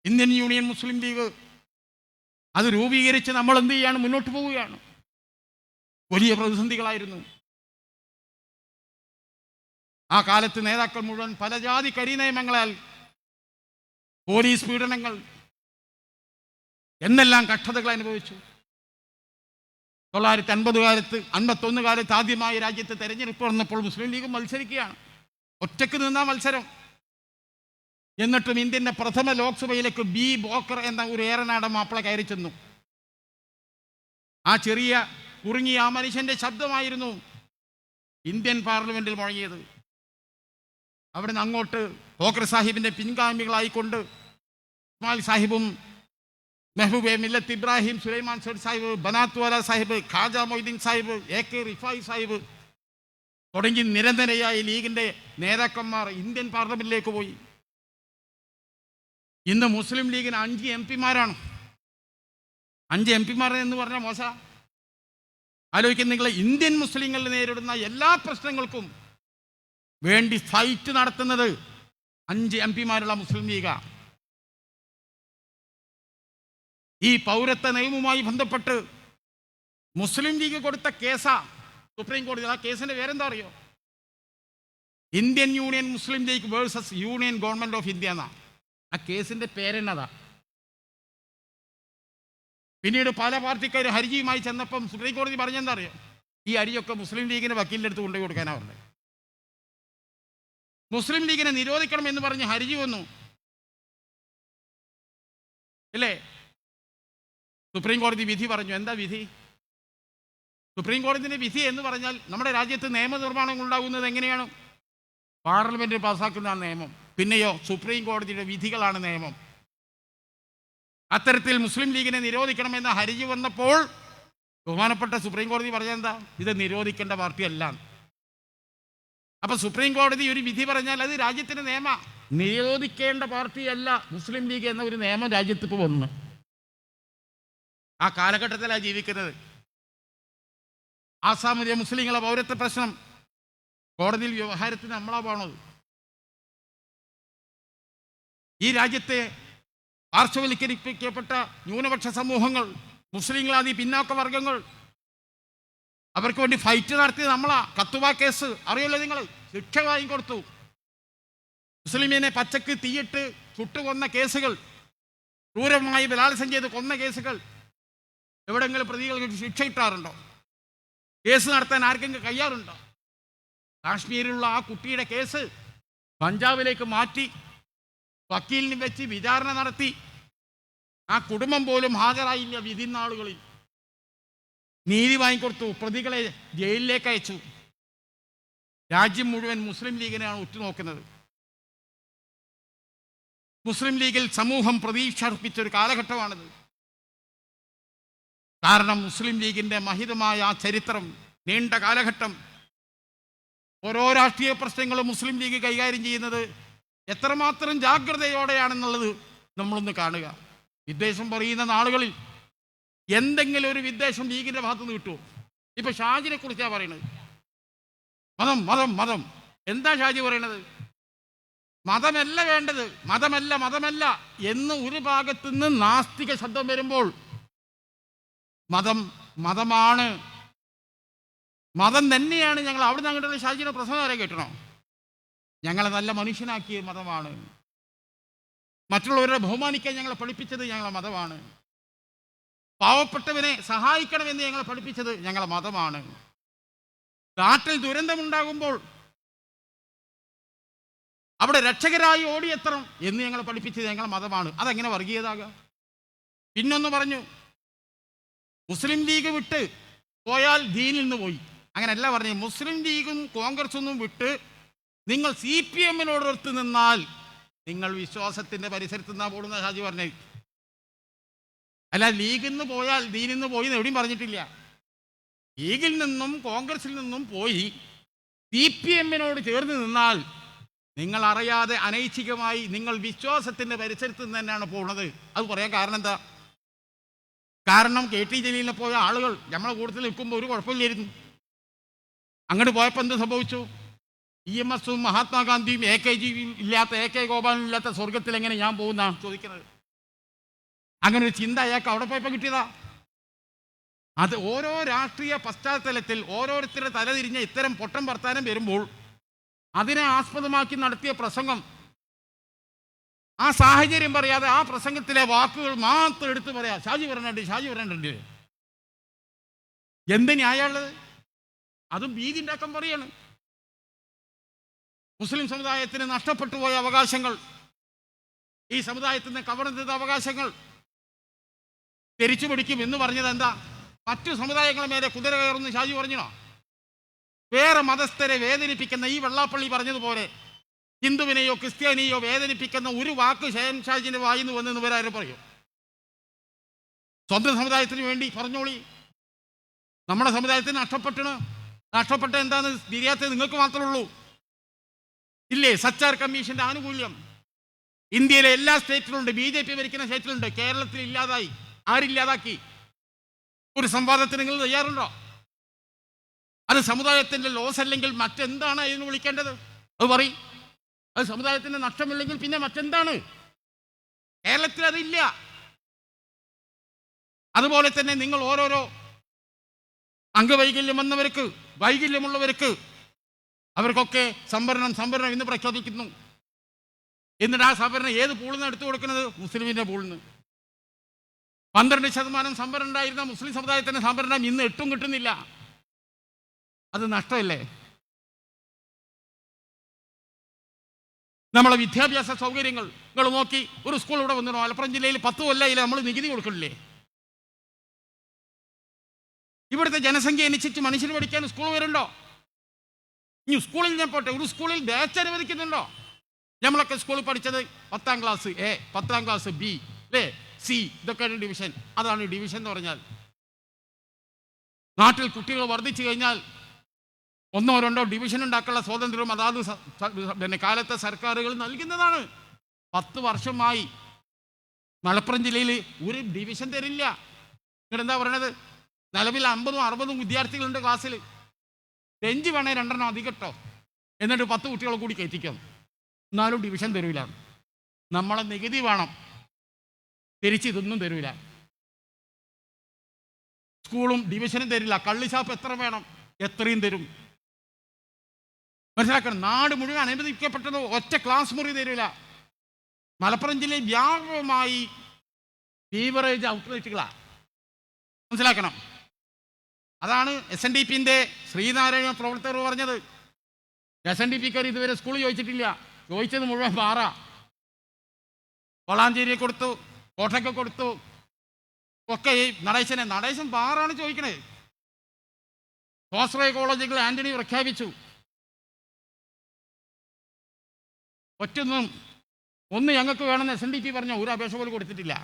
ഇന്ത്യൻ യൂണിയൻ മുസ്ലിം ലീഗ് അത് രൂപീകരിച്ച് നമ്മൾ എന്ത് ചെയ്യാണ്? മുന്നോട്ട് പോവുകയാണ്. വലിയ പ്രതിസന്ധികളായിരുന്നു ആ കാലത്ത്. നേതാക്കൾ മുഴുവൻ പല ജാതി കരിനിയമങ്ങളാൽ, പോലീസ് പീഡനങ്ങൾ എന്നെല്ലാം കഷ്ടതകൾ അനുഭവിച്ചു. 1951 കാലത്ത് ആദ്യമായി രാജ്യത്ത് തെരഞ്ഞെടുപ്പ് വന്നപ്പോൾ മുസ്ലിം ലീഗ് മത്സരിക്കുകയാണ്. ഒറ്റക്ക് നിന്നാ മത്സരം. എന്നിട്ടും ഇന്ത്യൻ്റെ പ്രഥമ ലോക്സഭയിലേക്ക് ബി ബോക്കർ എന്ന ഒരു ഏറനാടൻ മാപ്പിള കയറി ചെന്നു. ആ ചെറിയ കുറുങ്ങിയ ആ മനുഷ്യൻ്റെ ശബ്ദമായിരുന്നു ഇന്ത്യൻ പാർലമെൻറ്റിൽ മുഴങ്ങിയത്. അവിടെ നിന്ന് അങ്ങോട്ട് ബോക്കർ സാഹിബിൻ്റെ പിൻഗാമികളായിക്കൊണ്ട് ഇസ്മായിൽ സാഹിബും മെഹബൂബെ മില്ലത്ത് ഇബ്രാഹിം, സുലൈമാൻ സേഠ് സാഹിബ്, ബനാത്ത് വാല സാഹിബ്, ഖാജ മൊയ്തീൻ സാഹിബ്, AK റിഫായി സാഹിബ് തുടങ്ങി നിരന്തരയായി ലീഗിൻ്റെ നേതാക്കന്മാർ ഇന്ത്യൻ പാർലമെൻറ്റിലേക്ക് പോയി. ഇന്ന് മുസ്ലിം ലീഗിന് 5 MP-മാരാണ്. 5 MP-മാർ എന്ന് പറഞ്ഞാൽ മോശ. ആലോചിക്കുന്ന നിങ്ങൾ, ഇന്ത്യൻ മുസ്ലിങ്ങൾ നേരിടുന്ന എല്ലാ പ്രശ്നങ്ങൾക്കും വേണ്ടി ഫൈറ്റ് നടത്തുന്നത് 5 MP-മാരുള്ള മുസ്ലിം ലീഗാണ്. ഈ പൗരത്വ നിയമവുമായി ബന്ധപ്പെട്ട് മുസ്ലിം ലീഗ് കൊടുത്ത കേസാ സുപ്രീം കോടതി. ആ കേസിന്റെ പേരെന്താ അറിയോ? Indian union Muslim league versus union government of India എന്നാ ആ കേസിന്റെ പേരെന്നതാ. പിന്നീട് പല പാർട്ടിക്കാർ ഹർജിയുമായി ചെന്നപ്പം സുപ്രീം കോടതി പറഞ്ഞെന്താ അറിയോ? ഈ അരിയൊക്കെ മുസ്ലിം ലീഗിന്റെ വക്കീലിൻ്റെ അടുത്ത് കൊണ്ടുപോയി കൊടുക്കാനാ പറഞ്ഞത്. മുസ്ലിം ലീഗിനെ നിരോധിക്കണം എന്ന് പറഞ്ഞ് ഹർജി വന്നു അല്ലേ? സുപ്രീം കോടതി വിധി പറഞ്ഞു. എന്താ വിധി? സുപ്രീം കോടതിൻ്റെ വിധി എന്ന് പറഞ്ഞാൽ നമ്മുടെ രാജ്യത്ത് നിയമനിർമ്മാണം ഉണ്ടാകുന്നത് എങ്ങനെയാണ്? പാർലമെൻറ്റ് പാസ്സാക്കുന്ന നിയമം. പിന്നെയോ സുപ്രീം കോടതിയുടെ വിധികളാണ് നിയമം. അത്തരത്തിൽ മുസ്ലിം ലീഗിനെ നിരോധിക്കണമെന്ന ഹർജി വന്നപ്പോൾ ബഹുമാനപ്പെട്ട സുപ്രീം കോടതി പറഞ്ഞെന്താ? ഇത് നിരോധിക്കേണ്ട പാർട്ടിയല്ല. അപ്പം സുപ്രീം കോടതി ഒരു വിധി പറഞ്ഞാൽ അത് രാജ്യത്തിൻ്റെ നിയമ. നിരോധിക്കേണ്ട പാർട്ടിയല്ല മുസ്ലിം ലീഗ് എന്ന ഒരു നിയമം രാജ്യത്ത് ഇപ്പോൾ വന്നു. ആ കാലഘട്ടത്തിലാണ് ജീവിക്കുന്നത്. ആസാമിലെ മുസ്ലിങ്ങളെ പൗരത്വ പ്രശ്നം കോടതിയിൽ വ്യവഹാരത്തിന് നമ്മളാ പോണത്. ഈ രാജ്യത്തെ പാർശ്വവൽക്കരിക്കപ്പെട്ട ന്യൂനപക്ഷ സമൂഹങ്ങൾ, മുസ്ലിങ്ങളാദി പിന്നാക്ക വർഗങ്ങൾ, അവർക്ക് വേണ്ടി ഫൈറ്റ് നടത്തിയത് നമ്മളാ. കത്തുവ കേസ് അറിയല്ലോ നിങ്ങൾ? ശിക്ഷ വാങ്ങിക്കൊടുത്തു. മുസ്ലിമിനെ പച്ചക്ക് തീയിട്ട് ചുട്ടുകൊന്ന കേസുകൾ, ക്രൂരമായി ബലാത്സംഗം ചെയ്ത് കൊന്ന കേസുകൾ എവിടെയെങ്കിലും പ്രതികൾക്ക് ശിക്ഷ കിട്ടാറുണ്ടോ? കേസ് നടത്താൻ ആർക്കെങ്കിലും കഴിയാറുണ്ടോ? കാശ്മീരിലുള്ള ആ കുട്ടിയുടെ കേസ് പഞ്ചാബിലേക്ക് മാറ്റി വക്കീലിനെ വെച്ച് വിചാരണ നടത്തി. ആ കുടുംബം പോലും ഹാജരായില്ല വിധി നാളുകളിൽ. നീതി വാങ്ങിക്കൊടുത്തു, പ്രതികളെ ജയിലിലേക്ക് അയച്ചു. രാജ്യം മുഴുവൻ മുസ്ലിം ലീഗിനെയാണ് ഉറ്റുനോക്കുന്നത്. മുസ്ലിം ലീഗിൽ സമൂഹം പ്രതീക്ഷ അർപ്പിച്ചൊരു കാലഘട്ടമാണിത്. കാരണം മുസ്ലിം ലീഗിൻ്റെ മഹിതമായ ആ ചരിത്രം, നീണ്ട കാലഘട്ടം, ഓരോ രാഷ്ട്രീയ പ്രശ്നങ്ങളും മുസ്ലിം ലീഗ് കൈകാര്യം ചെയ്യുന്നത് എത്രമാത്രം ജാഗ്രതയോടെയാണെന്നുള്ളത് നമ്മളൊന്ന് കാണുക. വിദ്വേഷം പറയുന്ന നാളുകളിൽ എന്തെങ്കിലും ഒരു വിദ്വേഷം ലീഗിൻ്റെ ഭാഗത്തുനിന്ന് കിട്ടുമോ? ഇപ്പൊ ഷാജിനെ കുറിച്ചാണ് പറയുന്നത്. മതം മതം മതം. എന്താ ഷാജി പറയണത്? മതമല്ല വേണ്ടത്, മതമല്ല മതമല്ല എന്ന് ഒരു ഭാഗത്തുനിന്ന് നാസ്തിക ശബ്ദം വരുമ്പോൾ മതം മതമാണ്, മതം തന്നെയാണ്. ഞങ്ങൾ അവിടെ നിന്ന് അങ്ങോട്ടുള്ള ഷാജിയുടെ പ്രസംഗം വരെ കേട്ടണോ? ഞങ്ങളെ നല്ല മനുഷ്യനാക്കിയ മതമാണ്, മറ്റുള്ളവരെ ബഹുമാനിക്കാൻ ഞങ്ങളെ പഠിപ്പിച്ചത് ഞങ്ങളെ മതമാണ്, പാവപ്പെട്ടവനെ സഹായിക്കണമെന്ന് ഞങ്ങളെ പഠിപ്പിച്ചത് ഞങ്ങളെ മതമാണ്, നാട്ടിൽ ദുരന്തമുണ്ടാകുമ്പോൾ അവിടെ രക്ഷകരായി ഓടിയെത്തണം എന്ന് ഞങ്ങളെ പഠിപ്പിച്ചത് ഞങ്ങളെ മതമാണ്. അതെങ്ങനെ വർഗീയതാകാം? പിന്നൊന്ന് പറഞ്ഞു, മുസ്ലിം ലീഗ് വിട്ട് പോയാൽ ദീനിൽ നിന്ന് പോയി. അങ്ങനെയല്ല പറഞ്ഞു. മുസ്ലിം ലീഗും കോൺഗ്രസൊന്നും വിട്ട് നിങ്ങൾ CPM-നോടൊത്ത് നിന്നാൽ നിങ്ങൾ വിശ്വാസത്തിൻ്റെ പരിസരത്ത് നിന്നാ പോടുന്ന ഷാജി പറഞ്ഞത്. അല്ല, ലീഗിൽ നിന്ന് പോയാൽ ദീനിൽ നിന്ന് പോയി എന്ന് എവിടെയും പറഞ്ഞിട്ടില്ല. ലീഗിൽ നിന്നും കോൺഗ്രസിൽ നിന്നും പോയി CPM-നോട് ചേർന്ന് നിന്നാൽ നിങ്ങൾ അറിയാതെ അനൈച്ഛികമായി നിങ്ങൾ വിശ്വാസത്തിൻ്റെ പരിസരത്ത് നിന്ന് തന്നെയാണ് പോകുന്നത്. അത് പറയാൻ കാരണം എന്താ? കാരണം KT ജലീലിനെ പോയ ആളുകൾ നമ്മളെ കൂട്ടത്തിൽ നിൽക്കുമ്പോൾ ഒരു കുഴപ്പമില്ലായിരുന്നു. അങ്ങോട്ട് പോയപ്പോൾ എന്ത് സംഭവിച്ചു? EMS-ഉം മഹാത്മാഗാന്ധിയും AKജിയും ഇല്ലാത്ത, AK ഗോപാലനും ഇല്ലാത്ത സ്വർഗത്തിൽ എങ്ങനെ ഞാൻ പോകുന്ന ചോദിക്കുന്നത്. അങ്ങനെ ഒരു ചിന്ത അയാൾക്ക് അവിടെ പോയപ്പോൾ കിട്ടിയതാ. അത് ഓരോ രാഷ്ട്രീയ പശ്ചാത്തലത്തിൽ ഓരോരുത്തരുടെ തലതിരിഞ്ഞ ഇത്തരം പൊട്ടം വർത്താനം വരുമ്പോൾ അതിനെ ആസ്പദമാക്കി നടത്തിയ പ്രസംഗം, ആ സാഹചര്യം പറയാതെ ആ പ്രസംഗത്തിലെ വാക്കുകൾ മാത്രം എടുത്ത് പറയാം. ഷാജി പറഞ്ഞിട്ടുണ്ട്, ഷാജി പറഞ്ഞിട്ടുണ്ട്. എന്ത് ന്യായമുള്ളത്? അതും ഭീതി ഉണ്ടാക്കാൻ പറയാണ്. മുസ്ലിം സമുദായത്തിന് നഷ്ടപ്പെട്ടു പോയ അവകാശങ്ങൾ ഈ സമുദായത്തിന് കവർന്നെടുത്ത അവകാശങ്ങൾ തിരിച്ചു പിടിക്കും എന്ന് പറഞ്ഞത് എന്താ? മറ്റു സമുദായങ്ങളെ മേലെ കുതിര കയറുന്നു ഷാജി പറഞ്ഞോ? വേറെ മതസ്ഥരെ വേദനിപ്പിക്കുന്ന ഈ വെള്ളാപ്പള്ളി പറഞ്ഞതുപോലെ ഹിന്ദുവിനെയോ ക്രിസ്ത്യാനിയോ വേദനിപ്പിക്കുന്ന ഒരു വാക്ക് ഷാജിന്റെ വായിന്ന് വന്നെന്ന് വരാരും പറയും. സ്വന്തം സമുദായത്തിന് വേണ്ടി പറഞ്ഞോളി. നമ്മുടെ സമുദായത്തിന് നഷ്ടപ്പെട്ട എന്താന്ന് തിരിയാത്തത് നിങ്ങൾക്ക് മാത്രമേ ഉള്ളൂ. ഇല്ലേ സച്ചാർ കമ്മീഷന്റെ ആനുകൂല്യം ഇന്ത്യയിലെ എല്ലാ സ്റ്റേറ്റിലുണ്ട്. BJP ഭരിക്കുന്ന സ്റ്റേറ്റിലുണ്ട്. കേരളത്തിൽ ഇല്ലാതായി. ആരില്ലാതാക്കി? ഒരു സംവാദത്തിന് നിങ്ങൾ തയ്യാറുണ്ടോ? അത് സമുദായത്തിന്റെ ലോസ് അല്ലെങ്കിൽ മറ്റെന്താണ് അതിന് വിളിക്കേണ്ടത്? അത് പറയും. അത് സമുദായത്തിന്റെ നഷ്ടമില്ലെങ്കിൽ പിന്നെ മറ്റെന്താണ്? കേരളത്തിൽ അതില്ല. അതുപോലെ തന്നെ നിങ്ങൾ ഓരോരോ അംഗവൈകല്യം വന്നവർക്ക്, വൈകല്യമുള്ളവർക്ക് അവർക്കൊക്കെ സംവരണം ഇന്ന് പ്രഖ്യാപിക്കുന്നു. എന്നിട്ട് ആ സംവരണം ഏത് പൂളിൽ നിന്ന് എടുത്തു കൊടുക്കുന്നത്? മുസ്ലിമിന്റെ പൂളിൽ നിന്ന്. 12% സംവരണം ഉണ്ടായിരുന്ന മുസ്ലിം സമുദായത്തിന്റെ സംവരണം ഇന്ന് 8 കിട്ടുന്നില്ല. അത് നഷ്ടമല്ലേ? നമ്മളെ വിദ്യാഭ്യാസ സൗകര്യങ്ങൾ നിങ്ങൾ നോക്കി. ഒരു സ്കൂൾ ഇവിടെ വന്നിരുന്നു. മലപ്പുറം ജില്ലയിൽ 10 കൊല്ലം നമ്മൾ നികുതി കൊടുക്കണില്ലേ? ഇവിടുത്തെ ജനസംഖ്യ അനുസരിച്ച് മനുഷ്യന് പഠിക്കാൻ സ്കൂൾ വരുന്നുണ്ടോ? ഇനി സ്കൂളിൽ ഞാൻ പോട്ടെ, ഒരു സ്കൂളിൽ ബാച്ച് അനുവദിക്കുന്നുണ്ടോ? നമ്മളൊക്കെ സ്കൂളിൽ പഠിച്ചത് 10ാം ക്ലാസ് A, 10ാം ക്ലാസ് B, അല്ലേ, C, ഇതൊക്കെയാണ് ഡിവിഷൻ. അതാണ് ഡിവിഷൻ എന്ന് പറഞ്ഞാൽ. നാട്ടിൽ കുട്ടികൾ വർദ്ധിച്ചു കഴിഞ്ഞാൽ 1 or 2 ഡിവിഷൻ ഉണ്ടാക്കാനുള്ള സ്വാതന്ത്ര്യം അതാത് പിന്നെ കാലത്തെ സർക്കാരുകൾ നൽകുന്നതാണ്. 10 വർഷമായി മലപ്പുറം ജില്ലയിൽ ഒരു ഡിവിഷൻ തരില്ല. നിങ്ങളെന്താ പറയണത്? നിലവിൽ 50-60 വിദ്യാർത്ഥികളുണ്ട് ക്ലാസ്സിൽ. ബെഞ്ച് വേണേ 2 അധികട്ടോ, എന്നിട്ട് 10 കുട്ടികളെ കൂടി കയറ്റിക്കാം. എന്നാലും ഡിവിഷൻ തരൂല. നമ്മളെ നികുതി വേണം, തിരിച്ച് ഇതൊന്നും തരൂല. സ്കൂളും ഡിവിഷനും തരില്ല. കള്ളിഷാപ്പ് എത്ര വേണം? എത്രയും തരും. മനസ്സിലാക്കണം. നാട് മുഴുവൻ അനുവദിക്കപ്പെട്ടത് ഒറ്റ ക്ലാസ് മുറി തരില്ല. മലപ്പുറം ജില്ലയിൽ വ്യാപകമായി ബീവറേജ് ഔട്ട്ലെറ്റുകളാണ്. മനസ്സിലാക്കണം. അതാണ് SNDPന്റെ ശ്രീനാരായണ പ്രവർത്തകർ പറഞ്ഞത്. SNDPക്കാർ ഇതുവരെ സ്കൂളിൽ ചോദിച്ചിട്ടില്ല. ചോദിച്ചത് മുഴുവൻ ബാറ. വളാഞ്ചേരിയെ കൊടുത്തു, കോട്ടയ്ക്ക് കൊടുത്തു, ഒക്കെ ഈ നടേശൻ ബാറാണ് ചോദിക്കണേ. സ്വാശ്രയ കോളേജുകൾ ആന്റണി പ്രഖ്യാപിച്ചു. ഒന്ന് ഞങ്ങൾക്ക് വേണമെന്ന് SNDP പറഞ്ഞ ഒരു അപേക്ഷ പോലും കൊടുത്തിട്ടില്ല.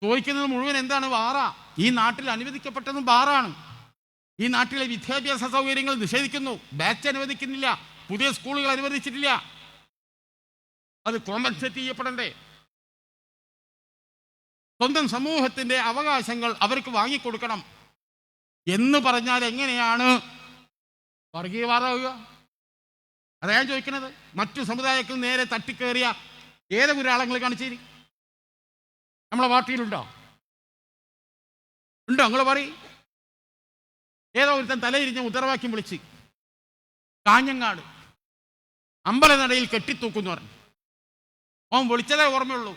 ചോദിക്കുന്നത് മുഴുവൻ എന്താണ്? ബാറ. ഈ നാട്ടിൽ അനുവദിക്കപ്പെട്ടതും ബാറാണ്. ഈ നാട്ടിലെ വിദ്യാഭ്യാസ സൗകര്യങ്ങൾ നിഷേധിക്കുന്നു. ബാച്ച് അനുവദിക്കുന്നില്ല. പുതിയ സ്കൂളുകൾ അനുവദിച്ചിട്ടില്ല. അത് കോമ്പൻസേറ്റ് ചെയ്യപ്പെടണ്ടേ? സ്വന്തം സമൂഹത്തിന്റെ അവകാശങ്ങൾ അവർക്ക് വാങ്ങിക്കൊടുക്കണം എന്ന് പറഞ്ഞാൽ എങ്ങനെയാണ് വർഗീയവാദമാവുക? അതാ ഞാൻ ചോദിക്കുന്നത്. മറ്റു സമുദായത്തിൽ നേരെ തട്ടിക്കേറിയ ഏതൊരു ആളെങ്ങൾ കാണിച്ചേരി നമ്മളെ പാർട്ടിയിലുണ്ടോ? നിങ്ങൾ പറയും. ഏതോ ഒരുത്തൻ തലയിരിഞ്ഞ മുദ്രാവാക്യം വിളിച്ച് കാഞ്ഞങ്ങാട് അമ്പലനടയിൽ കെട്ടിത്തൂക്കുന്നു പറഞ്ഞു. അവൻ വിളിച്ചതേ ഓർമ്മയുള്ളൂ.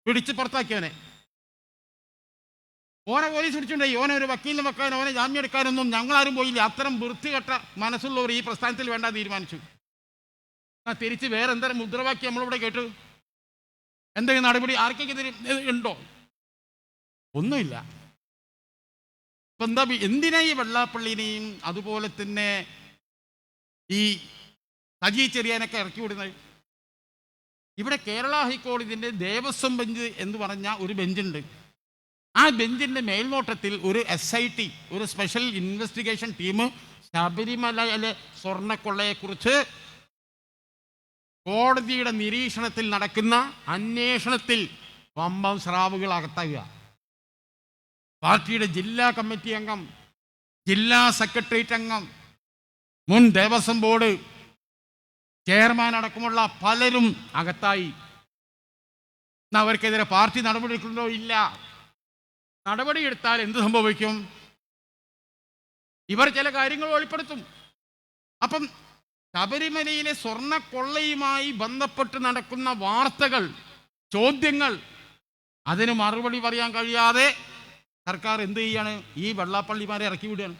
പിടിച്ച് പുറത്താക്കിയവനെ. ഓനെ പോലീസ് പിടിച്ചിട്ടുണ്ടായി. ഓനെ ഒരു വക്കീലിനെ വെക്കാൻ, ഓനെ ജാമ്യം എടുക്കാനൊന്നും ഞങ്ങളാരും പോയില്ല. അത്തരം വൃത്തികെട്ട മനസ്സുള്ളവർ ഈ പ്രസ്ഥാനത്തിൽ വേണ്ട തീരുമാനിച്ചു. തിരിച്ച് വേറെ എന്തരം മുദ്രാവാക്യം നമ്മളിവിടെ കേട്ടു? എന്തെങ്കിലും നടപടി ആർക്കെതിരെ ഉണ്ടോ? ഒന്നുമില്ല. ഇപ്പം എന്താ, എന്തിനാ ഈ വെള്ളാപ്പള്ളിനെയും അതുപോലെ തന്നെ ഈ സജി ചെറിയാനൊക്കെ ഇറക്കി വിടുന്നത്? ഇവിടെ കേരള ഹൈക്കോടതിൻ്റെ ദേവസ്വം ബെഞ്ച് എന്ന് പറഞ്ഞ ഒരു ബെഞ്ചുണ്ട്. ആ ബെഞ്ചിൻ്റെ മേൽനോട്ടത്തിൽ ഒരു SIT, ഒരു സ്പെഷ്യൽ ഇൻവെസ്റ്റിഗേഷൻ ടീം ശബരിമലയിലെ സ്വർണ്ണക്കൊള്ളയെക്കുറിച്ച് കോടതിയുടെ നിരീക്ഷണത്തിൽ നടക്കുന്ന അന്വേഷണത്തിൽ വമ്പം സ്രാവുകൾ അകത്താകുക. പാർട്ടിയുടെ ജില്ലാ കമ്മിറ്റി അംഗം, ജില്ലാ സെക്രട്ടേറിയറ്റ് അംഗം, മുൻ ദേവസ്വം ബോർഡ് ചെയർമാൻ അടക്കമുള്ള പലരും അകത്തായി. എന്നാൽ അവർക്കെതിരെ പാർട്ടി നടപടി എടുക്കുന്നോ? ഇല്ല. നടപടി എടുത്താൽ എന്ത് സംഭവിക്കും? ഇവർ ചില കാര്യങ്ങൾ വെളിപ്പെടുത്തും. അപ്പം ശബരിമലയിലെ സ്വർണ്ണക്കൊള്ളയുമായി ബന്ധപ്പെട്ട് നടക്കുന്ന വാർത്തകൾ, ചോദ്യങ്ങൾ, അതിന് മറുപടി പറയാൻ കഴിയാതെ സർക്കാർ എന്ത് ചെയ്യാണ്? ഈ വെള്ളാപ്പള്ളിമാരെ ഇറക്കി വിടുകയാണ്.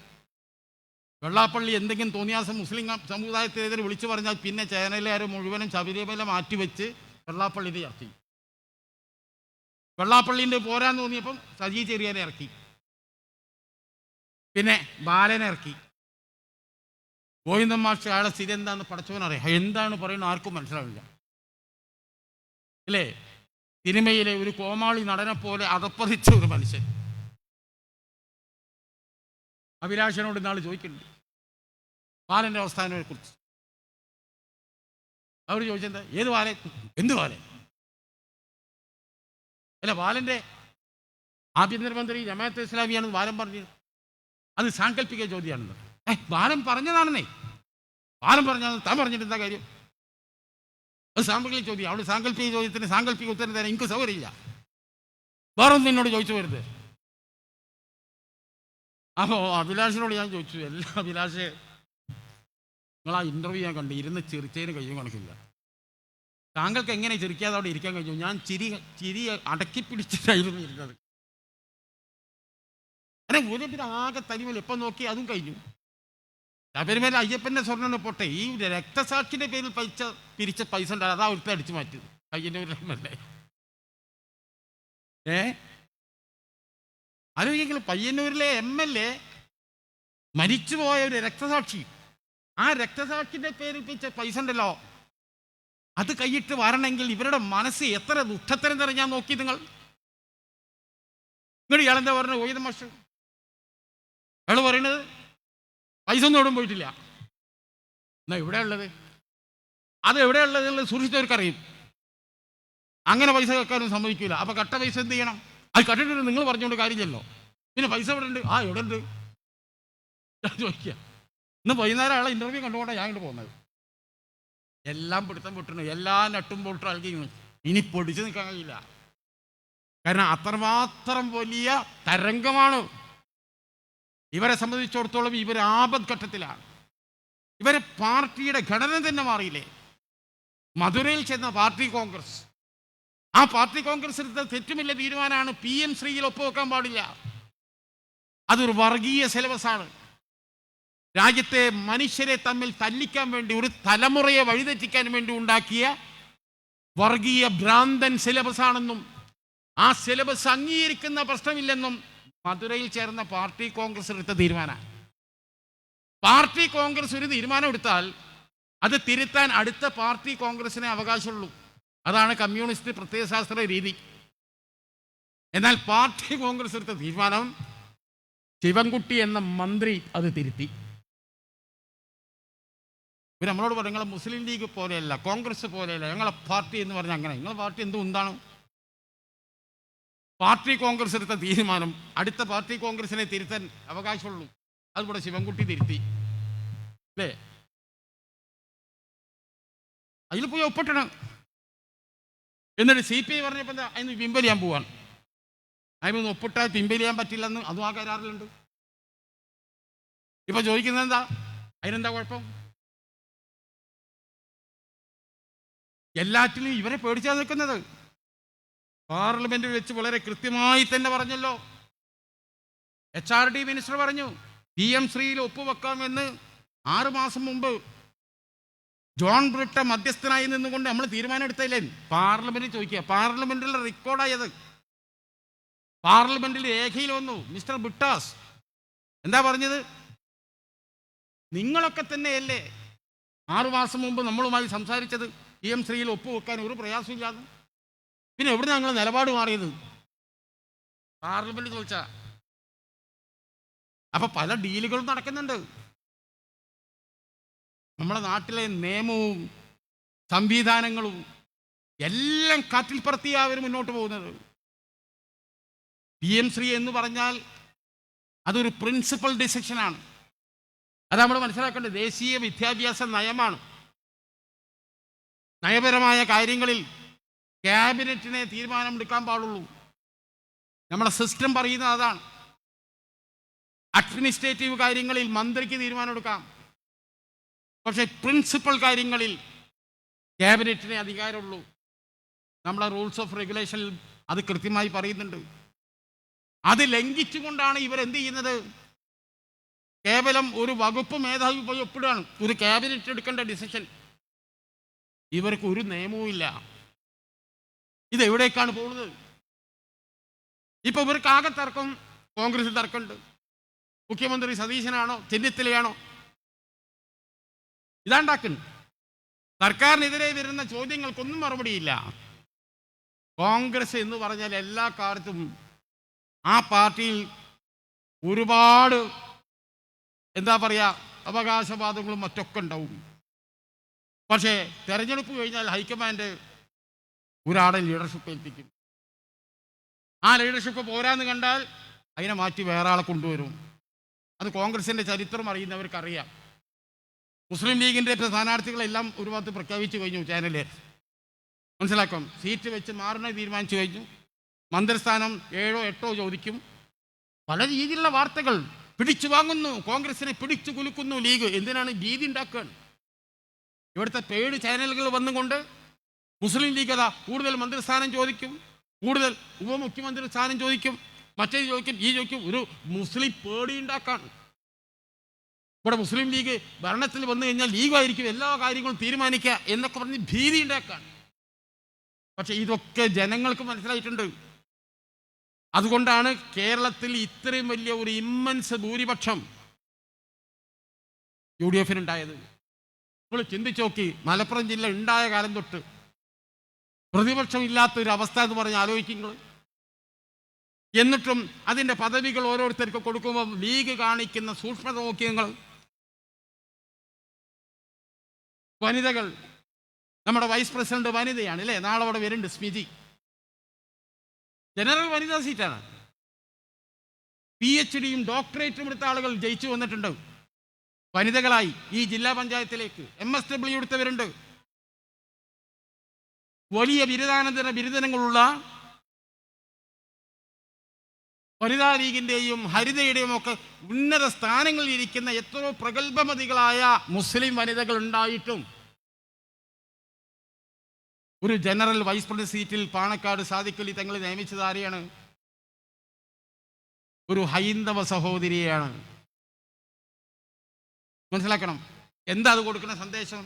വെള്ളാപ്പള്ളി എന്തെങ്കിലും തോന്നിയാസം മുസ്ലിം സമുദായത്തിനെതിരെ വിളിച്ചു പറഞ്ഞാൽ പിന്നെ ചാനലുകാർ മുഴുവനും ശബരിമല മാറ്റിവെച്ച് വെള്ളാപ്പള്ളിനെ ഇറക്കി. വെള്ളാപ്പള്ളിൻ്റെ പോരാന്ന് തോന്നിയപ്പം സജി ചെറിയാനെ ഇറക്കി. പിന്നെ ബാലനെ ഇറക്കി. ഗോവിന്ദൻ മാഷ് അയാളെ സ്ഥിതി എന്താണെന്ന് പഠിച്ചവനറിയാം. എന്താണ് പറയുന്നത് ആർക്കും മനസ്സിലാവില്ല അല്ലേ? സിനിമയിലെ ഒരു കോമാളി നടനെ പോലെ അതപ്പതിച്ച ഒരു മനുഷ്യൻ. അഭിലാഷനോട് ഇന്നാൾ ചോദിക്കുന്നുണ്ട് ബാലൻ്റെ അവസ്ഥാനത്തെ കുറിച്ച്. അവർ ചോദിച്ചെന്താ, ഏത് ബാലൻ, എന്ത് ബാലൻ? അല്ല, ബാലൻ്റെ ആഭ്യന്തരമന്ത്രി ജമാഅത്തെ ഇസ്ലാമിയാണെന്ന് ബാലൻ പറഞ്ഞു. അത് സാങ്കല്പിക ചോദ്യമാണെന്ന്. ബാലൻ പറഞ്ഞതാണെന്നേ. ബാലൻ പറഞ്ഞാൽ താൻ പറഞ്ഞിട്ട് എന്താ കാര്യം? അത് സാങ്കല്പിക ചോദ്യം. അവിടെ സാങ്കല്പിക ചോദ്യത്തിന് സാങ്കല്പിക ഉത്തരം തരാൻ എനിക്ക് സൗകര്യമില്ല. വേറൊന്നും എന്നോട് ചോദിച്ചു വരുന്നത്. അപ്പോൾ അഭിലാഷിനോട് ഞാൻ ചോദിച്ചു, എല്ലാ അഭിലാഷേ, നിങ്ങളാ ഇൻ്റർവ്യൂ ഞാൻ കണ്ടു, ഇരുന്ന് ചിരിച്ചതിന് കഴിയും കണക്കില്ല. താങ്കൾക്ക് എങ്ങനെ ചിരിക്കാതെ അവിടെ ഇരിക്കാൻ കഴിഞ്ഞു? ഞാൻ ചിരി അടക്കി പിടിച്ചിട്ടായിരുന്നു ഇരുന്നത്. അങ്ങനെ ഒരു പിന്നെ ആകെ തനിമൽ എപ്പം നോക്കി അതും കഴിഞ്ഞു. ശബരിമല അയ്യപ്പൻ്റെ സ്വർണ്ണം പൊട്ടെ, ഈ രക്തസാക്ഷിൻ്റെ പേരിൽ പിരിച്ച പൈസ ഉണ്ടാകും, അതാ ഒരുത്ത അടിച്ചു മാറ്റിയത് പയ്യന്നൂരിലെ MLA. ആലോചിക്കെങ്കിലും പയ്യന്നൂരിലെ MLA മരിച്ചുപോയ ഒരു രക്തസാക്ഷി, ആ രക്തസാക്ഷിൻ്റെ പേരിൽ പിരിച്ച പൈസ ഉണ്ടല്ലോ, അത് കൈയിട്ട് വരണമെങ്കിൽ ഇവരുടെ മനസ്സ് എത്ര ദുഃഖത്തരം നിറഞ്ഞാൽ നോക്കി നിങ്ങൾ. ഇയാളെന്താ പറഞ്ഞത്? ഗോവിന്ദൻ മാഷ് അയാൾ പറയണത് പൈസ ഒന്നും എവിടെയും പോയിട്ടില്ല. എന്നാ എവിടെയുള്ളത്? അത് എവിടെയുള്ളത് സൂക്ഷിച്ചവർക്കറിയും. അങ്ങനെ പൈസ വെക്കാനും സമ്മതിക്കില്ല. അപ്പോൾ കട്ട പൈസ എന്ത് ചെയ്യണം? അത് കട്ടിട്ട് നിങ്ങൾ പറഞ്ഞുകൊണ്ട് കാര്യമില്ലല്ലോ. പിന്നെ പൈസ എവിടെ ഉണ്ട്? എവിടെ ഉണ്ട് ചോദിക്കുക. ഇന്ന് വൈകുന്നേരം അയാളെ ഇൻ്റർവ്യൂ കണ്ടുകൊണ്ടാണ് ഞാൻ ഇങ്ങോട്ട് പോകുന്നത്. എല്ലാം പിടുത്തം പൊട്ടുന്നു, എല്ലാ നട്ടും പൊട്ടും ആൾക്കി ഇനി പൊടിച്ചു നിൽക്കാൻ കഴിയില്ല. കാരണം അത്രമാത്രം വലിയ തരംഗമാണ്. ഇവരെ സംബന്ധിച്ചിടത്തോളം ഇവർ ആപത്ഘട്ടത്തിലാണ്. ഇവരെ പാർട്ടിയുടെ ഘടന തന്നെ മാറിയില്ലേ? മധുരയിൽ ചെന്ന പാർട്ടി കോൺഗ്രസ്, ആ പാർട്ടി കോൺഗ്രസ് എടുത്ത തെറ്റുമില്ല തീരുമാനമാണ് PM ശ്രീയിൽ ഒപ്പുവെക്കാൻ പാടില്ല. അതൊരു വർഗീയ സിലബസാണ്. രാജ്യത്തെ മനുഷ്യരെ തമ്മിൽ തല്ലിക്കാൻ വേണ്ടി, ഒരു തലമുറയെ വഴിതെറ്റിക്കാൻ വേണ്ടി ഉണ്ടാക്കിയ വർഗീയ ഭ്രാന്തൻ സിലബസാണെന്നും ആ സിലബസ് അംഗീകരിക്കുന്ന പ്രശ്നമില്ലെന്നും മധുരയിൽ ചേർന്ന പാർട്ടി കോൺഗ്രസ് എടുത്ത തീരുമാനം. പാർട്ടി കോൺഗ്രസ് ഒരു തീരുമാനം എടുത്താൽ അത് തിരുത്താൻ അടുത്ത പാർട്ടി കോൺഗ്രസിനെ അവകാശമുള്ളൂ. അതാണ് കമ്മ്യൂണിസ്റ്റ് പ്രത്യയശാസ്ത്ര രീതി. എന്നാൽ പാർട്ടി കോൺഗ്രസ് എടുത്ത തീരുമാനം ശിവൻകുട്ടി എന്ന മന്ത്രി അത് തിരുത്തി. ഇവർ നമ്മളോട് പറയും ഞങ്ങൾ മുസ്ലിം ലീഗ് പോലെയല്ല, കോൺഗ്രസ് പോലെയല്ല, ഞങ്ങളെ പാർട്ടി എന്ന് പറഞ്ഞാൽ അങ്ങനെ. നിങ്ങളെ പാർട്ടി എന്താണ്? പാർട്ടി കോൺഗ്രസ് എടുത്ത തീരുമാനം അടുത്ത പാർട്ടി കോൺഗ്രസിനെ തിരുത്താൻ അവകാശമുള്ളൂ. അതുകൂടെ ശിവൻകുട്ടി തിരുത്തി അല്ലേ? അതിൽ പോയി ഒപ്പിട്ടണം. എന്നിട്ട് CPI പറഞ്ഞപ്പോൾ എന്താ, അതിന് പിൻവലിയാൻ പോവാണ്. അതിനൊന്ന് ഒപ്പിട്ടാൽ പിൻവലിയാൻ പറ്റില്ലെന്ന് അതും ആ കരാറിലുണ്ട്. ഇപ്പൊ ചോദിക്കുന്നത് എന്താ, അതിനെന്താ കുഴപ്പം? എല്ലാറ്റിലും ഇവരെ പേടിച്ചാൽ നിൽക്കുന്നത്. പാർലമെന്റിൽ വെച്ച് വളരെ കൃത്യമായി തന്നെ പറഞ്ഞല്ലോ. HRD മിനിസ്റ്റർ പറഞ്ഞു PM ശ്രീയിൽ ഒപ്പുവെക്കാമെന്ന് 6 മാസം മുമ്പ് ജോൺ ബ്രിട്ട മധ്യസ്ഥനായി നിന്നുകൊണ്ട് നമ്മൾ തീരുമാനം എടുത്തില്ലേ? പാർലമെന്റിൽ ചോദിക്കുക. പാർലമെന്റിൽ റെക്കോർഡായത്, പാർലമെന്റിൽ രേഖയിൽ വന്നു. മിസ്റ്റർ ബ്രിട്ടാസ് എന്താ പറഞ്ഞത്? നിങ്ങളൊക്കെ തന്നെയല്ലേ 6 മാസം മുമ്പ് നമ്മളുമായി സംസാരിച്ചത് PM ശ്രീയിൽ ഒപ്പുവെക്കാൻ ഒരു പ്രയാസമില്ലാതെ? പിന്നെ എവിടെ ഞങ്ങൾ നിലപാട് മാറിയത്? പാർലമെന്റ് ചോദിച്ചാ. അപ്പൊ പല ഡീലുകളും നടക്കുന്നുണ്ട്. നമ്മുടെ നാട്ടിലെ നിയമവും സംവിധാനങ്ങളും എല്ലാം കാറ്റിൽ പറത്തിയാ അവർ മുന്നോട്ട് പോകുന്നത്. PM ശ്രീ എന്ന് പറഞ്ഞാൽ അതൊരു പ്രിൻസിപ്പൽ ഡിസിഷനാണ്. അത് നമ്മൾ മനസ്സിലാക്കേണ്ടത്. ദേശീയ വിദ്യാഭ്യാസ നയമാണ്. നയപരമായ കാര്യങ്ങളിൽ ക്യാബിനറ്റിനെ തീരുമാനമെടുക്കാൻ പാടുള്ളൂ. നമ്മുടെ സിസ്റ്റം പറയുന്നത് അതാണ്. അഡ്മിനിസ്ട്രേറ്റീവ് കാര്യങ്ങളിൽ മന്ത്രിക്ക് തീരുമാനമെടുക്കാം, പക്ഷെ പ്രിൻസിപ്പൽ കാര്യങ്ങളിൽ ക്യാബിനറ്റിനെ അധികാരമുള്ളൂ. നമ്മളെ റൂൾസ് ഓഫ് റെഗുലേഷൻ അത് കൃത്യമായി പറയുന്നുണ്ട്. അത് ലംഘിച്ചുകൊണ്ടാണ് ഇവരെന്ത് ചെയ്യുന്നത്? കേവലം ഒരു വകുപ്പ് മേധാവി പോയി ഒപ്പിടുകയാണ് ഒരു ക്യാബിനറ്റ് എടുക്കേണ്ട ഡിസിഷൻ. ഇവർക്ക് ഒരു നിയമവും ഇല്ല. ഇതെവിടേക്കാണ് പോകുന്നത്? ഇപ്പൊ ഇവർക്ക് ആകെ തർക്കം കോൺഗ്രസ് തർക്കമുണ്ട്. മുഖ്യമന്ത്രി സതീശനാണോ ചെന്നിത്തലയാണോ ഇതാണ്ടാക്കുന്നു? സർക്കാരിനെതിരെ വരുന്ന ചോദ്യങ്ങൾക്കൊന്നും മറുപടിയില്ല. കോൺഗ്രസ് എന്ന് പറഞ്ഞാൽ എല്ലാ കാലത്തും ആ പാർട്ടിയിൽ ഒരുപാട് എന്താ പറയുക അവകാശവാദങ്ങളും മറ്റൊക്കെ ഉണ്ടാവും. പക്ഷേ തെരഞ്ഞെടുപ്പ് കഴിഞ്ഞാൽ ഹൈക്കമാൻഡ് ഒരാളെ ലീഡർഷിപ്പ് ഏൽപ്പിക്കും. ആ ലീഡർഷിപ്പ് പോരാന്ന് കണ്ടാൽ അതിനെ മാറ്റി വേറെ ആളെ കൊണ്ടുവരും. അത് കോൺഗ്രസിൻ്റെ ചരിത്രം അറിയുന്നവർക്കറിയാം. മുസ്ലിം ലീഗിൻ്റെ സ്ഥാനാർത്ഥികളെല്ലാം ഒരു ഭാഗത്ത് പ്രഖ്യാപിച്ചു കഴിഞ്ഞു. ചാനലിൽ മനസ്സിലാക്കും. സീറ്റ് വെച്ച് മാറുന്നത് തീരുമാനിച്ചു കഴിഞ്ഞു. മന്ത്രിസ്ഥാനം 7ഓ 8ഓ ചോദിക്കും. പല രീതിയിലുള്ള വാർത്തകൾ പിടിച്ചു വാങ്ങുന്നു. കോൺഗ്രസിനെ പിടിച്ചു കുലുക്കുന്നു ലീഗ്. എന്തിനാണ്? ഭീതി ഉണ്ടാക്കുകയാണ്. ഇവിടുത്തെ പേട് ചാനലുകൾ വന്നുകൊണ്ട് മുസ്ലിം ലീഗ് അതാ കൂടുതൽ മന്ത്രിസ്ഥാനം ചോദിക്കും, കൂടുതൽ ഉപമുഖ്യമന്ത്രി സ്ഥാനം ചോദിക്കും, മറ്റേ ചോദിക്കും, ഈ ചോദിക്കും. ഒരു മുസ്ലിം പേടി ഉണ്ടാക്കാണ്. ഇവിടെ മുസ്ലിം ലീഗ് ഭരണത്തിൽ വന്നു കഴിഞ്ഞാൽ ലീഗായിരിക്കും എല്ലാ കാര്യങ്ങളും തീരുമാനിക്കുക എന്നൊക്കെ പറഞ്ഞ് ഭീതി ഉണ്ടാക്കാണ്. പക്ഷെ ഇതൊക്കെ ജനങ്ങൾക്ക് മനസ്സിലായിട്ടുണ്ട്. അതുകൊണ്ടാണ് കേരളത്തിൽ ഇത്രയും വലിയ ഒരു ഇമ്മൻസ് ഭൂരിപക്ഷം UDF ഉണ്ടായത്. നമ്മൾ ചിന്തിച്ചു നോക്കി, മലപ്പുറം ജില്ല ഉണ്ടായ കാലം തൊട്ട് പ്രതിപക്ഷം ഇല്ലാത്തൊരു അവസ്ഥ എന്ന് പറഞ്ഞ് ആലോചിക്കുന്നത്. എന്നിട്ടും അതിൻ്റെ പദവികൾ ഓരോരുത്തർക്ക് കൊടുക്കുമ്പോൾ ലീഗ് കാണിക്കുന്ന സൂക്ഷ്മത നോക്കിയങ്ങൾ. വനിതകൾ, നമ്മുടെ വൈസ് പ്രസിഡന്റ് വനിതയാണ് അല്ലേ? നാളെ അവിടെ വരുന്നുണ്ട് സ്മിതി. ജനറൽ വനിതാ സീറ്റാണ്. PhDയും ഡോക്ടറേറ്റും എടുത്ത ആളുകൾ ജയിച്ചു വന്നിട്ടുണ്ട് വനിതകളായി ഈ ജില്ലാ പഞ്ചായത്തിലേക്ക്. MSW എടുത്തവരുണ്ട്. വലിയ ബിരുദാനന്തര ബിരുദങ്ങളുള്ള വനിതാ ലീഗിൻ്റെയും ഹരിതയുടെയും ഒക്കെ ഉന്നത സ്ഥാനങ്ങളിൽ ഇരിക്കുന്ന എത്രയോ പ്രഗത്ഭമതികളായ മുസ്ലിം വനിതകൾ ഉണ്ടായിട്ടും ഒരു ജനറൽ വൈസ് പ്രസിഡന്റ് സീറ്റിൽ പാണക്കാട് സാദിഖ് അലി തങ്ങൾ നിയമിച്ചത് ആരെയാണ്? ഒരു ഹൈന്ദവ സഹോദരിയെയാണ്. മനസ്സിലാക്കണം. എന്താ അത് കൊടുക്കുന്ന സന്ദേശം?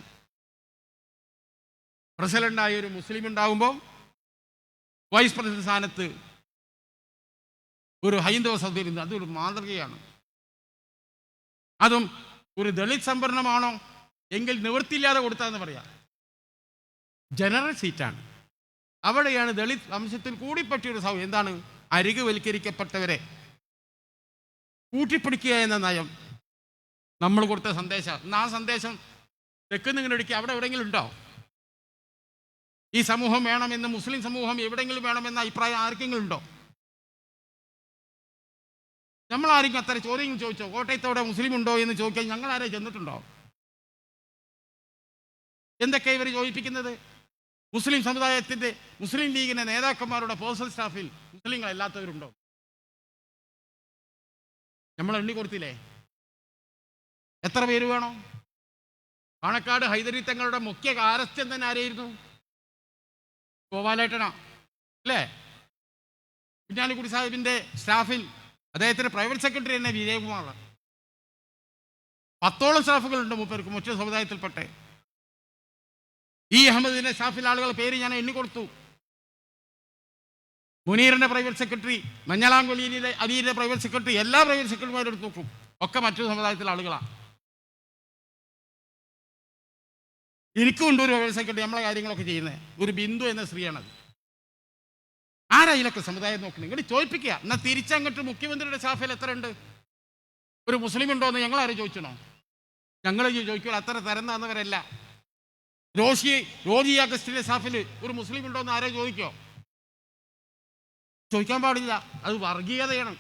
പ്രസിഡന്റായ ഒരു മുസ്ലിം ഉണ്ടാകുമ്പോൾ വൈസ് പ്രസിഡന്റ് സ്ഥാനത്ത് ഒരു ഹൈന്ദവ സഹോദരി, അതൊരു മാതൃകയാണ്. അതും ഒരു ദളിത് സംവരണമാണോ എങ്കിൽ നിവൃത്തിയില്ലാതെ കൊടുത്താന്ന് പറയാം. ജനറൽ സീറ്റാണ്. അവിടെയാണ് ദളിത് വംശത്തിൽ കൂടിപ്പറ്റിയൊരു എന്താണ് അരികുവൽക്കരിക്കപ്പെട്ടവരെ കൂട്ടിപ്പിടിക്കുക എന്ന നയം നമ്മൾ കൊടുത്ത സന്ദേശം. ആ സന്ദേശം തെക്കുന്നിങ്ങനെടുക്കുക അവിടെ എവിടെയെങ്കിലും ഉണ്ടോ? ഈ സമൂഹം വേണമെന്ന്, മുസ്ലിം സമൂഹം എവിടെയെങ്കിലും വേണമെന്ന അഭിപ്രായം ആർക്കെങ്കിലും ഉണ്ടോ? നമ്മൾ ആരെങ്കിലും അത്ര ചോദ്യങ്ങൾ ചോദിച്ചോ? കോട്ടയത്തോടെ മുസ്ലിം ഉണ്ടോ എന്ന് ചോദിക്കാൻ ഞങ്ങൾ ആരെ ചെന്നിട്ടുണ്ടോ? എന്തൊക്കെയാണ് ഇവർ ചോദിപ്പിക്കുന്നത്? മുസ്ലിം സമുദായത്തിൻ്റെ മുസ്ലിം ലീഗിൻ്റെ നേതാക്കന്മാരുടെ പേഴ്സണൽ സ്റ്റാഫിൽ മുസ്ലിങ്ങളല്ലാത്തവരുണ്ടോ? നമ്മൾ എണ്ണി കൊടുത്തില്ലേ? എത്ര പേര് വേണോ? പാണക്കാട് ഹൈദരി തങ്ങളുടെ മുഖ്യ കാരസ്ഥ്യം തന്നെ ആരായിരുന്നു? ഗോപാലേട്ടനാ അല്ലേ? കുഞ്ഞാലിക്കുടി സാഹിബിൻ്റെ സ്റ്റാഫിൽ അദ്ദേഹത്തിന് പ്രൈവറ്റ് സെക്രട്ടറി തന്നെ വിജയകുമാറാണ്. 10ഓളം സ്റ്റാഫുകളുണ്ട് മൂപ്പർക്ക് മുസ്ലിം സമുദായത്തിൽപ്പെട്ടെ. അഹമ്മദിന്റെ സ്റ്റാഫിൽ ആളുകളുടെ പേര് ഞാൻ എണ്ണിക്കൊടുത്തു. മുനീറിന്റെ പ്രൈവറ്റ് സെക്രട്ടറി, മഞ്ഞളാംകൊല്ലിയിലെ അലിയുടെ പ്രൈവറ്റ് സെക്രട്ടറി, എല്ലാ പ്രൈവറ്റ് സെക്രട്ടറിമാരും എടുത്ത് നോക്കും. ഒക്കെ മറ്റൊരു സമുദായത്തിലെ ആളുകളാണ്. എനിക്കും ഉണ്ട് ഒരു പ്രൈവറ്റ് സെക്രട്ടറി, നമ്മളെ കാര്യങ്ങളൊക്കെ ചെയ്യുന്നത്. ഒരു ബിന്ദു എന്ന സ്ത്രീയാണത്. ആരാ ഇതിലൊക്കെ സമുദായം നോക്കുന്നത്? ഇങ്ങനെ ചോദിപ്പിക്കുക. എന്നാൽ തിരിച്ചങ്ങോട്ട് മുഖ്യമന്ത്രിയുടെ സ്റ്റാഫിൽ എത്ര ഉണ്ട്? ഒരു മുസ്ലിം ഉണ്ടോ എന്ന് ഞങ്ങളാരും ചോദിച്ചണോ? ഞങ്ങൾ ചോദിക്കുക. അത്ര തരം താന്നവരല്ല. റോജി അഗസ്റ്റിന്റെ സ്റ്റാഫിൽ ഒരു മുസ്ലിം ഉണ്ടോ എന്ന് ആരോ ചോദിക്കോ? ചോദിക്കാൻ പാടില്ല. അത് വർഗീയതയാണ്.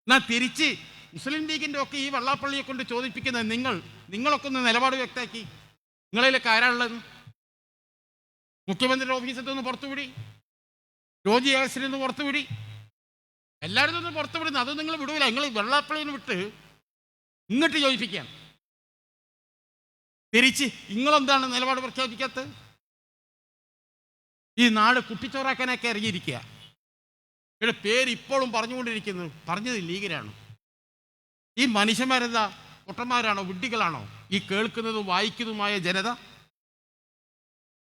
എന്നാൽ തിരിച്ച് മുസ്ലിം ലീഗിൻ്റെ ഒക്കെ ഈ വെള്ളാപ്പള്ളിയെ കൊണ്ട് ചോദിപ്പിക്കുന്നത് നിങ്ങളൊക്കെ ഒന്ന് നിലപാട് വ്യക്തമാക്കി. നിങ്ങളിലൊക്കെ ആരാളുള്ളത്? മുഖ്യമന്ത്രിയുടെ ഓഫീസത്തിൽ നിന്ന് പുറത്തുവിടി, റോജി അഗസ്റ്റിൽ നിന്ന് പുറത്തുവിടി, എല്ലാവരും നിന്ന് പുറത്തുവിടുന്നു. അത് നിങ്ങൾ വിടൂല. നിങ്ങൾ വെള്ളാപ്പള്ളിന്ന് വിട്ട് ഇങ്ങോട്ട് ചോദിപ്പിക്കുകയാണ്. തിരിച്ച് നിങ്ങളെന്താണ് നിലപാട് പ്രഖ്യാപിക്കാത്തത്? ഈ നാട് കുട്ടിച്ചോറാക്കാനൊക്കെ ഇറങ്ങിയിരിക്കുക. ഇവിടെ പേര് ഇപ്പോഴും പറഞ്ഞുകൊണ്ടിരിക്കുന്നത് പറഞ്ഞത് ലീഗിനാണ്. ഈ മനുഷ്യന്മാരെന്താ പൊട്ടന്മാരാണോ വിഡ്ഢികളാണോ ഈ കേൾക്കുന്നതും വായിക്കുന്നതുമായ ജനത?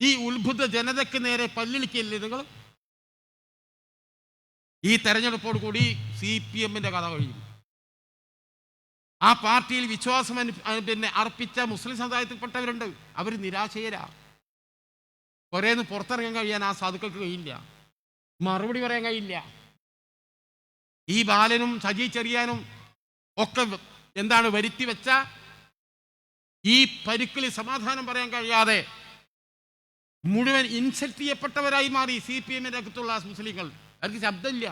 ഈ ഉത്ഭുത ജനതയ്ക്ക് നേരെ പല്ലിളിക്കല്ലേ നിങ്ങൾ? ഈ തെരഞ്ഞെടുപ്പോട് കൂടി CPM-ന്റെ കഥ കഴിയും. ആ പാർട്ടിയിൽ വിശ്വാസം അർപ്പിച്ച മുസ്ലിം സമുദായത്തിൽപ്പെട്ടവരുണ്ട്. അവർ നിരാശയരാ. കുറേന്ന് പുറത്തിറങ്ങാൻ കഴിയാൻ ആ സാധുക്കൾക്ക് കഴിയില്ല, മറുപടി പറയാൻ കഴിയില്ല. ഈ ബാലനും സജി ചെറിയാനും ഒക്കെ വരുത്തി വെച്ച ഈ പരുക്കിൽ സമാധാനം പറയാൻ കഴിയാതെ മുഴുവൻ ഇൻസൾട്ട് ചെയ്യപ്പെട്ടവരായി മാറി CPM-ന്റെ അകത്തുള്ള മുസ്ലിങ്ങൾ. അവർക്ക് ശബ്ദമില്ല.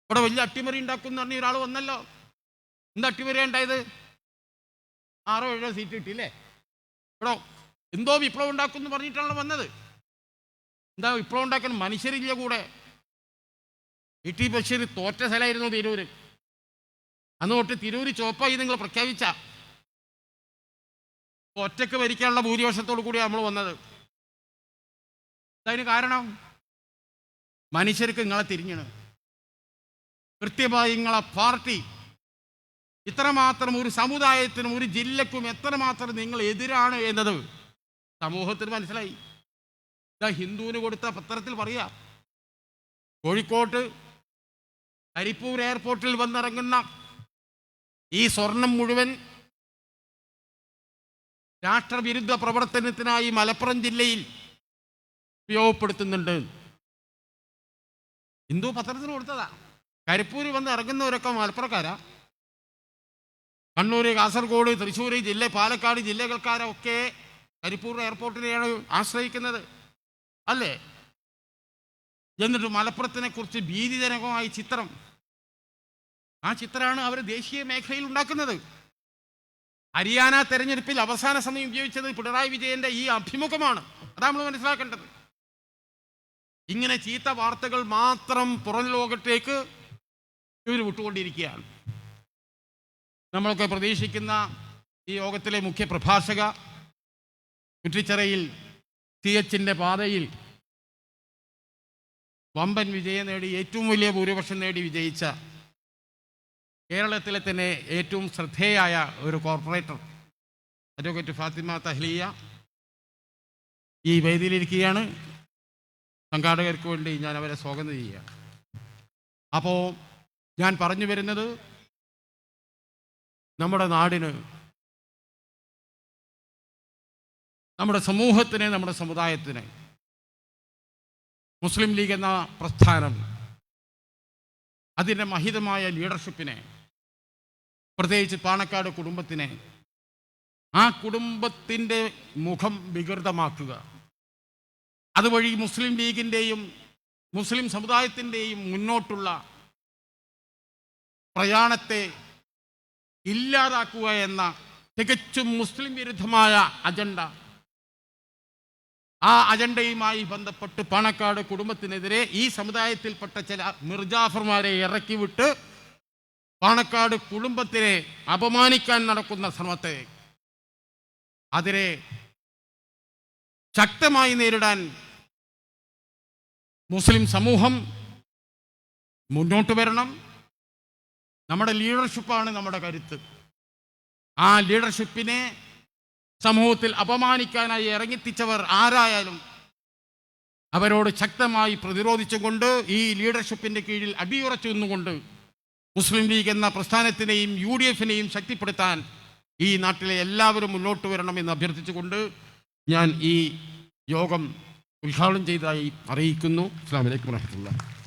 ഇവിടെ വലിയ അട്ടിമറി ഉണ്ടാക്കുന്ന പറഞ്ഞ ഒരാൾ വന്നല്ലോ. എന്താ അട്ടിമറിയാ ഉണ്ടായത്? 6-7 സീറ്റ് കിട്ടിയില്ലേ? ഇവിടെ എന്തോ വിപ്ലവം ഉണ്ടാക്കും എന്ന് പറഞ്ഞിട്ടാണല്ലോ വന്നത്. എന്താ വിപ്ലവം ഉണ്ടാക്കാൻ? മനുഷ്യരില്ല കൂടെ. E.T. ബഷീർ തോറ്റ സ്ഥലമായിരുന്നു തിരൂര്. അന്ന് തൊട്ട് തിരൂര് ചോപ്പായി നിങ്ങൾ പ്രഖ്യാപിച്ച ഒറ്റക്ക് ഭരിക്കാനുള്ള ഭൂരിപക്ഷത്തോടു കൂടിയാണ് നമ്മൾ വന്നത്. അതിന് കാരണം മനുഷ്യർക്ക് നിങ്ങളെ തിരിഞ്ഞാണ്. കൃത്യമായി നിങ്ങളെ പാർട്ടി ഇത്രമാത്രം ഒരു സമുദായത്തിനും ഒരു ജില്ലക്കും എത്രമാത്രം നിങ്ങൾ എതിരാണ് എന്നത് സമൂഹത്തിന് മനസ്സിലായി. ഹിന്ദുവിന് കൊടുത്ത പത്രത്തിൽ പറയാ, കോഴിക്കോട്ട് കരിപ്പൂർ എയർപോർട്ടിൽ വന്നിറങ്ങുന്ന ഈ സ്വർണം മുഴുവൻ രാഷ്ട്രവിരുദ്ധ പ്രവർത്തനത്തിനായി മലപ്പുറം ജില്ലയിൽ ഉപയോഗപ്പെടുത്തുന്നുണ്ട്. ഹിന്ദു പത്രത്തിന് കൊടുത്തതാ. കരിപ്പൂരിൽ വന്ന് ഇറങ്ങുന്നവരൊക്കെ മലപ്പുറക്കാരാ. കണ്ണൂർ, കാസർഗോഡ്, തൃശ്ശൂർ ജില്ല, പാലക്കാട് ജില്ലകൾക്കാരൊക്കെ കരിപ്പൂർ എയർപോർട്ടിനെയാണ് ആശ്രയിക്കുന്നത് അല്ലേ? എന്നിട്ട് മലപ്പുറത്തിനെ കുറിച്ച് ഭീതിജനകമായ ചിത്രം, ആ ചിത്രമാണ് അവർ ദേശീയ മേഖലയിൽ ഉണ്ടാക്കുന്നത്. ഹരിയാന തെരഞ്ഞെടുപ്പിൽ അവസാന സമയം ഉപയോഗിച്ചത് പിണറായി വിജയന്റെ ഈ അഭിമുഖമാണ്. അതാണ് നമ്മൾ മനസ്സിലാക്കേണ്ടത്. ഇങ്ങനെ ചീത്ത വാർത്തകൾ മാത്രം പുറം ലോകത്തേക്ക് ഇവർ വിട്ടുകൊണ്ടിരിക്കുകയാണ്. നമ്മളൊക്കെ പ്രതീക്ഷിക്കുന്ന ഈ യോഗത്തിലെ മുഖ്യ പ്രഭാഷക, കുറ്റിച്ചിറയിൽ CH-ന്റെ പാതയിൽ വമ്പൻ വിജയം നേടി, ഏറ്റവും വലിയ ഭൂരിപക്ഷം നേടി വിജയിച്ച കേരളത്തിലെ തന്നെ ഏറ്റവും ശ്രദ്ധേയായ ഒരു കോർപ്പറേറ്റർ അഡ്വക്കേറ്റ് ഫാത്തിമ തഹ്ലിയ ഈ വേദിയിലിരിക്കുകയാണ്. സംഘാടകർക്ക് വേണ്ടി ഞാൻ അവരെ സ്വാഗതം ചെയ്യുകയാണ്. അപ്പോൾ ഞാൻ പറഞ്ഞു വരുന്നത്, നമ്മുടെ നാടിന്, നമ്മുടെ സമൂഹത്തിന്, നമ്മുടെ സമുദായത്തിന് മുസ്ലിം ലീഗ് എന്ന പ്രസ്ഥാനം അതിൻ്റെ മഹിതമായ ലീഡർഷിപ്പിനെ, പ്രത്യേകിച്ച് പാണക്കാട് കുടുംബത്തിനെ, ആ കുടുംബത്തിൻ്റെ മുഖം വികൃതമാക്കുക, അതുവഴി മുസ്ലിം ലീഗിൻ്റെയും മുസ്ലിം സമുദായത്തിൻ്റെയും മുന്നോട്ടുള്ള പ്രയാണത്തെ ഇല്ലാതാക്കുക എന്ന തികച്ചും മുസ്ലിം വിരുദ്ധമായ അജണ്ട, ആ അജണ്ടയുമായി ബന്ധപ്പെട്ട് പാണക്കാട് കുടുംബത്തിനെതിരെ ഈ സമുദായത്തിൽപ്പെട്ട ചില മിർജാഫർമാരെ ഇറക്കി വിട്ട് പാണക്കാട് കുടുംബത്തിനെ അപമാനിക്കാൻ നടക്കുന്ന ശ്രമത്തെ അതിനെ ശക്തമായി നേരിടാൻ മുസ്ലിം സമൂഹം മുന്നോട്ട് വരണം. നമ്മുടെ ലീഡർഷിപ്പാണ് നമ്മുടെ കരുത്ത്. ആ ലീഡർഷിപ്പിനെ സമൂഹത്തിൽ അപമാനിക്കാനായി ഇറങ്ങിത്തിച്ചവർ ആരായാലും അവരോട് ശക്തമായി പ്രതിരോധിച്ചുകൊണ്ട് ഈ ലീഡർഷിപ്പിൻ്റെ കീഴിൽ അടിയുറച്ചു നിന്നുകൊണ്ട് മുസ്ലിം ലീഗ് എന്ന പ്രസ്ഥാനത്തിനെയും UDF-നെയും ശക്തിപ്പെടുത്താൻ ഈ നാട്ടിലെ എല്ലാവരും മുന്നോട്ട് വരണമെന്ന് അഭ്യർത്ഥിച്ചുകൊണ്ട് ഞാൻ ഈ യോഗം ഉദ്ഘാടനം ചെയ്തതായി അറിയിക്കുന്നു. അസ്സലാമു അലൈക്കും വറഹ്മത്തുള്ളാഹി.